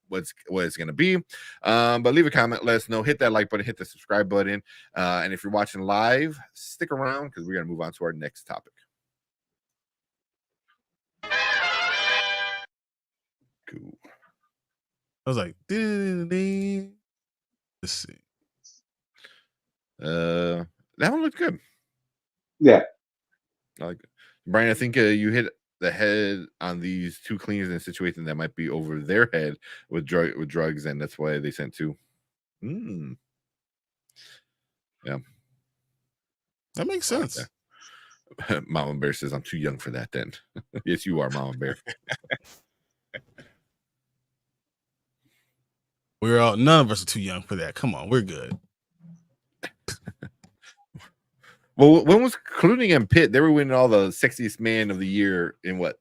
What it's gonna be. But leave a comment. Let us know. Hit that like button. Hit the subscribe button. And if you're watching live, stick around because we're gonna move on to our next topic. Cool. I was like, let's see. That one looked good. Yeah. I like it. Brian, I think you hit the head on these two cleaners in a situation that might be over their head with drugs, and that's why they sent two. Yeah. That makes sense. Mama Bear says, I'm too young for that then. Yes, you are, Mama Bear. None of us are too young for that. Come on, we're good. Well, when was Clooney and Pitt? They were winning all the sexiest man of the year in what?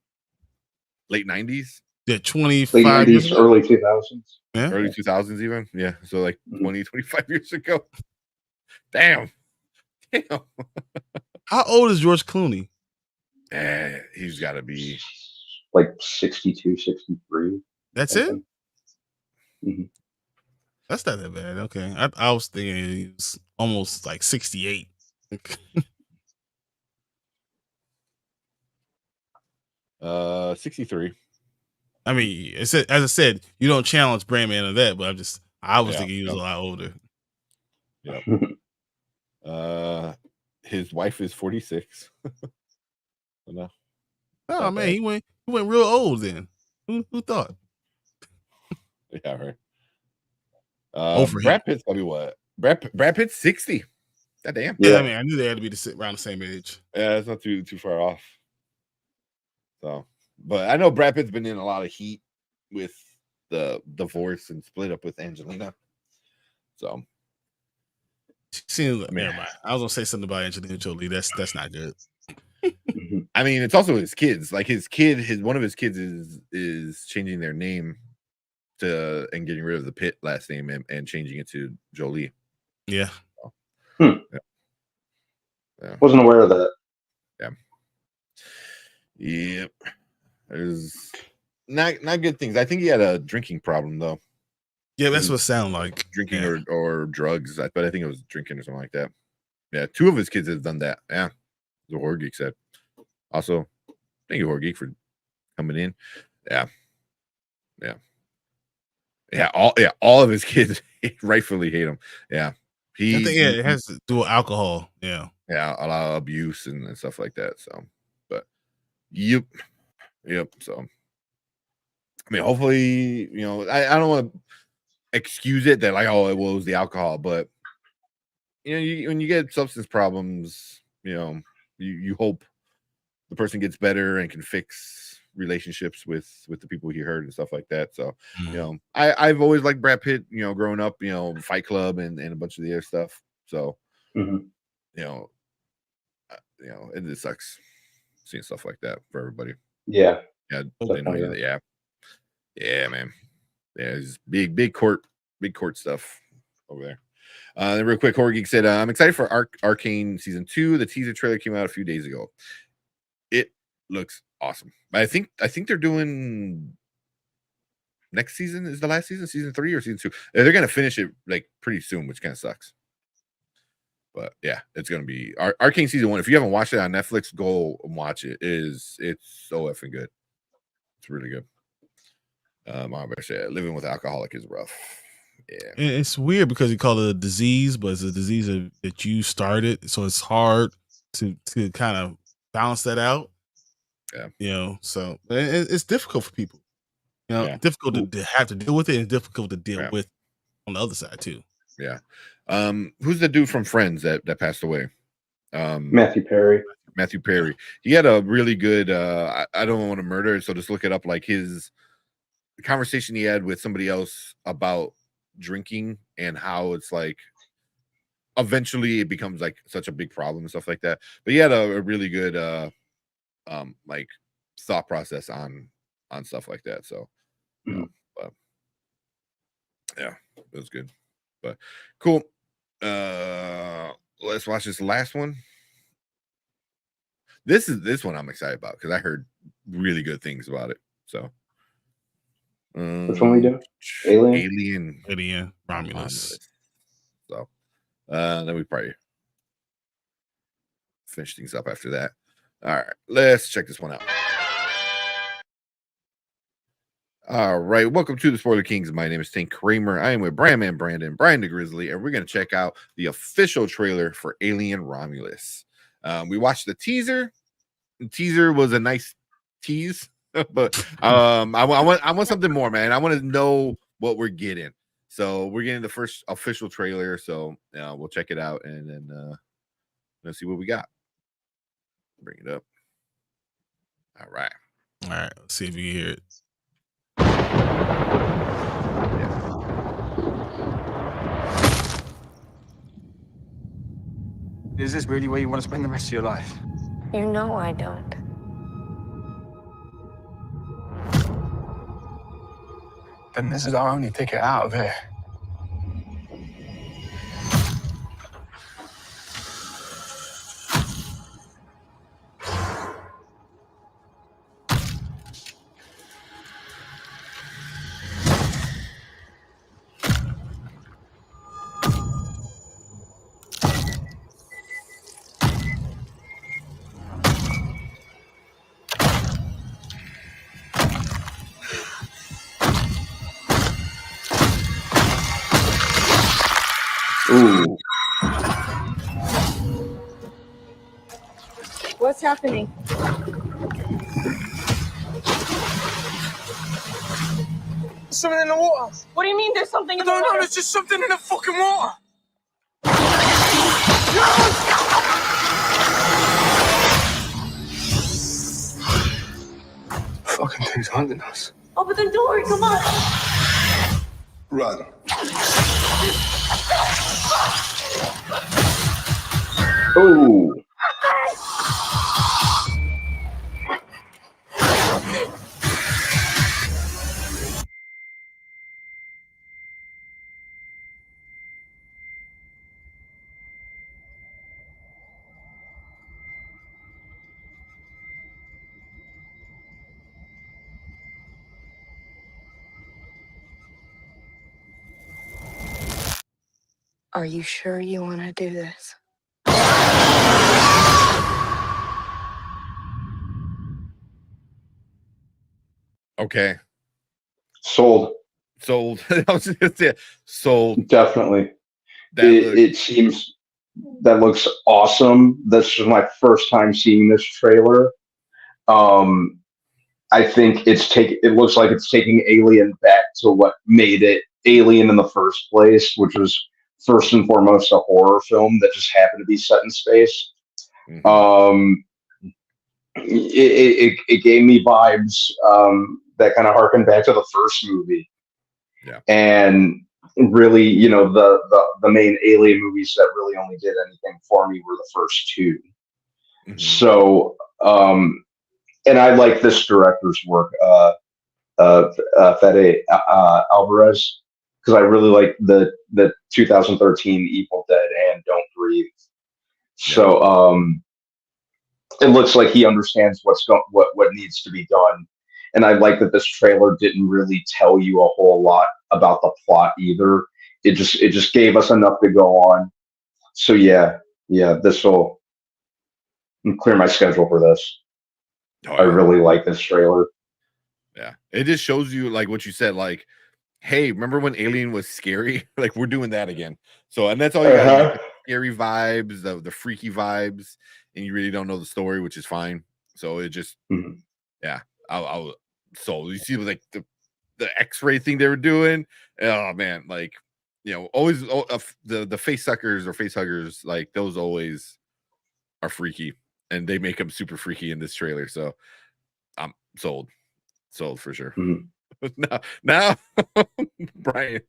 Late 90s? Yeah, 25 late 90s, early 2000s. Yeah. Early 2000s even? Yeah. So like 25 years ago. Damn. How old is George Clooney? He's got to be like 62, 63. That's it? Mm-hmm. That's not that bad. Okay. I was thinking he was almost like 68. 63. I mean, as I said, you don't challenge Brandman on that, but I was thinking he was a lot older. Yep. His wife is 46. No. Oh man, he went real old then. Who thought? Yeah, right. Brad Pitt's probably what? Brad Pitt's 60. God damn. Yeah, I mean, I knew they had to be around the same age. Yeah, it's not too far off. So, but I know Brad Pitt's been in a lot of heat with the divorce and split up with Angelina. So, never mind. I was gonna say something about Angelina Jolie. That's not good. I mean, it's also his kids. Like one of his kids is changing their name and getting rid of the Pitt last name and changing it to Jolie. Yeah. Yeah. Wasn't aware of that. Yeah. Yep. There's not good things. I think he had a drinking problem though. Yeah, that's what it sounded like. Drinking or drugs, but I think it was drinking or something like that. Yeah, two of his kids have done that. Yeah, the Horror Geek said. Also, thank you, Horror Geek, for coming in. Yeah. All of his kids rightfully hate him. Yeah, I think it has to do with alcohol. Yeah, a lot of abuse and stuff like that. So, but yep. So, I mean, hopefully, I don't want to excuse it that like, oh, it was the alcohol, but when you get substance problems, you hope the person gets better and can fix relationships with the people he hurt and stuff like that. So, I've always liked Brad Pitt, growing up, Fight Club and a bunch of the other stuff. So, it sucks seeing stuff like that for everybody. Yeah. Yeah. Yeah, man. Yeah, it's big court stuff over there. Then real quick, Horror Geek said, I'm excited for Arcane Season 2. The teaser trailer came out a few days ago. It looks awesome. I think they're doing next season is the last season 3 or season 2. They're gonna finish it like pretty soon, which kind of sucks. But yeah, it's gonna be Arcane Season 1. If you haven't watched it on Netflix, go and watch it. It's so effing good. It's really good. Living with alcoholic is rough. Yeah, it's weird because you call it a disease, but it's a disease that you started, so it's hard to kind of balance that out. Yeah, so it's difficult for people. Difficult to have to deal with it, and difficult to deal with on the other side too. Yeah. Who's the dude from Friends that passed away? Matthew Perry. Matthew Perry. He had a really good I don't want to murder, so just look it up, like his conversation he had with somebody else about drinking and how it's like eventually it becomes like such a big problem and stuff like that. But he had a really good like thought process on stuff like that. So but yeah, it was good. But cool. Let's watch this last one. This one I'm excited about because I heard really good things about it. So which one we do? Alien Romulus. So then we probably finish things up after that. All right, let's check this one out. All right, welcome to the Spoiler Kings. My name is Tank Kramer. I am with Brandman Brandon the Grizzly, and we're going to check out the official trailer for Alien Romulus. We watched the teaser. The teaser was a nice tease, but I want something more, man. I want to know what we're getting. So we're getting the first official trailer. So we'll check it out and then let's see what we got. Bring it up. All right. Let's see if you hear it. Is this really where you want to spend the rest of your life? You know I don't. Then this is our only ticket out of here. Ooh. What's happening? Something in the water. What do you mean there's something in the No, water? there's just something in the fucking water. Fucking thing's hunting us. Open the door, come on. Run. Ooh. Are you sure you want to do this? Okay. Sold. I was just gonna say sold. Definitely. It seems that looks awesome. This is my first time seeing this trailer. I think it looks like it's taking Alien back to what made it Alien in the first place, which was first and foremost a horror film that just happened to be set in space. It gave me vibes that kind of harkened back to the first movie. Yeah. And really, the main Alien movies that really only did anything for me were the first two. So, and I like this director's work, Fede Alvarez, because I really like the 2013 Evil Dead and Don't Breathe. So, it looks like he understands what needs to be done. And I like that this trailer didn't really tell you a whole lot about the plot either. It just gave us enough to go on. So yeah, this will clear my schedule for this. I really like this trailer. Yeah, it just shows you like what you said, like, hey, remember when Alien was scary? Like we're doing that again. So, and that's all you got. You got the scary vibes, the freaky vibes, and you really don't know the story, which is fine. So it just, yeah, so you see like the X-ray thing they were doing. Oh man, like always the face suckers or face huggers, like those always are freaky, and they make them super freaky in this trailer. So I'm sold for sure. Now, Brian.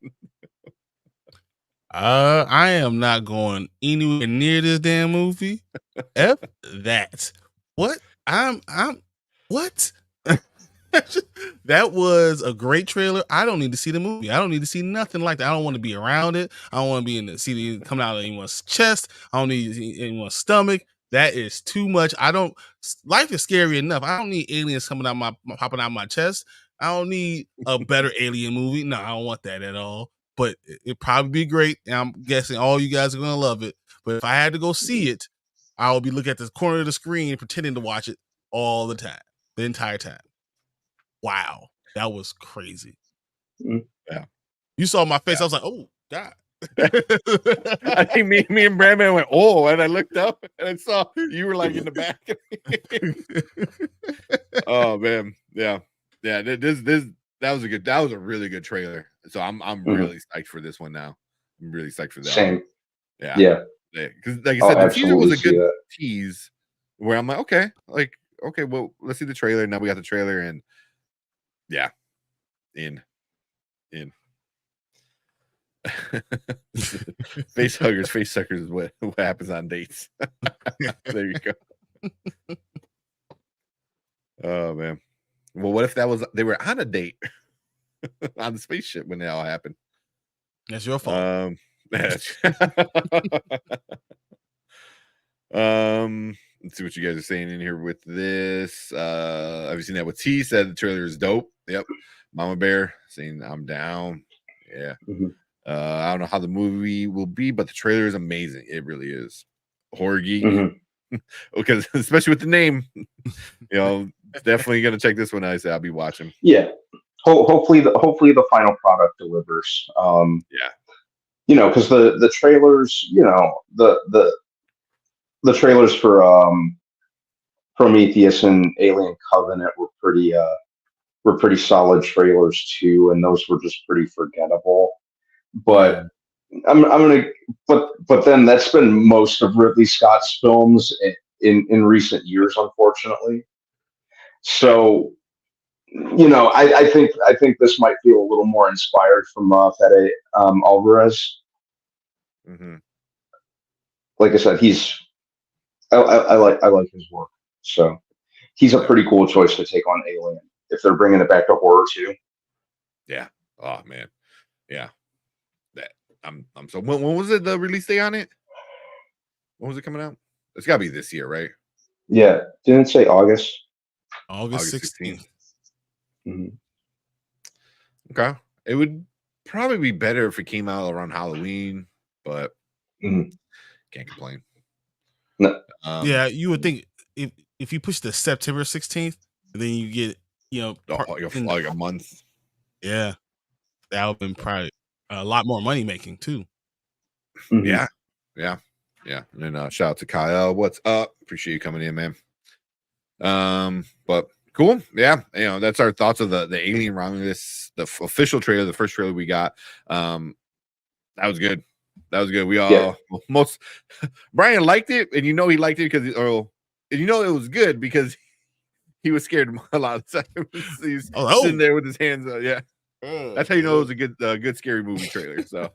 I am not going anywhere near this damn movie. F that. What? What? That was a great trailer. I don't need to see the movie. I don't need to see nothing like that. I don't want to be around it. I don't want to be in the see it coming out of anyone's chest. I don't need to see anyone's stomach. That is too much. Life is scary enough. I don't need aliens coming out popping out my chest. I don't need a better alien movie. No, I don't want that at all. But it'd probably be great. And I'm guessing all you guys are gonna love it. But if I had to go see it, I will be looking at the corner of the screen pretending to watch it all the time, the entire time. Wow, that was crazy. Yeah, you saw my face. I was like, "Oh God!" I think me and Brandon went, "Oh," and I looked up and I saw you were like in the back. Oh man, yeah. That was a really good trailer. So I'm really psyched for this one now. I'm really psyched for that. Same. Yeah. Because like I said, the teaser was a good tease where I'm like, okay, well, let's see the trailer. Now we got the trailer, and yeah, in face huggers, face suckers is what happens on dates. There you go. Oh man. Well, what if they were on a date on the spaceship when it all happened? That's your fault. Let's see what you guys are saying in here with this. Have you seen that? What T said the trailer is dope. Yep. Mama Bear saying I'm down. Yeah. I don't know how the movie will be, but the trailer is amazing. It really is. Horror geek. Because especially with the name, definitely gonna check this one out. I say I'll be watching. Yeah. Hopefully the final product delivers. Because the trailers, the trailers for Prometheus and Alien Covenant were pretty solid trailers too, and those were just pretty forgettable. But but then that's been most of Ridley Scott's films in recent years, unfortunately. So, I think this might feel a little more inspired from Fede Alvarez. Like I said, I like his work. So he's a pretty cool choice to take on Alien if they're bringing it back to horror too. Yeah. Oh man. Yeah. That I'm so. When was it the release day on it? When was it coming out? It's got to be this year, right? Yeah. Didn't it say August? August 16th. Okay. It would probably be better if it came out around Halloween, but can't complain. No. Yeah, you would think if you push the September 16th, then you get like a month. Yeah, that would have been probably a lot more money making too. Yeah. And then shout out to Kyle. What's up? Appreciate you coming in, man. But cool. Yeah, that's our thoughts of the Alien Romulus, the official trailer, the first trailer we got. That was good. We all most Brian liked it, and he liked it because it was good because he was scared a lot of the time. He's sitting there with his hands up. Yeah. That's how you know it was a good scary movie trailer. So,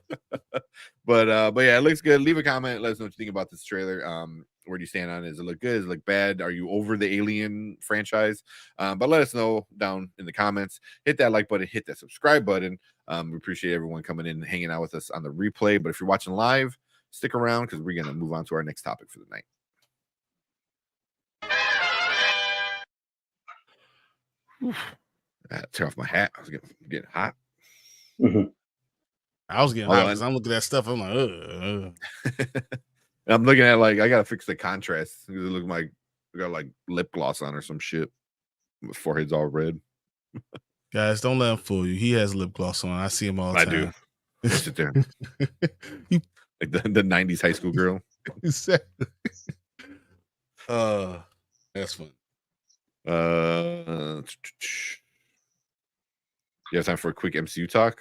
but yeah, it looks good. Leave a comment. Let us know what you think about this trailer. Where do you stand on it? Does it look good? Does it look bad? Are you over the Alien franchise? But let us know down in the comments. Hit that like button. Hit that subscribe button. We appreciate everyone coming in and hanging out with us on the replay. But if you're watching live, stick around because we're gonna move on to our next topic for the night. Tear off my hat. I was getting hot. I was getting hot because I'm looking at stuff. I'm like, I'm looking at I gotta fix the contrast. It look like I got lip gloss on or some shit. My forehead's all red. Guys, don't let him fool you. He has lip gloss on. I see him all the time. I do. Sit there. Like the 90s high school girl. Exactly. That's fun. You have time for a quick MCU talk?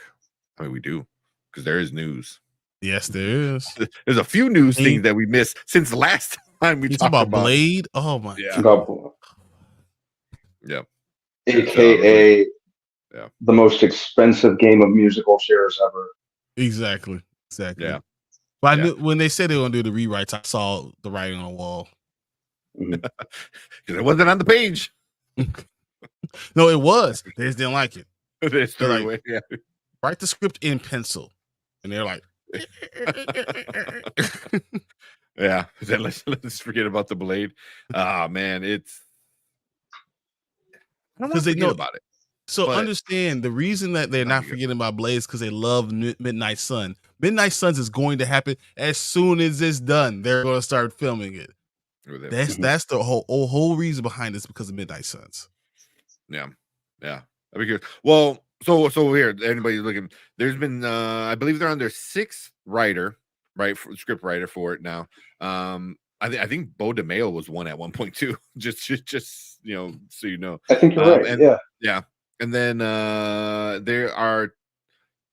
I mean, we do. because there is news. Yes, there is. There's a few news things that we missed since the last time we You talked talk about Blade. Oh my god. Yeah. AKA yeah. the most expensive game of musical chairs ever. Exactly. Yeah. But I knew when they said they were gonna do the rewrites, I saw the writing on the wall. Because it wasn't on the page. No, it was. They just didn't like it. They threw They're it away. Yeah. Write the script in pencil. And they're like, yeah. Then let's forget about the Blade. Ah, man, it's I don't want to forget about it. So but understand the reason that they're not forgetting about Blade because they love Midnight Sun. Midnight Suns is going to happen as soon as it's done. They're going to start filming it. That's the whole reason behind this because of Midnight Suns. Yeah. I'd be curious. Well, so here, anybody looking? There's been, I believe they're on their sixth writer, right? Script writer for it now. I think Bo DeMeo was one at one point too. just you know, so you know. I think you're right. Yeah. And then there are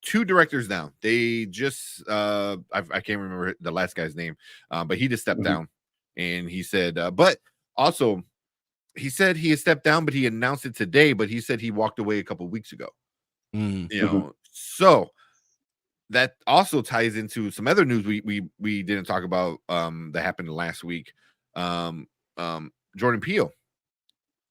two directors now. They just I can't remember the last guy's name, but he just stepped down, and he said, but also he said he had stepped down, but he announced it today. But he said he walked away a couple of weeks ago. You know, so that also ties into some other news we didn't talk about that happened last week. Jordan Peele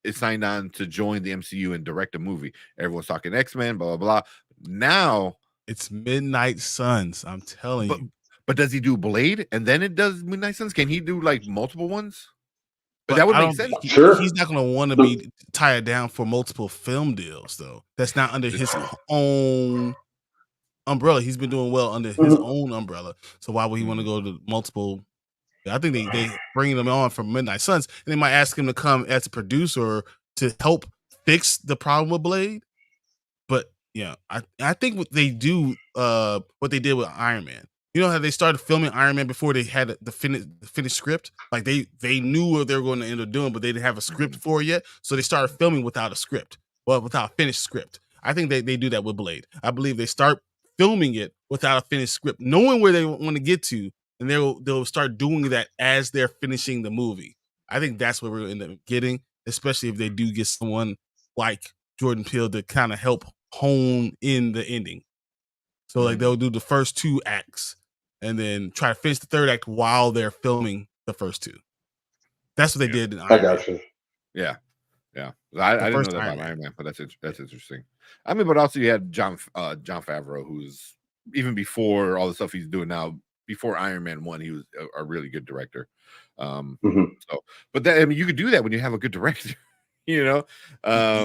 is signed on to join the MCU and direct a movie. Everyone's talking X-Men, blah blah blah. Now it's Midnight Suns. I'm telling you. But does he do Blade and then it does Midnight Suns? Can he do like multiple ones? But that would make sense. He's not going to want to be tied down for multiple film deals, though. That's not under his own umbrella. He's been doing well under his own umbrella. So why would he want to go to multiple? I think they bring him on from Midnight Suns, and they might ask him to come as a producer to help fix the problem with Blade. But yeah, I think what they do, what they did with Iron Man. You know how they started filming Iron Man before they had the finished script? Like they knew what they were going to end up doing, but they didn't have a script for it yet. So they started filming without a script. Well, without a finished script. I think they do that with Blade. I believe they start filming it without a finished script, knowing where they want to get to, and they'll start doing that as they're finishing the movie. I think that's what we're end up getting, especially if they do get someone like Jordan Peele to kind of help hone in the ending. So like they'll do the first two acts and then try to finish the third act while they're filming the first two. That's what they did in Iron Man. I got you. Yeah. I didn't know that about Iron Man, but that's interesting. I mean, but also you had John Favreau, who's even before all the stuff he's doing now, before Iron Man 1, he was a really good director. So, but that, I mean, you could do that when you have a good director. You know,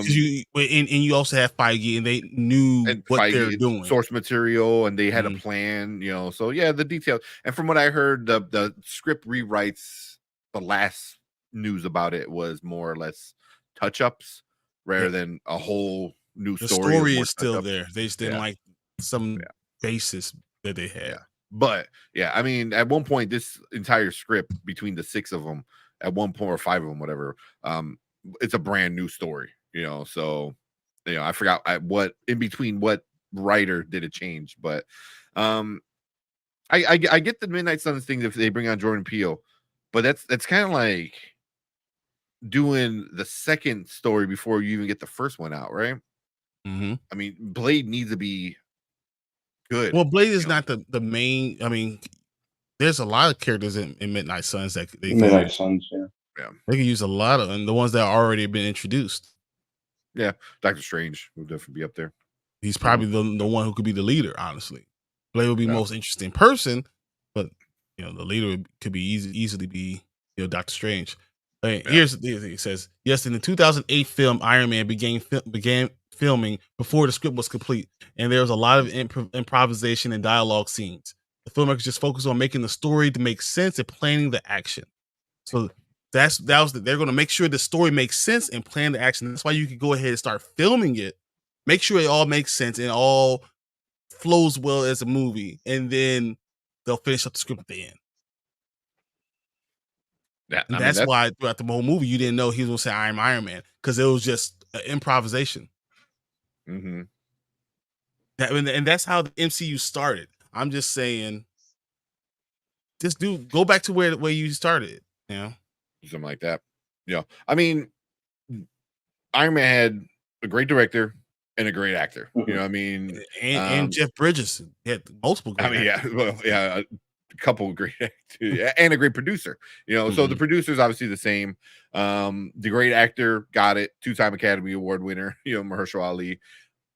you also have Feige, and they knew what they're doing, source material, and they had a plan. You know, so yeah, the details. And from what I heard, the script rewrites, the last news about it was more or less touch ups rather than a whole new story. The story is still there. They just didn't like some basis that they had. But yeah, I mean, at one point, this entire script between the six of them, at one point or five of them, whatever, it's a brand new story, you know. So, you know, I forgot what in between what writer did it change, but I get the Midnight Suns thing if they bring on Jordan Peele, but that's kind of like doing the second story before you even get the first one out, right? I mean, Blade needs to be good. Well, Blade is not the main. I mean, there's a lot of characters in Midnight Suns that they Midnight Suns, they can use a lot of, and the ones that are already been introduced. Yeah, Doctor Strange will definitely be up there. He's probably the one who could be the leader. Honestly, Blade would be the most interesting person, but you know, the leader could be easily be Doctor Strange. Here's the thing. It says, yes, in the 2008 film, Iron Man began filming before the script was complete, and there was a lot of improvisation and dialogue scenes. The filmmakers just focused on making the story to make sense and planning the action. So they're going to make sure the story makes sense and plan the action. That's why you can go ahead and start filming it, make sure it all makes sense and all flows well as a movie, and then they'll finish up the script at the end. That's why throughout the whole movie you didn't know he was going to say I'm Iron Man, because it was just improvisation. And that's how the MCU started. I'm just saying, just go back to where you started. You know, something like that. Yeah, I mean, Iron Man had a great director and a great actor. You know, what I mean, and Jeff Bridges had multiple. Great I mean, actors. a couple of great actors and a great producer. You know, so the producer's obviously the same. The great actor got it, 2-time Academy Award winner. You know, Mahershala Ali.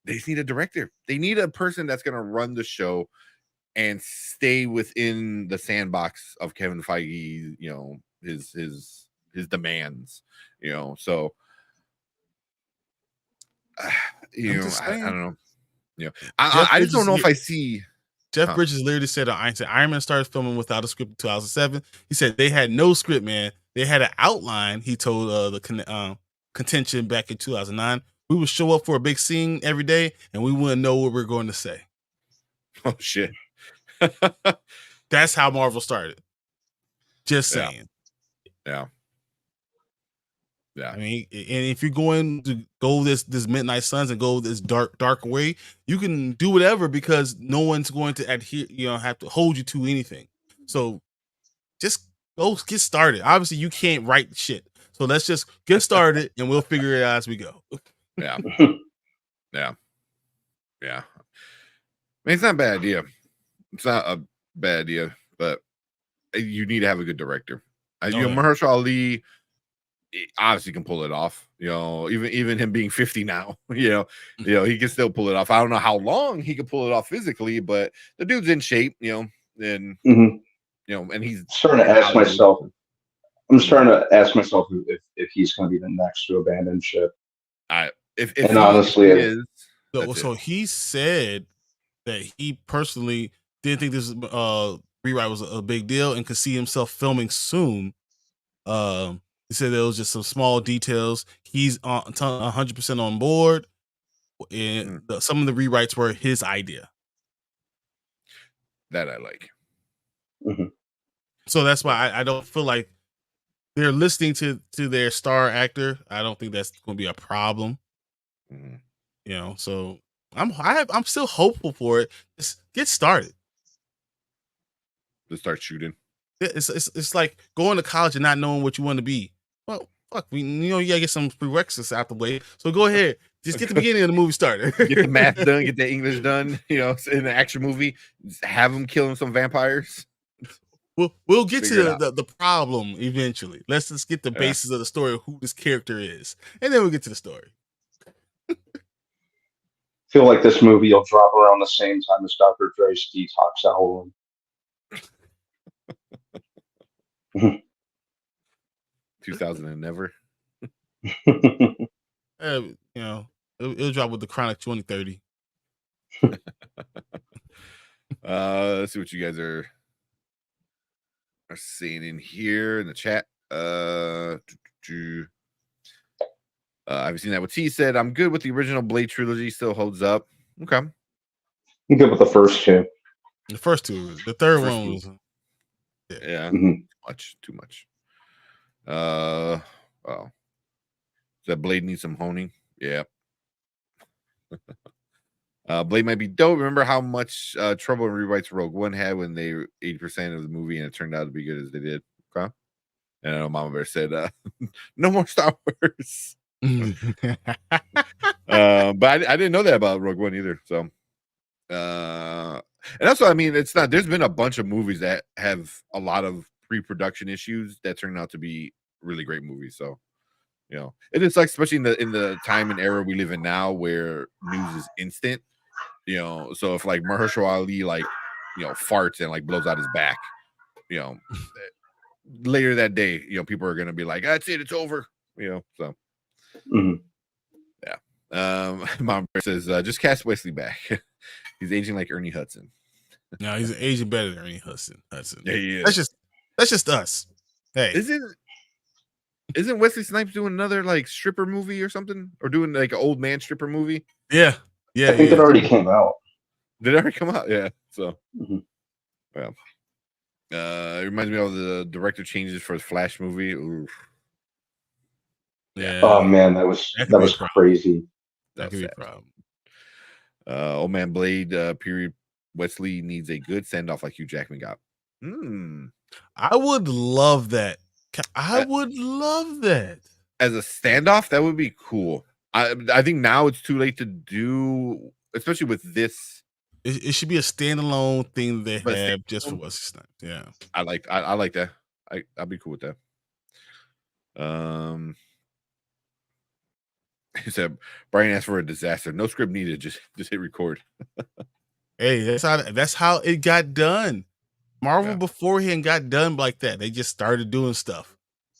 They just need a director. They need a person that's going to run the show and stay within the sandbox of Kevin Feige. You know, his demands. You know, so. You know, I don't know. You know, I just don't know if I see. Jeff Bridges literally said Iron Man started filming without a script in 2007. He said they had no script, man. They had an outline. He told the contention back in 2009. We would show up for a big scene every day, and we wouldn't know what we were going to say. Oh shit! That's how Marvel started. Just saying. Yeah. I mean, and if you're going to go this Midnight Suns and go this dark way, you can do whatever because no one's going to adhere. You know, have to hold you to anything. So just go get started. Obviously, you can't write shit, so let's just get started and we'll figure it out as we go. Yeah. I mean, it's not a bad idea. It's not a bad idea, but you need to have a good director. You know, Mahershala Ali obviously can pull it off. You know, even him being 50 now, you know, he can still pull it off. I don't know how long he can pull it off physically, but the dude's in shape, you know, and you know, and he's starting to ask myself. I'm starting to ask myself if he's going to be the next to abandon ship. If honestly, he is, so he said that he personally didn't think this rewrite was a big deal and could see himself filming soon. He said there was just some small details. He's 100% on board, and some of the rewrites were his idea. That I like. So that's why I don't feel like they're listening to their star actor. I don't think that's going to be a problem. You know, so I'm still hopeful for it. Just get started. To start shooting. It's like going to college and not knowing what you want to be. Well, fuck, you gotta get some prerequisites out the way. So go ahead, just get the beginning of the movie started. Get the math done, get the English done. You know, in an action movie, have them killing some vampires. We'll get to the problem eventually. Let's just get the basis of the story of who this character is, and then we'll get to the story. Feel like this movie will drop around the same time as Dr. Dre's Detox album. 2000 and never. You know, it'll drop with the Chronic 2030. Let's see what you guys are saying in here in the chat. I've seen that what T said. I'm good with the original Blade trilogy. Still holds up. Okay. I'm good with the first two. The first two. The third one was too much. Well, that Blade needs some honing. Yeah. Blade might be dope. Remember how much trouble and rewrites Rogue One had when they were 80% of the movie and it turned out to be good as they did. Okay. And I know Mama Bear said, no more Star Wars. But I didn't know that about Rogue One either. So, and also, I mean, it's not, there's been a bunch of movies that have a lot of pre-production issues that turned out to be really great movies. So, you know, it is like, especially in the time and era we live in now where news is instant, you know, so if like Mahershala Ali, like, you know, farts and like blows out his back, you know, later that day, you know, people are going to be like, that's it, it's over, you know, so. Mom says, just cast Wesley back. He's aging like Ernie Hudson. No, he's aging better than Ernie Hudson. Yeah, he is. That's just us. Hey, isn't Wesley Snipes doing another like stripper movie or something, or doing like an old man stripper movie? Yeah. I think it already came out. Did it already come out? Yeah. So, well, it reminds me of the director changes for his Flash movie. Oof. Yeah. Oh man, that was crazy. That could be a problem. Old Man Blade period. Wesley needs a good send off like Hugh Jackman got. I would love that. I would love that as a standoff. That would be cool. I think now it's too late to do, especially with this. It should be a standalone thing they have just for Wesley Snipes. Yeah, I like that. I'll be cool with that. He said Brian asked for a disaster. No script needed. Just hit record. Hey, that's how it got done. Marvel beforehand got done like that. They just started doing stuff.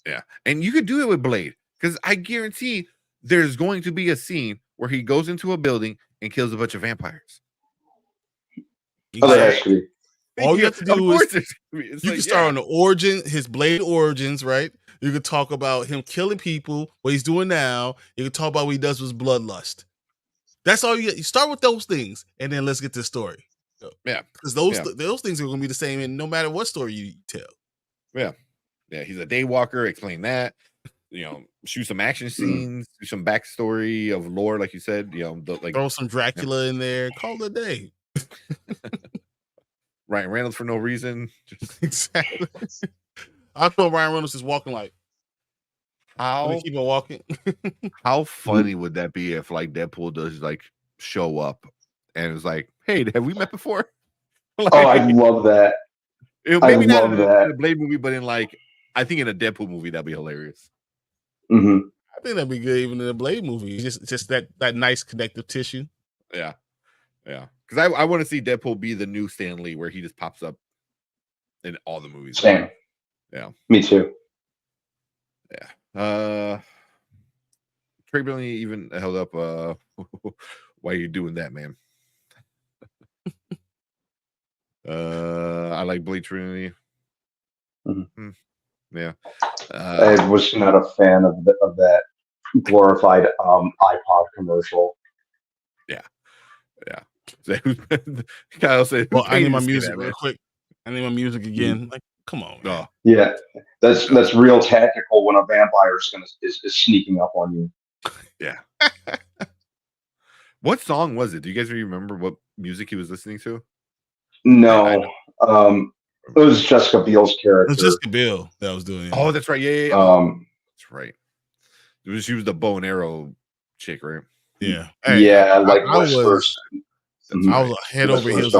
Yeah, and you could do it with Blade because I guarantee there's going to be a scene where he goes into a building and kills a bunch of vampires. Oh, there has to be. All you have to do is you can start on the origin, his Blade origins, right? You can talk about him killing people, what he's doing now. You can talk about what he does with bloodlust. That's all you get. You start with those things, and then let's get to the story. Yeah, because those things are going to be the same, and no matter what story you tell. Yeah, he's a daywalker. Explain that. Shoot some action scenes, do some backstory of lore, like you said. Throw some Dracula in there. Call it a day. Ryan Reynolds for no reason. Exactly. I thought Ryan Reynolds is walking like how keep on walking. How funny would that be if like Deadpool does like show up and it's like, hey, have we met before? Like, oh, I love that. Maybe not in a Blade movie, but in like I think in a Deadpool movie that'd be hilarious. Mm-hmm. I think that'd be good even in a Blade movie. Just that nice connective tissue. Yeah. Because I want to see Deadpool be the new Stan Lee, where he just pops up in all the movies. Same. Yeah. Me too. Yeah. Trey Billy even held up. Why are you doing that, man? I like Blade Trinity. Mm-hmm. Yeah. I was not a fan of that glorified iPod commercial. Yeah. Kyle said, well, I need my music real quick. I need my music again. Mm-hmm. Like, come on. Man. Oh. Yeah, that's real tactical when a vampire is sneaking up on you. Yeah. What song was it? Do you guys remember what music he was listening to? No. It was Jessica Biel's character. It was Jessica Biel that was doing it. Oh, that's right. Yeah. That's right. She was the bow and arrow chick, right? Yeah. Yeah, like Whisper's. I was head over heels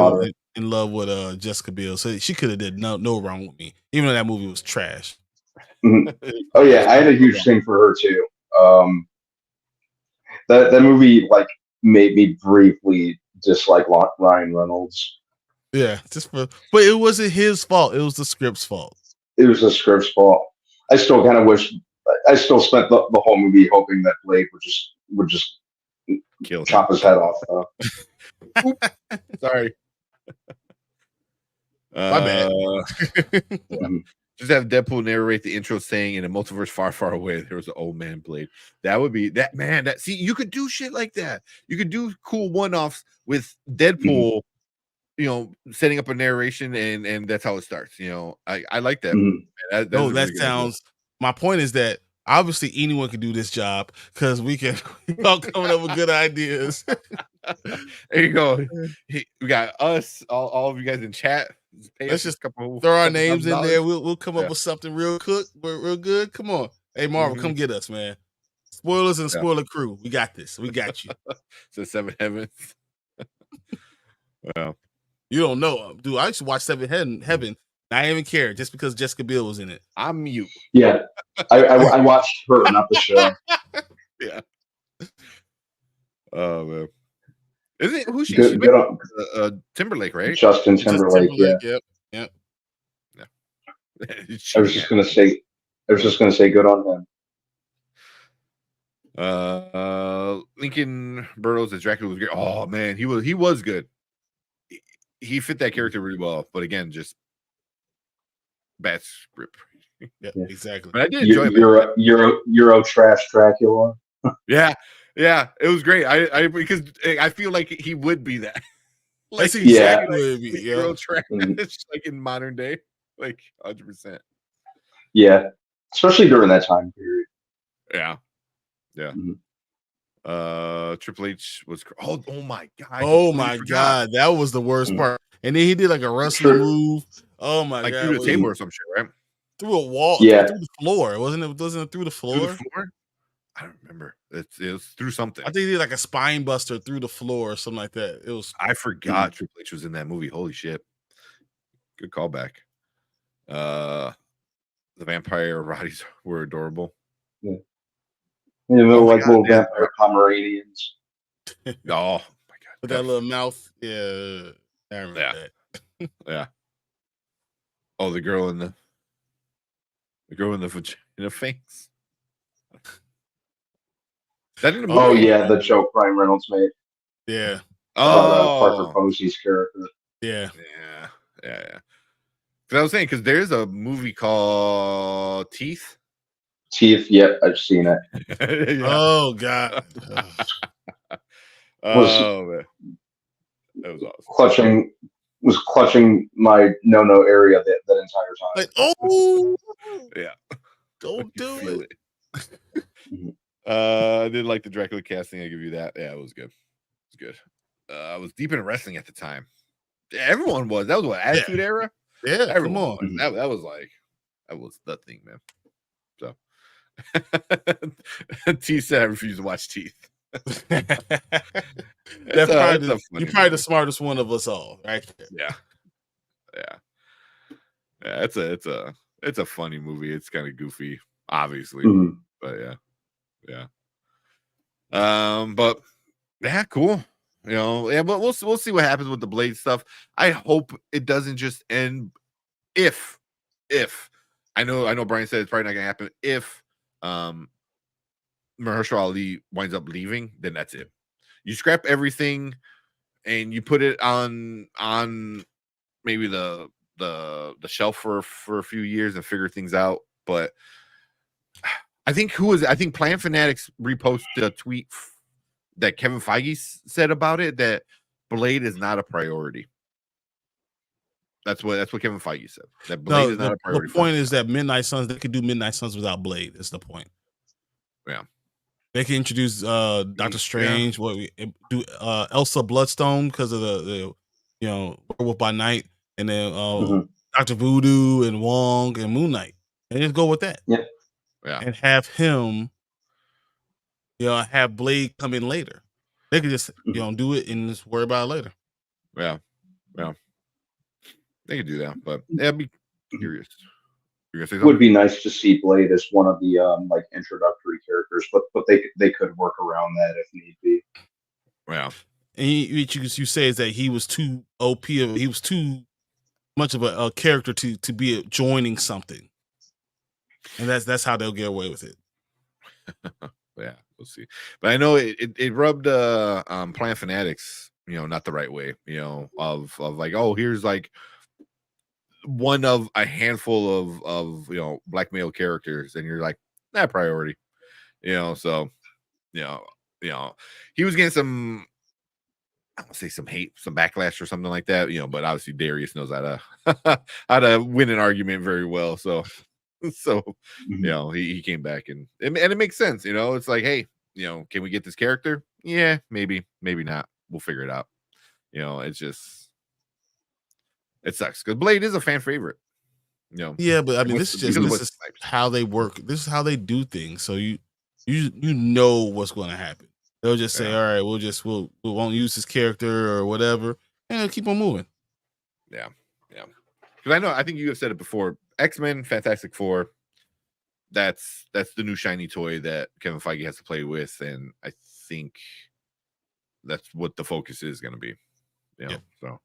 in love with Jessica Biel, so she could have did no wrong with me, even though that movie was trash. Mm-hmm. Oh yeah, I had a huge thing for her too. That movie like made me briefly dislike Ryan Reynolds. Yeah, but it wasn't his fault. It was the script's fault. It was the script's fault. I still kind of wish. I still spent the whole movie hoping that Blade would just chop his head off. Sorry. My bad. Just have Deadpool narrate the intro saying, "In a multiverse far, far away, there was an old man Blade." That would be that man. That see, you could do shit like that. You could do cool one-offs with Deadpool. Setting up a narration and that's how it starts. I like that. Mm-hmm. That sounds. My point is that obviously anyone can do this job because we all coming up with good ideas. There you go. We got us, all of you guys in chat. Let's just throw our names in there. We'll come up with something real good. Come on, hey Marvel, come get us, man. Spoilers and spoiler crew. We got this. We got you. So 7 Heavens. Well, you don't know, dude. I used to watch 7 Heaven. I didn't even care just because Jessica Biel was in it. I'm mute. Yeah, I watched her, not the show. Yeah. Oh man. Is it who she? Timberlake, right? Justin Timberlake. Yeah. Yeah. I was just gonna say good on him. Lincoln Burrows as Dracula was great. Oh man, he was good. He fit that character really well, but again, just bad script. Yeah, exactly. But I did enjoy it. Euro trash Dracula. Yeah, it was great. I because I feel like he would be that. Like, exactly would be Euro trash, like in modern day, like 100%. Yeah, especially during that time period. Yeah. Mm-hmm. Triple H was. Oh my god! I Oh completely my forgot. god, that was the worst part. And then he did like a wrestling Sure. move. Oh my Like god, through the where he table or some shit, right? through a wall, Yeah. through the floor. Wasn't it? Wasn't it through the Through the floor? floor. I don't remember. It was through something. I think he did like a spine buster through the floor or something like that. It was. I forgot Triple H was in that movie. Holy shit! Good callback. The vampire Roddies were adorable. Yeah. You know, Oh my like God, little yeah. vampire Pomeranians. Oh my god! With that little mouth. Yeah, I remember that. Yeah. Oh, the girl in the vagina face. That in the movie? Oh yeah, the joke Ryan Reynolds made. Yeah. Parker Posey's character. Yeah. Yeah. Because I was saying, because there's a movie called Teeth. Teeth, yep, I've seen it. Yeah. Oh god. Oh man, that was awesome. Was clutching my no area that entire time. Like, oh yeah, don't do it. I did like the Dracula casting. I give you that. Yeah, it was good. It was good. I was deep in wrestling at the time. Yeah, everyone was. That was what Attitude Era. Yeah, everyone. come on. That was like that was the thing, man. So T said I refuse to watch Teeth. You're probably the smartest one of us all, right? Yeah. It's a funny movie. It's kind of goofy, obviously, but yeah. But yeah, cool. You know, yeah, but we'll see what happens with the Blade stuff. I hope it doesn't just end. If I know Brian said it's probably not gonna happen. If Mahershala Ali winds up leaving, then that's it. You scrap everything and you put it on maybe the shelf for a few years and figure things out. But I think Plan Fanatics reposted a tweet that Kevin Feige said about it, that Blade is not a priority. That's what Kevin Feige said. That Blade is not a priority. The point is that Midnight Suns, they could do Midnight Suns without Blade. Is the point. Yeah. They can introduce Doctor Strange. What we do? Elsa Bloodstone because of the Werewolf by Night, and then Doctor Voodoo and Wong and Moon Knight, and just go with that. Yeah. And have him, have Blade come in later. They could just do it and just worry about it later. Yeah. They could do that, but I'd be curious. It would be nice to see Blade as one of the like introductory characters, but they could work around that if need be. Yeah. And you say is that he was too OP. He was too much of a character to be joining something, and that's how they'll get away with it. Yeah, we'll see. But I know it rubbed Plan Fanatics, not the right way. Of like, oh, here's like one of a handful of black male characters, and you're like, that priority, so he was getting some, I don't say some hate, some backlash or something like that, but obviously Darius knows how to win an argument very well, so he came back and it makes sense. It's like, hey, can we get this character? Yeah, maybe not, we'll figure it out. It's just, it sucks because Blade is a fan favorite. Yeah, but I mean, this is how they work. This is how they do things. So you know what's going to happen. They'll just say, all right, we won't use this character or whatever, and keep on moving. Yeah. Because I think you have said it before. X-Men, Fantastic Four. That's the new shiny toy that Kevin Feige has to play with, and I think that's what the focus is going to be. So.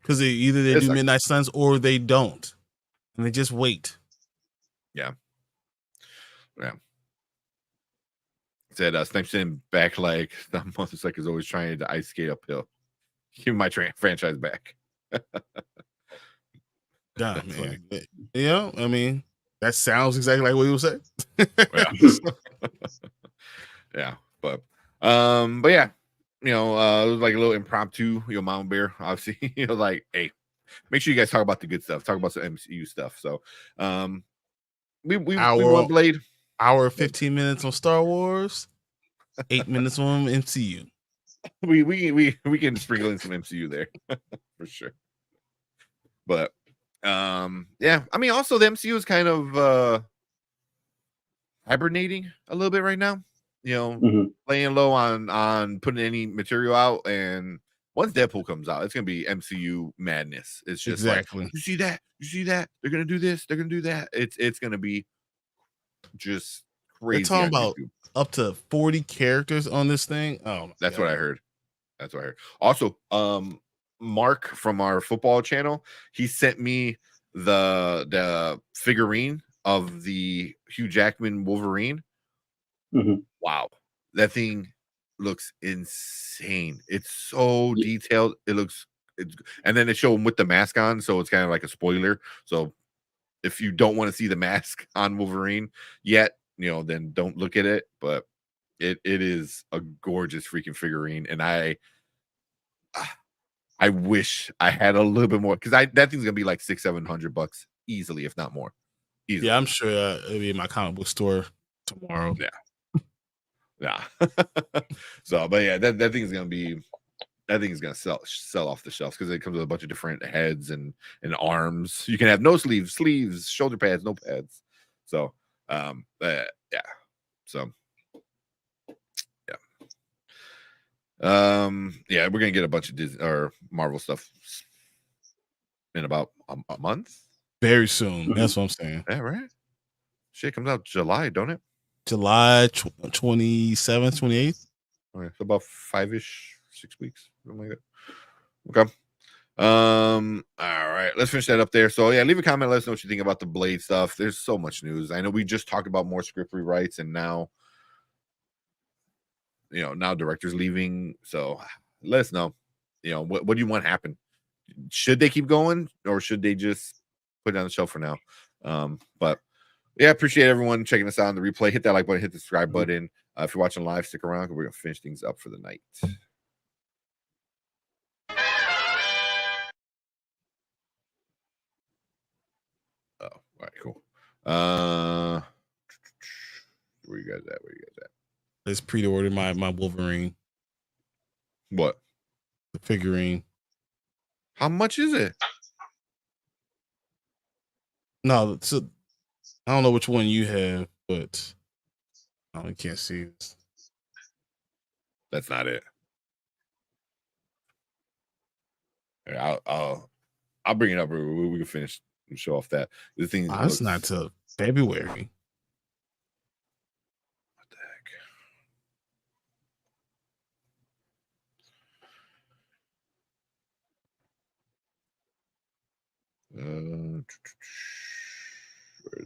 Because either they do Midnight Suns or they don't, and they just wait. Yeah. Said Snipes in back like the motorcycle is always trying to ice skate uphill. Give my franchise back. Yeah, man. I mean, that sounds exactly like what you would say. Yeah, but yeah. It was like a little impromptu, Mama Bear, obviously, like, hey, make sure you guys talk about the good stuff, talk about some MCU stuff. So, we want Blade. Hour 15 minutes on Star Wars. 8 minutes on MCU. We can sprinkle in some MCU there for sure. But yeah, I mean, also the MCU is kind of hibernating a little bit right now. You know, laying low on putting any material out, and once Deadpool comes out, it's gonna be MCU madness. It's just Exactly. like, you see that, they're gonna do this, they're gonna do that. It's gonna be just They're crazy. talking on about YouTube. up to 40 characters on this thing. Oh, That's what I heard. That's what I heard. Also, Mark from our football channel, he sent me the figurine of the Hugh Jackman Wolverine. Wow, that thing looks insane. It's so detailed. And then they show him with the mask on, so it's kind of like a spoiler. So if you don't want to see the mask on Wolverine yet, you know, then don't look at it. But it is a gorgeous freaking figurine, and I wish I had a little bit more, because that thing's gonna be like $600-700 easily, if not more. Easily. Yeah, I'm sure it'll be in my comic book store tomorrow. Yeah. So, but yeah, that thing's gonna sell off the shelves, because it comes with a bunch of different heads and arms. You can have no sleeves, shoulder pads, no pads. So yeah. So yeah, we're gonna get a bunch of Disney or Marvel stuff in about a month. Very soon. That's what I'm saying. Yeah, right. Shit comes out July, don't it? July 27th, 28th. Okay, so about 5-ish, 6 weeks, something like that. Okay. All right, let's finish that up there. So yeah, leave a comment, let us know what you think about the Blade stuff. There's so much news. I know we just talked about more script rewrites, and now, you know, now directors leaving. So let us know, you know, what do you want to happen? Should they keep going, or should they just put it on the shelf for now? But yeah, appreciate everyone checking us out on the replay. Hit that like button, hit the subscribe button. If you're watching live, stick around, because we're gonna finish things up for the night. Oh, all right, cool. Where you guys at? Let's pre-order my Wolverine. What? The figurine. How much is it? No, so I don't know which one you have, but I can't see this. That's not it. I'll bring it up. We can finish and show off that. The thing. Oh, it's not till February. What the heck?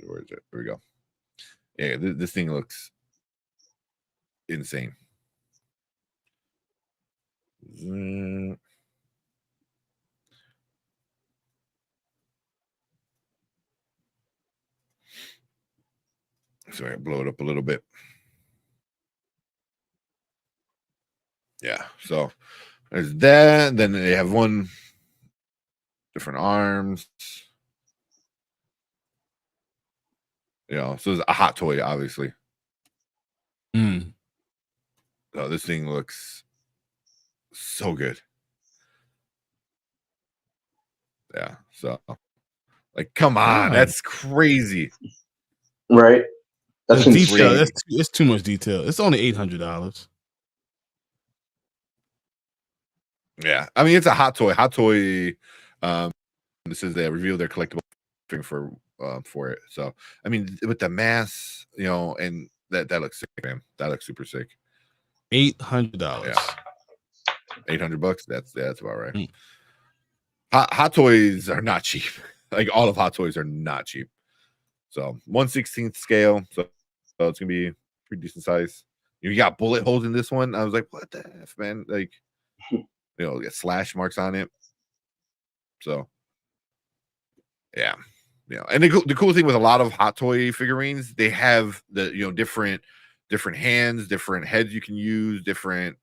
Where is it? There we go. Yeah, this thing looks insane. Sorry, blow it up a little bit. Yeah, so there's that. Then they have one different arms. You know, so it's a hot toy, obviously. So this thing looks so good. Yeah, so like, come on, that's crazy, right? That's the detail. It's too much detail. It's only $800. Yeah, I mean, it's a hot toy. This is they reveal their collectible thing for it. So I mean, with the mass, you know, and that looks sick, man. That looks super sick. $800. Yeah, $800. That's about right. Hot toys are not cheap. Like, all of Hot Toys are not cheap. So 1/16 scale. So it's gonna be pretty decent size. You got bullet holes in this one. I was like, what the F, man? Like, you know, get slash marks on it. So yeah. Yeah. And the cool thing with a lot of Hot Toy figurines, they have the, you know, different hands, different heads you can use, different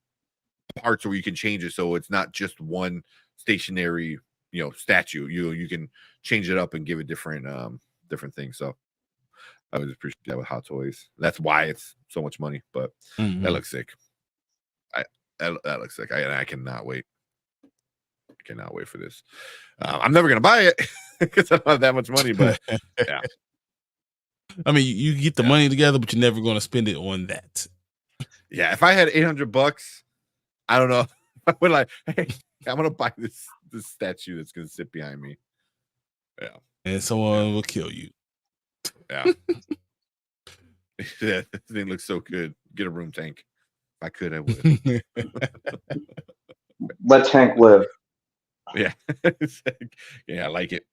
parts where you can change it, so it's not just one stationary, you know, statue. You can change it up and give it different things. So I would appreciate that with Hot Toys. That's why it's so much money, but that looks sick. That looks sick. I cannot wait. I cannot wait for this. I'm never gonna buy it because I don't have that much money, but yeah. I mean, you get the money together, but you're never going to spend it on that. Yeah, if I had $800, I don't know. I would like, hey, I'm gonna buy this statue that's gonna sit behind me. Yeah, and someone will kill you. Yeah, yeah. This thing looks so good. Get a room tank. If I could, I would. Let Tank live. Yeah, yeah, I like it.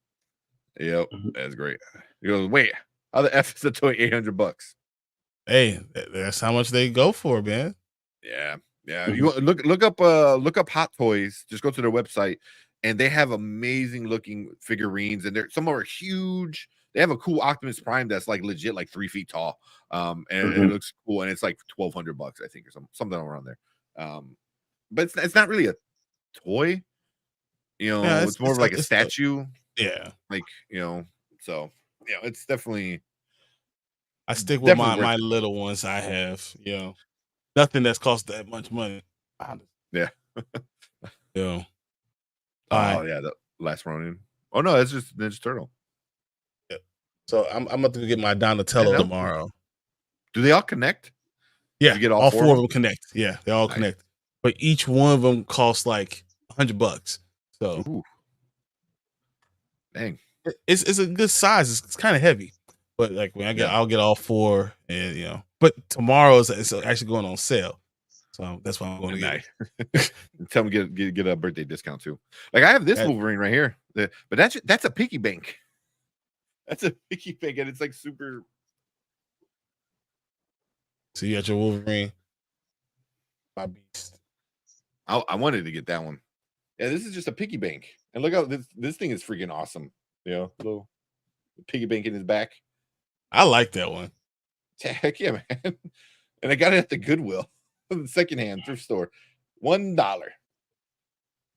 Yep, that's great. He goes, wait, how the F is the toy $800? Hey, that's how much they go for, man. Yeah, yeah. You look up Hot Toys. Just go to their website, and they have amazing looking figurines, and some are huge. They have a cool Optimus Prime that's like legit, like 3 feet tall. And it looks cool, and it's like $1,200, I think, or something around there. But it's not really a toy. Yeah, it's more of like a statue. Yeah, like so it's definitely. I stick with my little ones I have. Nothing that's cost that much money. Yeah. Yeah. Oh yeah, the Last Ronin. Oh no, that's just Ninja Turtle. Yeah. So I'm about to get my Donatello tomorrow. Do they all connect? Yeah, you get all four of them connect. Yeah, they all Nice. connect. But each one of them costs like $100. So Ooh. Dang. It's a good size. It's kind of heavy. But like when I'll get all four, and But tomorrow it's actually going on sale, so that's why I'm going to get it. Tell them get a birthday discount too. Like I have this Wolverine right here, but that's a piggy bank. That's a piggy bank, and it's like super. So you got your Wolverine, my beast. I wanted to get that one. Yeah, this is just a piggy bank, and look how this thing is freaking awesome. Little piggy bank in his back. I like that one. Heck yeah, man. And I got it at the Goodwill, the secondhand thrift store. $1.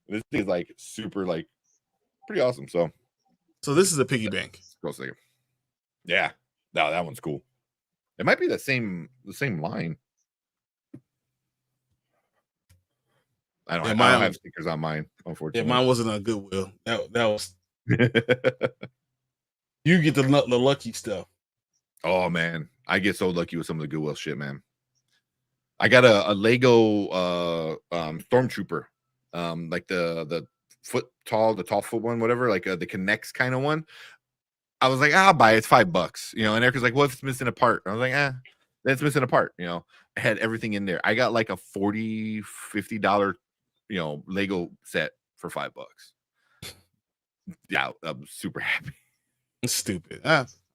This thing is like super, like pretty awesome. So this is a piggy bank. Yeah. No, that one's cool. It might be the same line. I don't have stickers on mine, unfortunately. Yeah, mine wasn't a Goodwill. That was you get the lucky stuff. Oh man, I get so lucky with some of the Goodwill shit, man. I got a Lego Stormtrooper, like the tall foot one, whatever, like the Connects kind of one. I was like, I'll buy it. It's $5, and Erica's like, what if it's missing a part? I was like, that's missing a part. I had everything in there. I got like a $40-$50, Lego set for $5. Yeah, I'm super happy. It's stupid.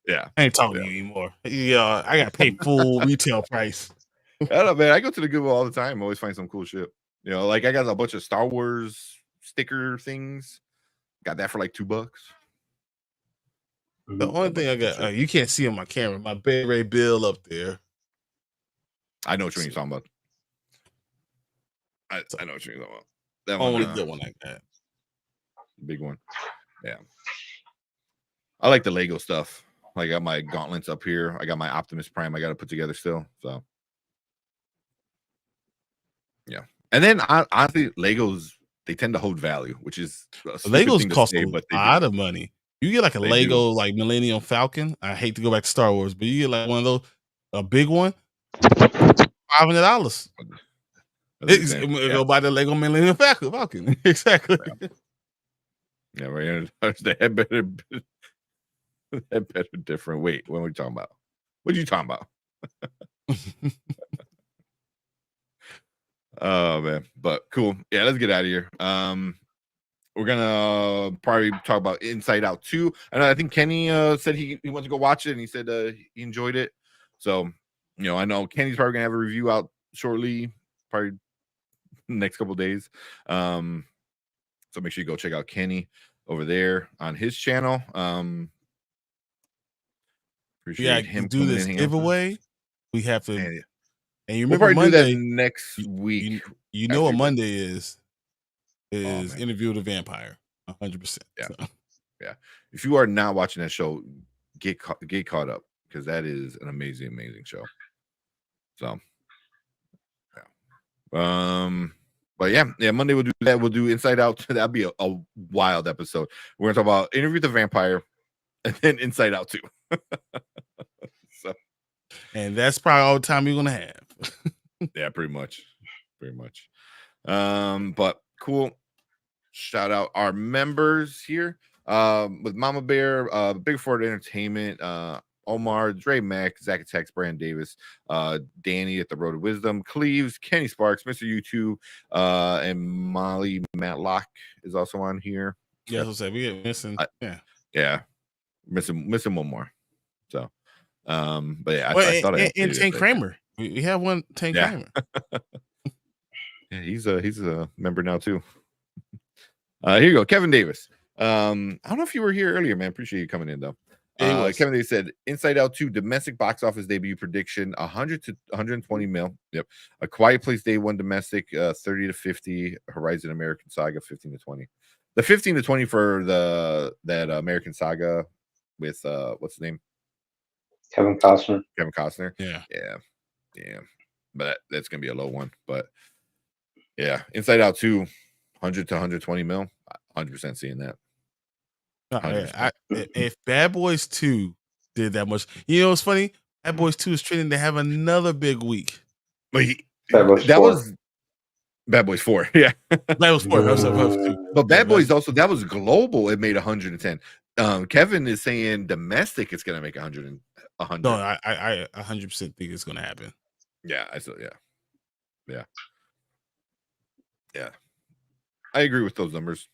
Yeah, I ain't talking to you anymore. Yeah, I got to pay full retail price. I don't know, man. I go to the Goodwill all the time. I always find some cool shit. Like I got a bunch of Star Wars sticker things. Got that for like $2. The only thing I got, you can't see on my camera, my Bay Ray Bill up there. I know what you're talking about. I know what you're talking about. That only good one I got. Big one. Yeah. I like the Lego stuff. I got my gauntlets up here. I got my Optimus Prime I got to put together still. So, yeah. And then, honestly, Legos, they tend to hold value, which is Legos cost a lot of money. You get like a Lego, like Millennium Falcon. I hate to go back to Star Wars, but you get like one of those, a big one, $500. Go buy the Lego Millennium Falcon. Exactly. Yeah, right. That better different. Wait, what are we talking about? What are you talking about? Oh man, but cool. Yeah, let's get out of here. We're gonna probably talk about Inside Out 2. And I think Kenny said he went to go watch it, and he said he enjoyed it. So I know Kenny's probably gonna have a review out shortly, probably next couple days. So make sure you go check out Kenny over there on his channel. Appreciate him do this giveaway. We have to, and you remember we'll Monday do that next week. You know what Monday is Interview with a Vampire, 100%. Yeah, yeah. If you are not watching that show, get caught up, because that is an amazing show. So, yeah. But yeah, Monday we'll do that. We'll do Inside Out. That'll be a wild episode. We're gonna talk about Interview with the Vampire, and then Inside Out 2. So, and that's probably all the time you're gonna have. yeah, pretty much. But cool. Shout out our members here. With Mama Bear, Big Ford Entertainment, Omar, Dre Mack, Zach Attacks, Brandon Davis, Danny at the Road of Wisdom, Cleves, Kenny Sparks, Mr. U2, and Molly Matlock is also on here. Yeah, that's what I said. We get missing. Missing one more. So, but yeah, Well, I thought and Tank Kramer. We have one Tank Kramer. Yeah, he's a member now too. Here you go, Kevin Davis. I don't know if you were here earlier, man. Appreciate you coming in though. Kevin Davis said Inside Out 2 domestic box office debut prediction 100 to 120 mil. Yep. A Quiet Place Day 1 domestic 30 to 50. Horizon American Saga 15 to 20. The 15 to 20 for that American Saga with what's his name? Kevin Costner. Yeah. But that's gonna be a low one. But yeah, Inside Out 2, 100 to 120 mil. 100% seeing that. If Bad Boys 2 did that much, you know what's funny? Bad Boys 2 is trending to have another big week. But was Bad Boys 4. Yeah. Bad Boys 4. That was 2. But Bad Boys also, that was global. It made 110. Kevin is saying domestic it's gonna make 100. No, I 100% think it's gonna happen. Yeah, yeah. I agree with those numbers.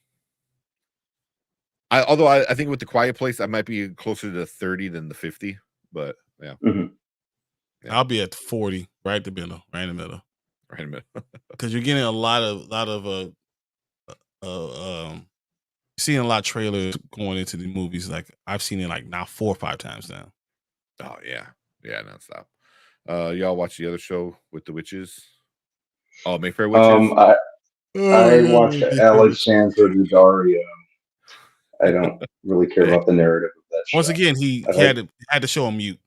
Although I think with the Quiet Place, I might be closer to the 30 than the 50, but yeah. Yeah. I'll be at 40, right in the middle. Because you're getting a lot of seeing a lot of trailers going into the movies. Like I've seen it like now 4 or 5 times now. Oh yeah, nonstop. Y'all watch the other show with the witches? Oh, Mayfair Witches. I watched Alexandra Daddario. I don't really care about the narrative of that show. Once again, he had to show on mute.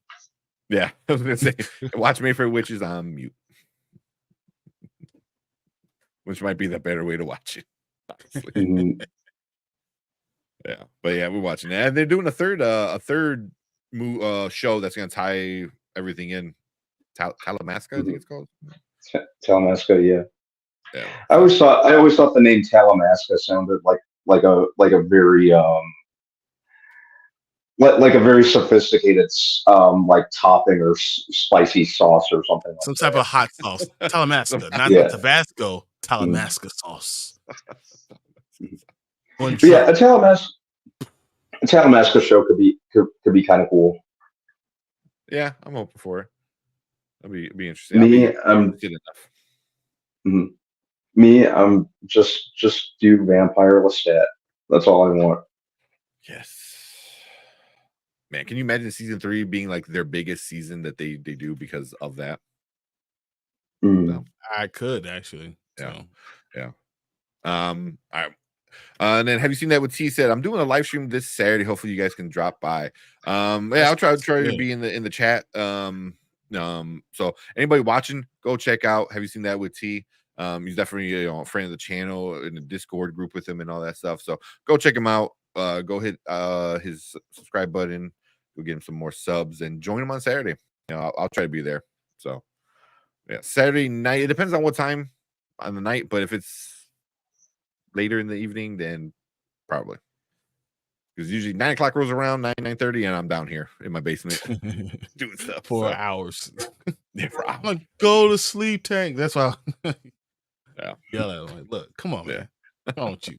Yeah, I was gonna say, watch Mayfair Witches on mute, which might be the better way to watch it. Honestly. Yeah, but yeah, we're watching that. And they're doing a third show that's gonna tie everything in. Talamasca, I think it's called. Talamasca, yeah. I always thought the name Talamasca sounded like a very like a very sophisticated like topping or spicy sauce or something. Some type of hot sauce. Talamasca, not the Tabasco. Talamasca sauce. Yeah, a Talamasca show could be kind of cool. Yeah, I'm hoping for it. That'll be interesting. I'm just do Vampire Lestat. That's all I want. Yes. Man, can you imagine season 3 being like their biggest season that they do because of that? No. I could actually. Yeah. Yeah. And then have you seen that what T said? I'm doing a live stream this Saturday. Hopefully you guys can drop by. I'll try to be in the chat. So anybody watching, go check out. Have you seen that with T? He's definitely a friend of the channel, in the Discord group with him and all that stuff. So go check him out. Go hit his subscribe button. Go get him some more subs and join him on Saturday. I'll try to be there. So yeah, Saturday night. It depends on what time on the night, but if it's later in the evening, then probably, because usually 9 o'clock rolls around, 9:30, and I'm down here in my basement doing stuff for hours. Yeah, for hours. I'm like, go to sleep, Tank. That's why. Yeah. Like, look, come on, man. Don't you?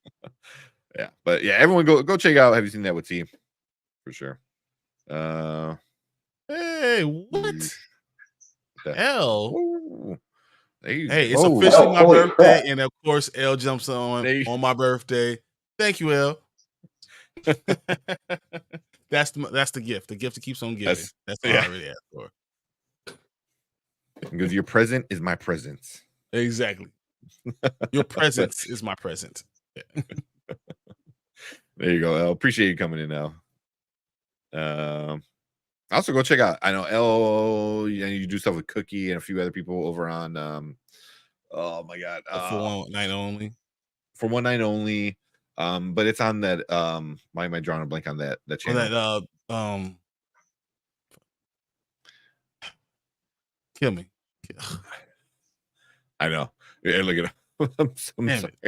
Yeah, but yeah, everyone go check out. Have you seen that with T? For sure. Hey, what the hell? Hey, it's go. officially my birthday, and of course, L jumps on my birthday. Thank you, L. That's the gift. The gift that keeps on giving. That's all I really ask for. Because your present is my presence. Exactly. Your presence is my present. Yeah. There you go, L. Appreciate you coming in, L. Also, go check out. I know LOO. Yeah, you do stuff with Cookie and a few other people over on. Oh my god, For one night only. For one night only. But it's on that. Why am I drawing a blank on that Or channel? that kill me. I know. Yeah, look at it. I'm Damn sorry.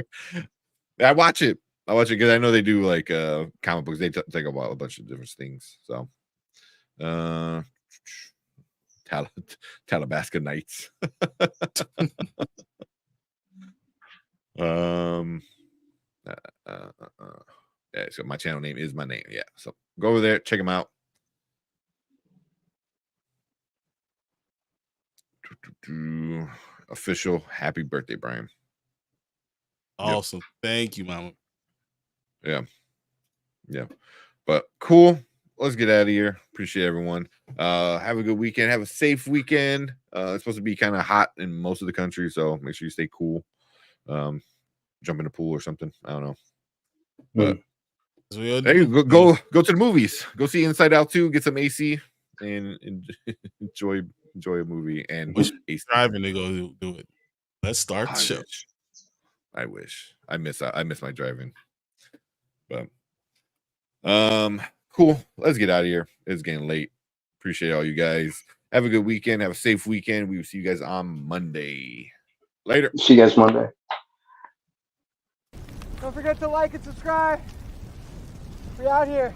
I watch it because I know they do like comic books. They take about a bunch of different things. So, Talabasca Nights. Yeah, so my channel name is my name. Yeah, so go over there, check them out. Official happy birthday, Brian. Awesome. Yep. Thank you, Mama. Yeah. But cool. Let's get out of here. Appreciate everyone. Have a good weekend. Have a safe weekend. It's supposed to be kind of hot in most of the country, so make sure you stay cool. Jump in the pool or something. I don't know. But hey, go to the movies. Go see Inside Out 2. Get some AC and enjoy a movie. And AC. Driving to go do it. Let's start the show. I wish. I miss my driving. But cool. Let's get out of here. It's getting late. Appreciate all you guys. Have a good weekend. Have a safe weekend. We will see you guys on Monday. Later. See you guys Monday. Don't forget to like and subscribe. We're out here.